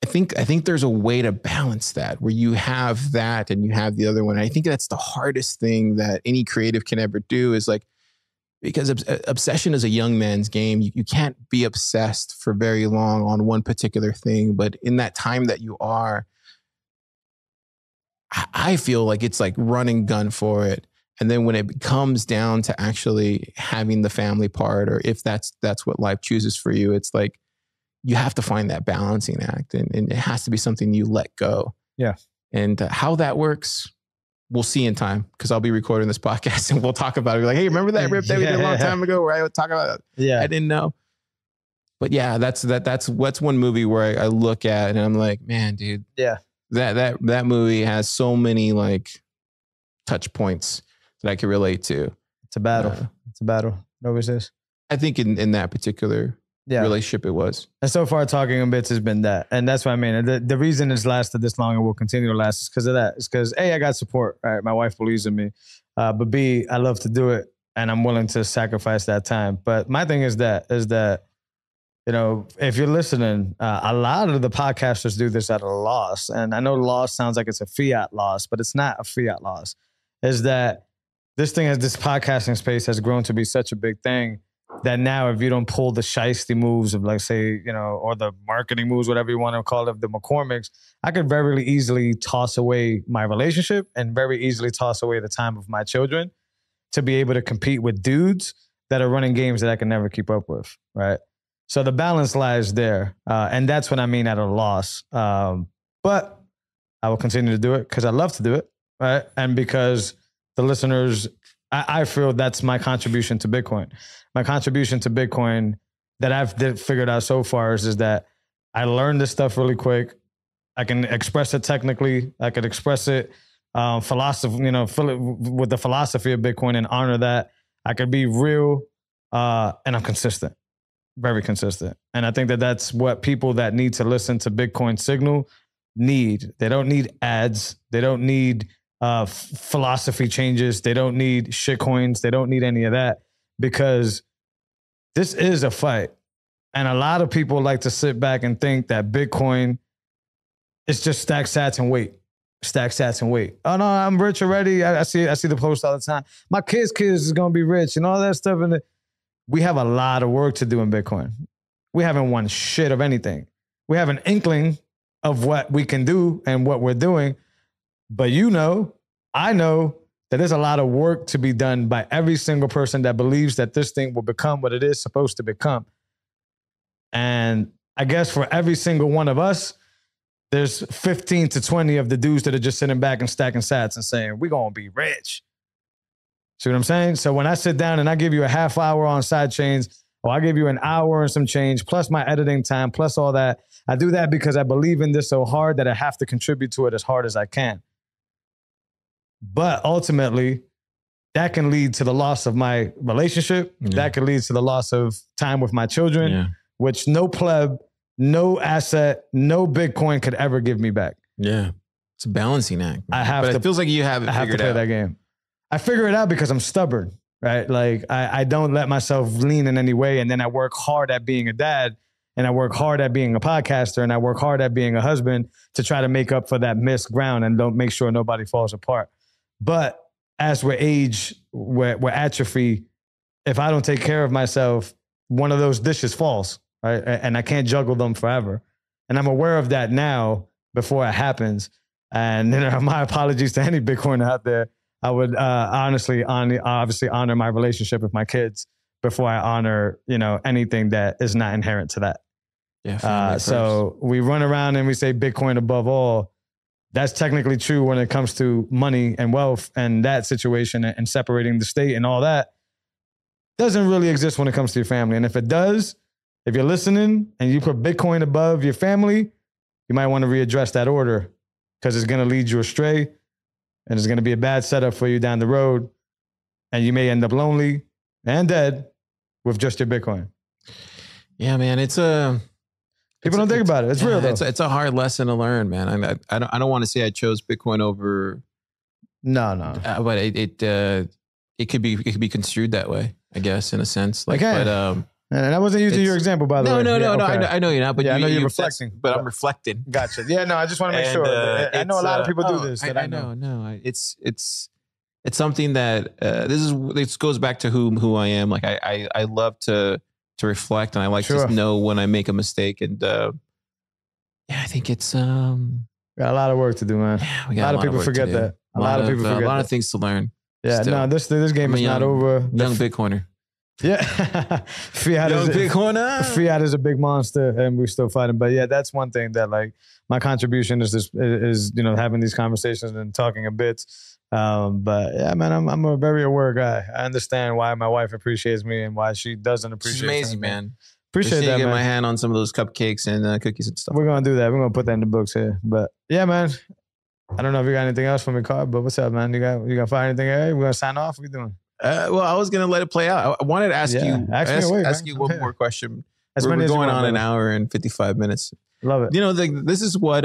I think there's a way to balance that, where you have that and you have the other one. I think that's the hardest thing that any creative can ever do, is like, because obsession is a young man's game. You can't be obsessed for very long on one particular thing. But in that time that you are, I feel like it's like running gun for it. And then when it comes down to actually having the family part, or if that's what life chooses for you, it's like, you have to find that balancing act, and it has to be something you let go. Yeah. And how that works, we'll see in time, because I'll be recording this podcast and we'll talk about it. We're like, hey, remember that rip that we did a long time ago where I would talk about it? Yeah. I didn't know. But yeah, that's one movie where I look at and I'm like, man, dude. Yeah. That movie has so many like touch points that I can relate to. It's a battle. It's a battle. It always is. I think in that particular relationship it was. And so far, Talking in Bits has been that. And that's what I mean. The reason it's lasted this long and will continue to last is because of that. It's because A, I got support. Right? My wife believes in me. But B, I love to do it, and I'm willing to sacrifice that time. But my thing is that, you know, if you're listening, a lot of the podcasters do this at a loss. And I know loss sounds like it's a fiat loss, but it's not a fiat loss. Is that this podcasting space has grown to be such a big thing that now if you don't pull the shiesty moves of, like, say, you know, or the marketing moves, whatever you want to call it, the McCormicks, I could very easily toss away my relationship and very easily toss away the time of my children to be able to compete with dudes that are running games that I can never keep up with, right? So the balance lies there. And that's what I mean at a loss. But I will continue to do it because I love to do it, right? And because the listeners, I feel that's my contribution to Bitcoin. My contribution to Bitcoin that I've figured out so far is that I learned this stuff really quick. I can express it technically. I could express it philosophy, you know, with the philosophy of Bitcoin and honor that. I could be real and I'm consistent, very consistent. And I think that that's what people that need to listen to Bitcoin Signal need. They don't need ads. They don't need philosophy changes. They don't need shitcoins. They don't need any of that, because this is a fight. And a lot of people like to sit back and think that Bitcoin is just stack sats and wait. Stack sats and wait. Oh no, I'm rich already. I see the post all the time. My kids is gonna be rich and all that stuff. And we have a lot of work to do in Bitcoin. We haven't won shit of anything. We have an inkling of what we can do and what we're doing. But you know, I know that there's a lot of work to be done by every single person that believes that this thing will become what it is supposed to become. And I guess for every single one of us, there's 15 to 20 of the dudes that are just sitting back and stacking sats and saying, we're going to be rich. See what I'm saying? So when I sit down and I give you a half hour on Sidechains, or I give you an hour and some change, plus my editing time, plus all that, I do that because I believe in this so hard that I have to contribute to it as hard as I can. But ultimately, that can lead to the loss of my relationship. Yeah. That can lead to the loss of time with my children, which no pleb, no asset, no Bitcoin could ever give me back. Yeah. It's a balancing act. But it feels like you have it figured out. I have to play that game. I figure it out because I'm stubborn, right? Like I don't let myself lean in any way. And then I work hard at being a dad, and I work hard at being a podcaster, and I work hard at being a husband to try to make up for that missed ground and don't make sure nobody falls apart. But as we age, we're atrophy. If I don't take care of myself, one of those dishes falls, right? And I can't juggle them forever. And I'm aware of that now before it happens. And my apologies to any Bitcoiner out there. I would obviously honor my relationship with my kids before I honor, anything that is not inherent to that. Yeah. So we run around and we say Bitcoin above all. That's technically true when it comes to money and wealth and that situation and separating the state and all that. Doesn't really exist when it comes to your family. And if it does, if you're listening and you put Bitcoin above your family, you might want to readdress that order because it's going to lead you astray and it's going to be a bad setup for you down the road. And you may end up lonely and dead with just your Bitcoin. Yeah, man. People don't think about it. It's real though. It's a hard lesson to learn, man. I don't want to say I chose Bitcoin over. No. But it could be construed that way, I guess, in a sense. Like, okay. But and I wasn't using your example, by the way. No. Okay. I know you're not. But I know you're reflecting. But I'm reflecting. Gotcha. Yeah. No. I just want to make sure. I know a lot of people do this. I know. No. It's something that this goes back to who I am. Like I love to reflect, and I like to know when I make a mistake. And I think it's we got a lot of work to do, man. Yeah, we got a lot of people forget that. A lot of people forget a lot of things to learn. Yeah, still. No, this game is not over. Young Bitcoiner. Yeah, Fiat is a big monster, and we're still fighting. But yeah, that's one thing that like my contribution is having these conversations and talking a bit. But yeah, man, I'm a very aware guy. I understand why my wife appreciates me and why she doesn't appreciate me. It's amazing, man. Appreciate that, man. Get my hand on some of those cupcakes and cookies and stuff. We're gonna do that. We're gonna put that in the books here. But yeah, man. I don't know if you got anything else from your card, but what's up, man? You got find anything? Hey, we're gonna sign off. What you doing? Well, I was gonna let it play out. I wanted to ask ask you one more question. We're going on an hour and 55 minutes. Love it. This is what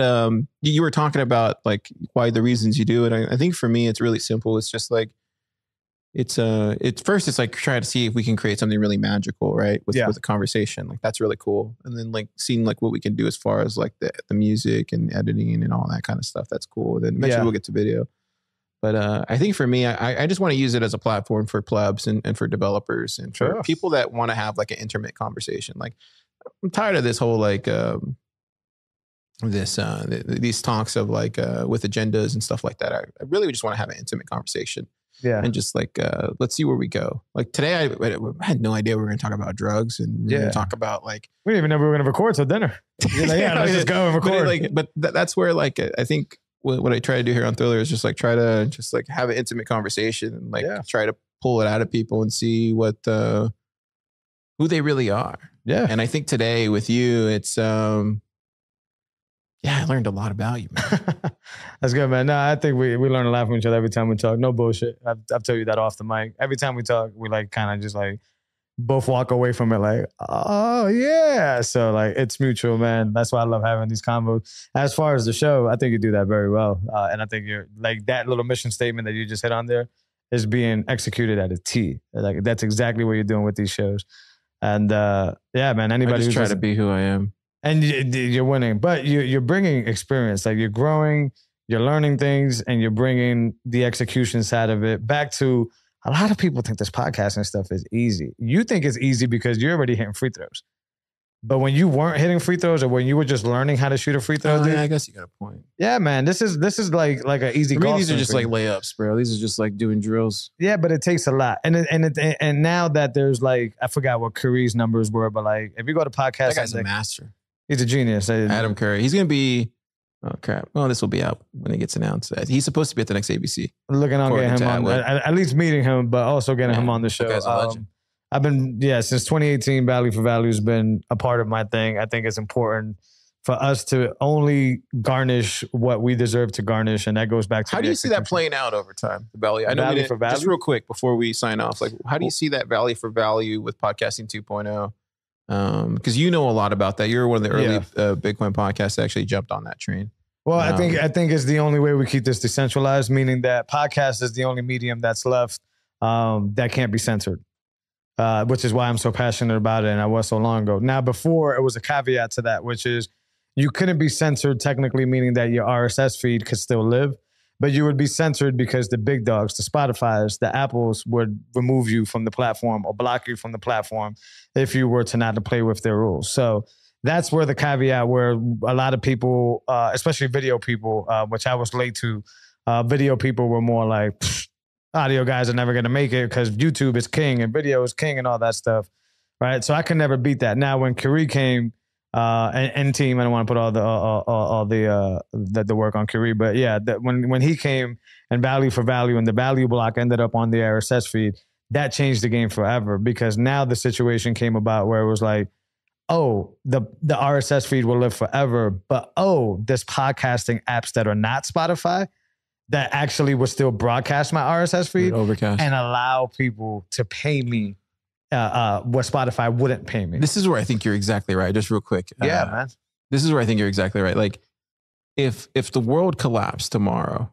you were talking about, like why the reasons you do it. I think for me, it's really simple. It's just like it's like trying to see if we can create something really magical, right? With a conversation, like that's really cool. And then like seeing like what we can do as far as like the music and editing and all that kind of stuff. That's cool. Then eventually we'll get to video. But I think for me, I just want to use it as a platform for plebs and for developers and for people that want to have like an intimate conversation. Like I'm tired of this whole like these talks of like with agendas and stuff like that. I really just want to have an intimate conversation. Yeah. And just like, let's see where we go. Like today, I had no idea we were going to talk about drugs and we were going to talk about like. We didn't even know we were going to record till dinner. Let's just go and record. But that's where like, I think what I try to do here on Thriller is just like try to just like have an intimate conversation and like try to pull it out of people and see what, who they really are. Yeah. And I think today with you, it's, I learned a lot about you, man. That's good, man. No, I think we learn a lot from each other every time we talk. No bullshit. I've told you that off the mic. Every time we talk, we like kind of just like both walk away from it like, oh yeah. So like it's mutual, man. That's why I love having these combos. As far as the show, I think you do that very well. And I think you're like that little mission statement that you just hit on there is being executed at a T. Like that's exactly what you're doing with these shows. And man, anybody I just try to be who I am. And you're winning, but you're bringing experience. Like you're growing, you're learning things, and you're bringing the execution side of it back to a lot of people think this podcasting stuff is easy. You think it's easy because you're already hitting free throws. But when you weren't hitting free throws or when you were just learning how to shoot a free throw, yeah, I guess you got a point. Yeah, man. This is like an easy golf. These are just like layups, bro. These are just like doing drills. Yeah, but it takes a lot. And now that there's like, I forgot what Curry's numbers were, but like if you go to podcast, that guy's a master. He's a genius. Adam Curry. He's gonna be. Oh crap! Well, this will be out when it gets announced. He's supposed to be at the next ABC. Looking on getting him on, at least meeting him, but also getting him on the show. Guy's a legend. I've been, since 2018, Value for Value has been a part of my thing. I think it's important for us to only garnish what we deserve to garnish, and that goes back to how do you see that playing out over time? The value. I know value for value. Just real quick before we sign off, like how do you see that value for value with podcasting 2.0? Because you know a lot about that. You're one of the early Bitcoin podcasts that actually jumped on that train. Well, I think it's the only way we keep this decentralized, meaning that podcast is the only medium that's left that can't be censored. Which is why I'm so passionate about it, and I was so long ago. Now, before, it was a caveat to that, which is you couldn't be censored technically, meaning that your RSS feed could still live, but you would be censored because the big dogs, the Spotifys, the Apples would remove you from the platform or block you from the platform if you were to not play with their rules. So that's where the caveat, where a lot of people, especially video people, which I was late to, video people were more like, audio guys are never going to make it because YouTube is king and video is king and all that stuff, right? So I could never beat that. Now, when Kyrie came, and team, I don't want to put all the work on Kyrie, but yeah, when he came and value for value and the value block ended up on the RSS feed, that changed the game forever because now the situation came about where it was like, oh, the RSS feed will live forever, but there's podcasting apps that are not Spotify that actually would still broadcast my RSS feed and allow people to pay me what Spotify wouldn't pay me. This is where I think you're exactly right. Just real quick. Yeah, man. This is where I think you're exactly right. Like if the world collapsed tomorrow,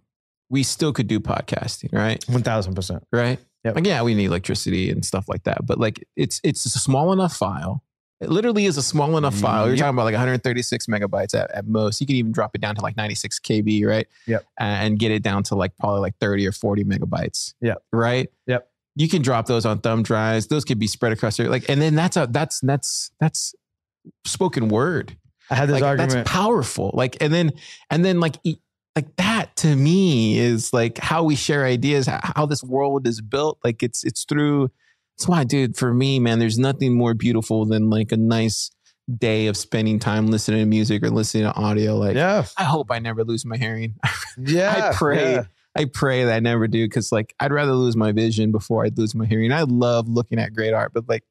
we still could do podcasting, right? 1,000%. Right? Yep. Like, yeah, we need electricity and stuff like that. But like it's a small enough file. It literally is a small enough file. You're talking about like 136 megabytes at most. You can even drop it down to like 96 KB, right? Yep. And get it down to like probably like 30 or 40 megabytes. Yep. Right? Yep. You can drop those on thumb drives. Those could be spread across your like, and then that's spoken word. I had this argument. That's powerful. Like, and then like that to me is like how we share ideas, how this world is built. Like it's through. That's why, dude, for me, man, there's nothing more beautiful than like a nice day of spending time listening to music or listening to audio. Like, I hope I never lose my hearing. Yeah. I pray that I never do. Cause like, I'd rather lose my vision before I'd lose my hearing. I love looking at great art, but like,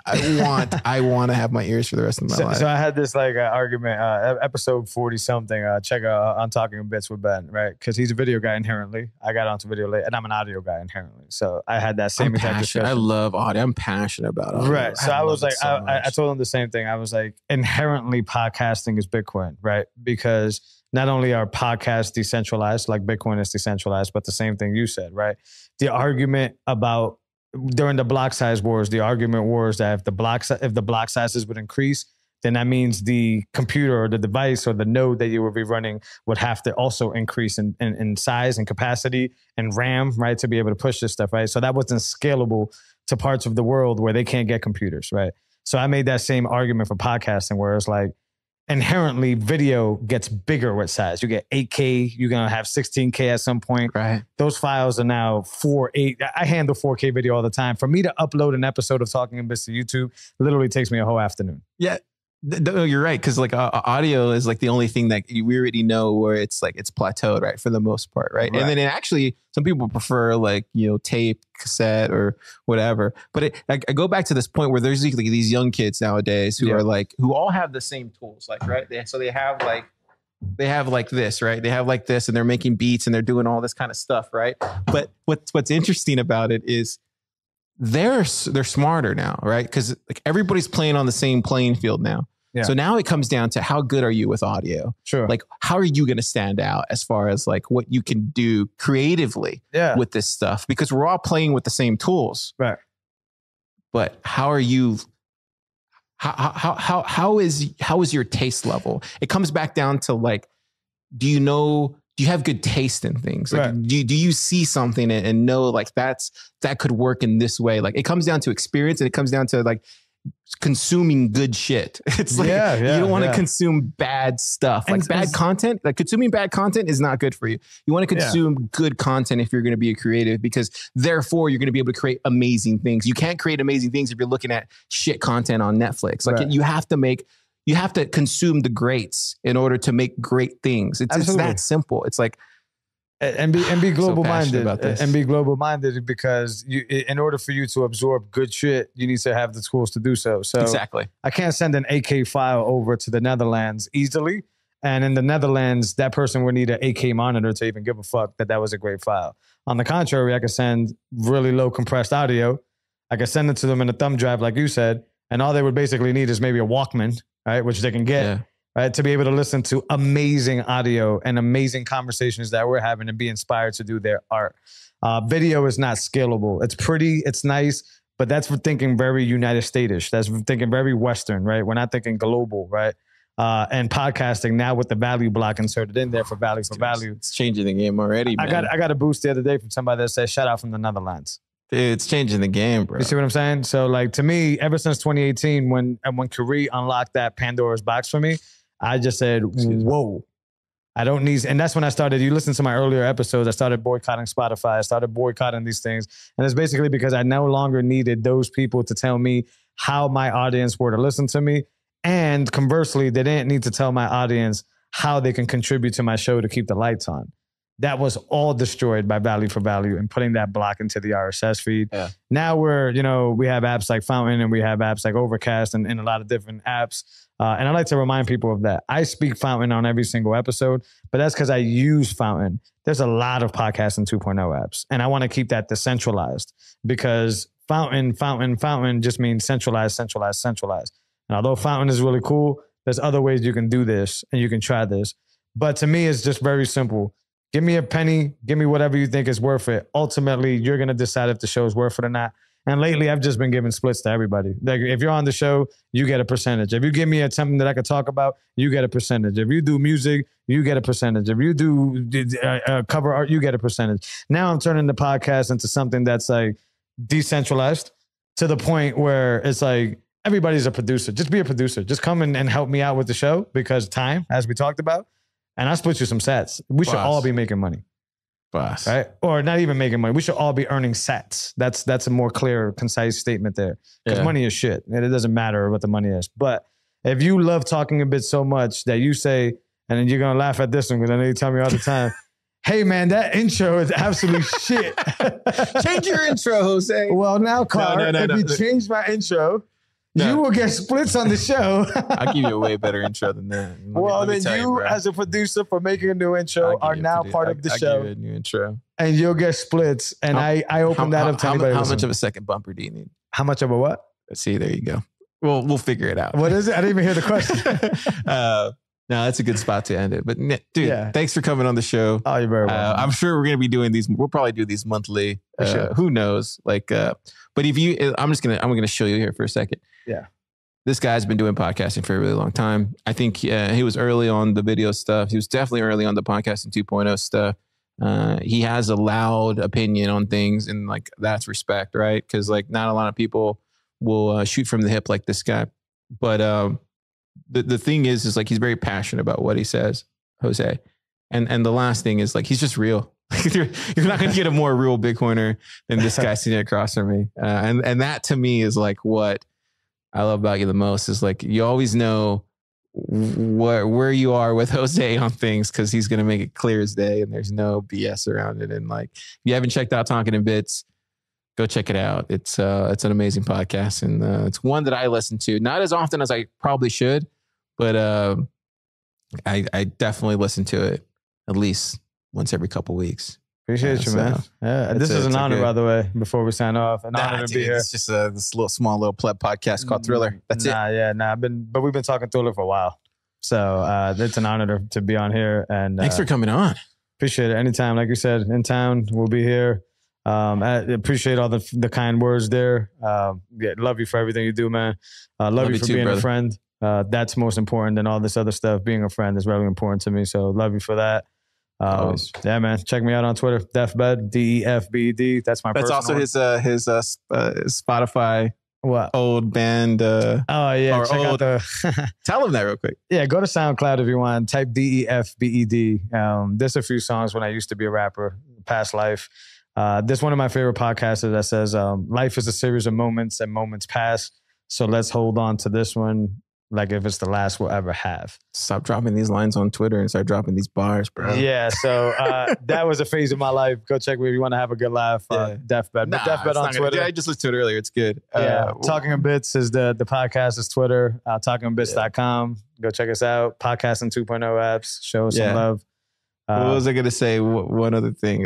I want to have my ears for the rest of my life. So I had this like argument, episode 40 something. Check out on Talking Bits with Ben, right? Because he's a video guy inherently. I got onto video late, and I'm an audio guy inherently. So I had that same exact discussion. I love audio. I'm passionate about audio. Right. So I was like, I told him the same thing. I was like, inherently podcasting is Bitcoin, right? Because not only are podcasts decentralized, like Bitcoin is decentralized, but the same thing you said, right? The argument about during the block size wars, the argument was that if the block sizes would increase, then that means the computer or the device or the node that you would be running would have to also increase in size and capacity and RAM, right, to be able to push this stuff, right? So that wasn't scalable to parts of the world where they can't get computers, right? So I made that same argument for podcasting where it's like, inherently video gets bigger with size. You get 8K, you're going to have 16K at some point. Right. Those files are now 4.8. I handle 4K video all the time. For me to upload an episode of Talking Bits to YouTube literally takes me a whole afternoon. Yeah. No, you're right. Cause like audio is like the only thing that we already know where it's like, it's plateaued, right? For the most part. Right. And then actually some people prefer like, tape, cassette or whatever. But I go back to this point where there's like these young kids nowadays who are like, who all have the same tools, like, right. So they have like this, right? They have like this and they're making beats and they're doing all this kind of stuff. Right. But what's interesting about it is they're smarter now, right? Cause like everybody's playing on the same playing field now. Yeah. So now it comes down to how good are you with audio? Sure. Like, how are you going to stand out as far as like what you can do creatively with this stuff? Because we're all playing with the same tools. Right. But how are you, how is your taste level? It comes back down to like, do you have good taste in things? Like, do you see something and know like that could work in this way? Like it comes down to experience and it comes down to like, consuming good shit. It's like, you don't want to consume bad stuff. Like bad content, like consuming bad content is not good for you. You want to consume good content if you're going to be a creative, because therefore you're going to be able to create amazing things. You can't create amazing things if you're looking at shit content on Netflix. Like you have to consume the greats in order to make great things. It's that simple. It's like, and be global minded and be global minded, because in order for you to absorb good shit, you need to have the tools to do so. So exactly, I can't send an 8K file over to the Netherlands easily. And in the Netherlands, that person would need an 8K monitor to even give a fuck that was a great file. On the contrary, I could send really low compressed audio. I could send it to them in a thumb drive, like you said, and all they would basically need is maybe a Walkman, right, which they can get. Right, to be able to listen to amazing audio and amazing conversations that we're having and be inspired to do their art. Video is not scalable. It's pretty, it's nice, but that's for thinking very United States-ish. That's for thinking very Western, right? We're not thinking global, right? And podcasting now with the value block inserted in there for value for value. It's changing the game already, man. I got a boost the other day from somebody that said, shout out from the Netherlands. Dude, it's changing the game, bro. You see what I'm saying? So like, to me, ever since 2018, when Kyrie unlocked that Pandora's box for me, I just said, whoa, I don't need, and that's when I started, you listen to my earlier episodes, I started boycotting Spotify, I started boycotting these things. And it's basically because I no longer needed those people to tell me how my audience were to listen to me. And conversely, they didn't need to tell my audience how they can contribute to my show to keep the lights on. That was all destroyed by value for value and putting that block into the RSS feed. Yeah. Now we have apps like Fountain and we have apps like Overcast and a lot of different apps. And I like to remind people of that. I speak Fountain on every single episode, but that's because I use Fountain. There's a lot of Podcasting 2.0 apps, and I want to keep that decentralized, because Fountain just means centralized. And although Fountain is really cool, there's other ways you can do this and you can try this. But to me, it's just very simple. Give me a penny. Give me whatever you think is worth it. Ultimately, you're going to decide if the show is worth it or not. And lately, I've just been giving splits to everybody. Like, if you're on the show, you get a percentage. If you give me something that I could talk about, you get a percentage. If you do music, you get a percentage. If you do cover art, you get a percentage. Now I'm turning the podcast into something that's like decentralized, to the point where it's like everybody's a producer. Just be a producer. Just come in and help me out with the show, because time, as we talked about, and I split you some sats. We should all be making money. Right? Or not even making money. We should all be earning sats. That's a more clear, concise statement there. Because money is shit. And it doesn't matter what the money is. But if you love talking a bit so much that you say, and then you're going to laugh at this one, because I know you tell me all the time, hey man, that intro is absolute shit. Change your intro, Jose. Well, now, Carl, if you change my intro, you will get splits on the show. I'll give you a way better intro than that. Then you, as a producer for making a new intro, are now part of the show. I'll give you a new intro. And you'll get splits. And I open that up to anybody. How much of a second bumper do you need? How much of a what? See, there you go. We'll figure it out. What is it? I didn't even hear the question. No, that's a good spot to end it. But dude, thanks for coming on the show. Oh, you're very welcome. I'm sure we're going to be doing these. We'll probably do these monthly. Who knows? Like, but if you, I'm going to show you here for a second. Yeah. This guy's been doing podcasting for a really long time. I think he was early on the video stuff. He was definitely early on the Podcasting 2.0 stuff. He has a loud opinion on things, and like that's respect, right? Because like not a lot of people will shoot from the hip like this guy. But the thing is like he's very passionate about what he says, Jose. And the last thing is like he's just real. You're not going to get a more real Bitcoiner than this guy sitting across from me. And that to me is like what I love about you the most, is like you always know where you are with Jose on things, because he's going to make it clear as day and there's no BS around it. And like, if you haven't checked out Talking in Bits, go check it out. It's an amazing podcast, and it's one that I listen to not as often as I probably should, but I definitely listen to it at least once every couple of weeks. Appreciate you, man. Yeah, this is an honor, by the way, before we sign off. An honor to be here. It's just this small little pleb podcast called Thriller. That's it. But we've been talking Thriller for a while. So it's an honor to be on here. And thanks for coming on. Appreciate it. Anytime, like you said, in town, we'll be here. I appreciate all the kind words there. Love you for everything you do, man. Love you for being a friend. That's most important than all this other stuff. Being a friend is really important to me. So love you for that. Yeah, man. Check me out on Twitter, Defbed, DEFBD. That's my. That's also one. his Spotify. What? Old band. Oh yeah, check out the. Tell them that real quick. Yeah, go to SoundCloud if you want. Type DEFBED. There's a few songs when I used to be a rapper, past life. There's one of my favorite podcasters that says, "Life is a series of moments and moments pass. So let's hold on to this one like if it's the last we'll ever have." Stop dropping these lines on Twitter and start dropping these bars, bro. Yeah, so that was a phase of my life. Go check me if you want to have a good laugh. Deathbed. Nah, Deathbed on Twitter. Yeah, I just listened to it earlier. It's good. Yeah, Talking in Bits is the podcast is Twitter. TalkingInBits.com. Go check us out. Podcasting 2.0 apps. Show us some love. What was I going to say? One other thing.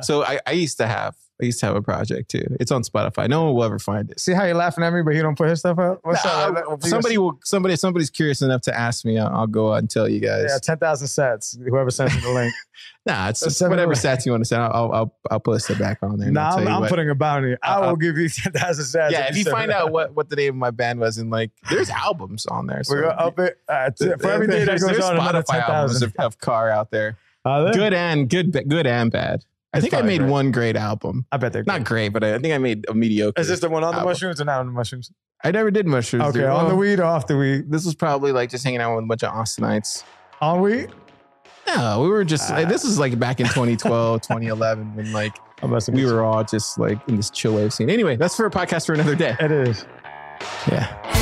So I used to have a project too. It's on Spotify. No one will ever find it. See how you're laughing at me, but he don't put his stuff up? What's up? Somebody's curious enough to ask me. I'll go out and tell you guys. Yeah, 10,000 sets. Whoever sends me the link. Nah, it's just whatever stats you want to send. I'll post it back on there. Nah, I'm putting a bounty. I will give you 10,000 stats. Yeah, if you find out what the name of my band was, and like, there's albums on there. So we're gonna up it for every day that goes on. Another 10,000 of Car out there. Good and bad. I think I made one great album. I bet they're not great, but I think I made a mediocre. Is this the one on the mushrooms or not on the mushrooms? I never did mushrooms. Okay, on the weed or off the weed? This was probably like just hanging out with a bunch of Austinites. On weed? No, we were just this is like back in 2012, 2011 when like we were all just like in this chill wave scene. Anyway, that's for a podcast for another day. It is. Yeah.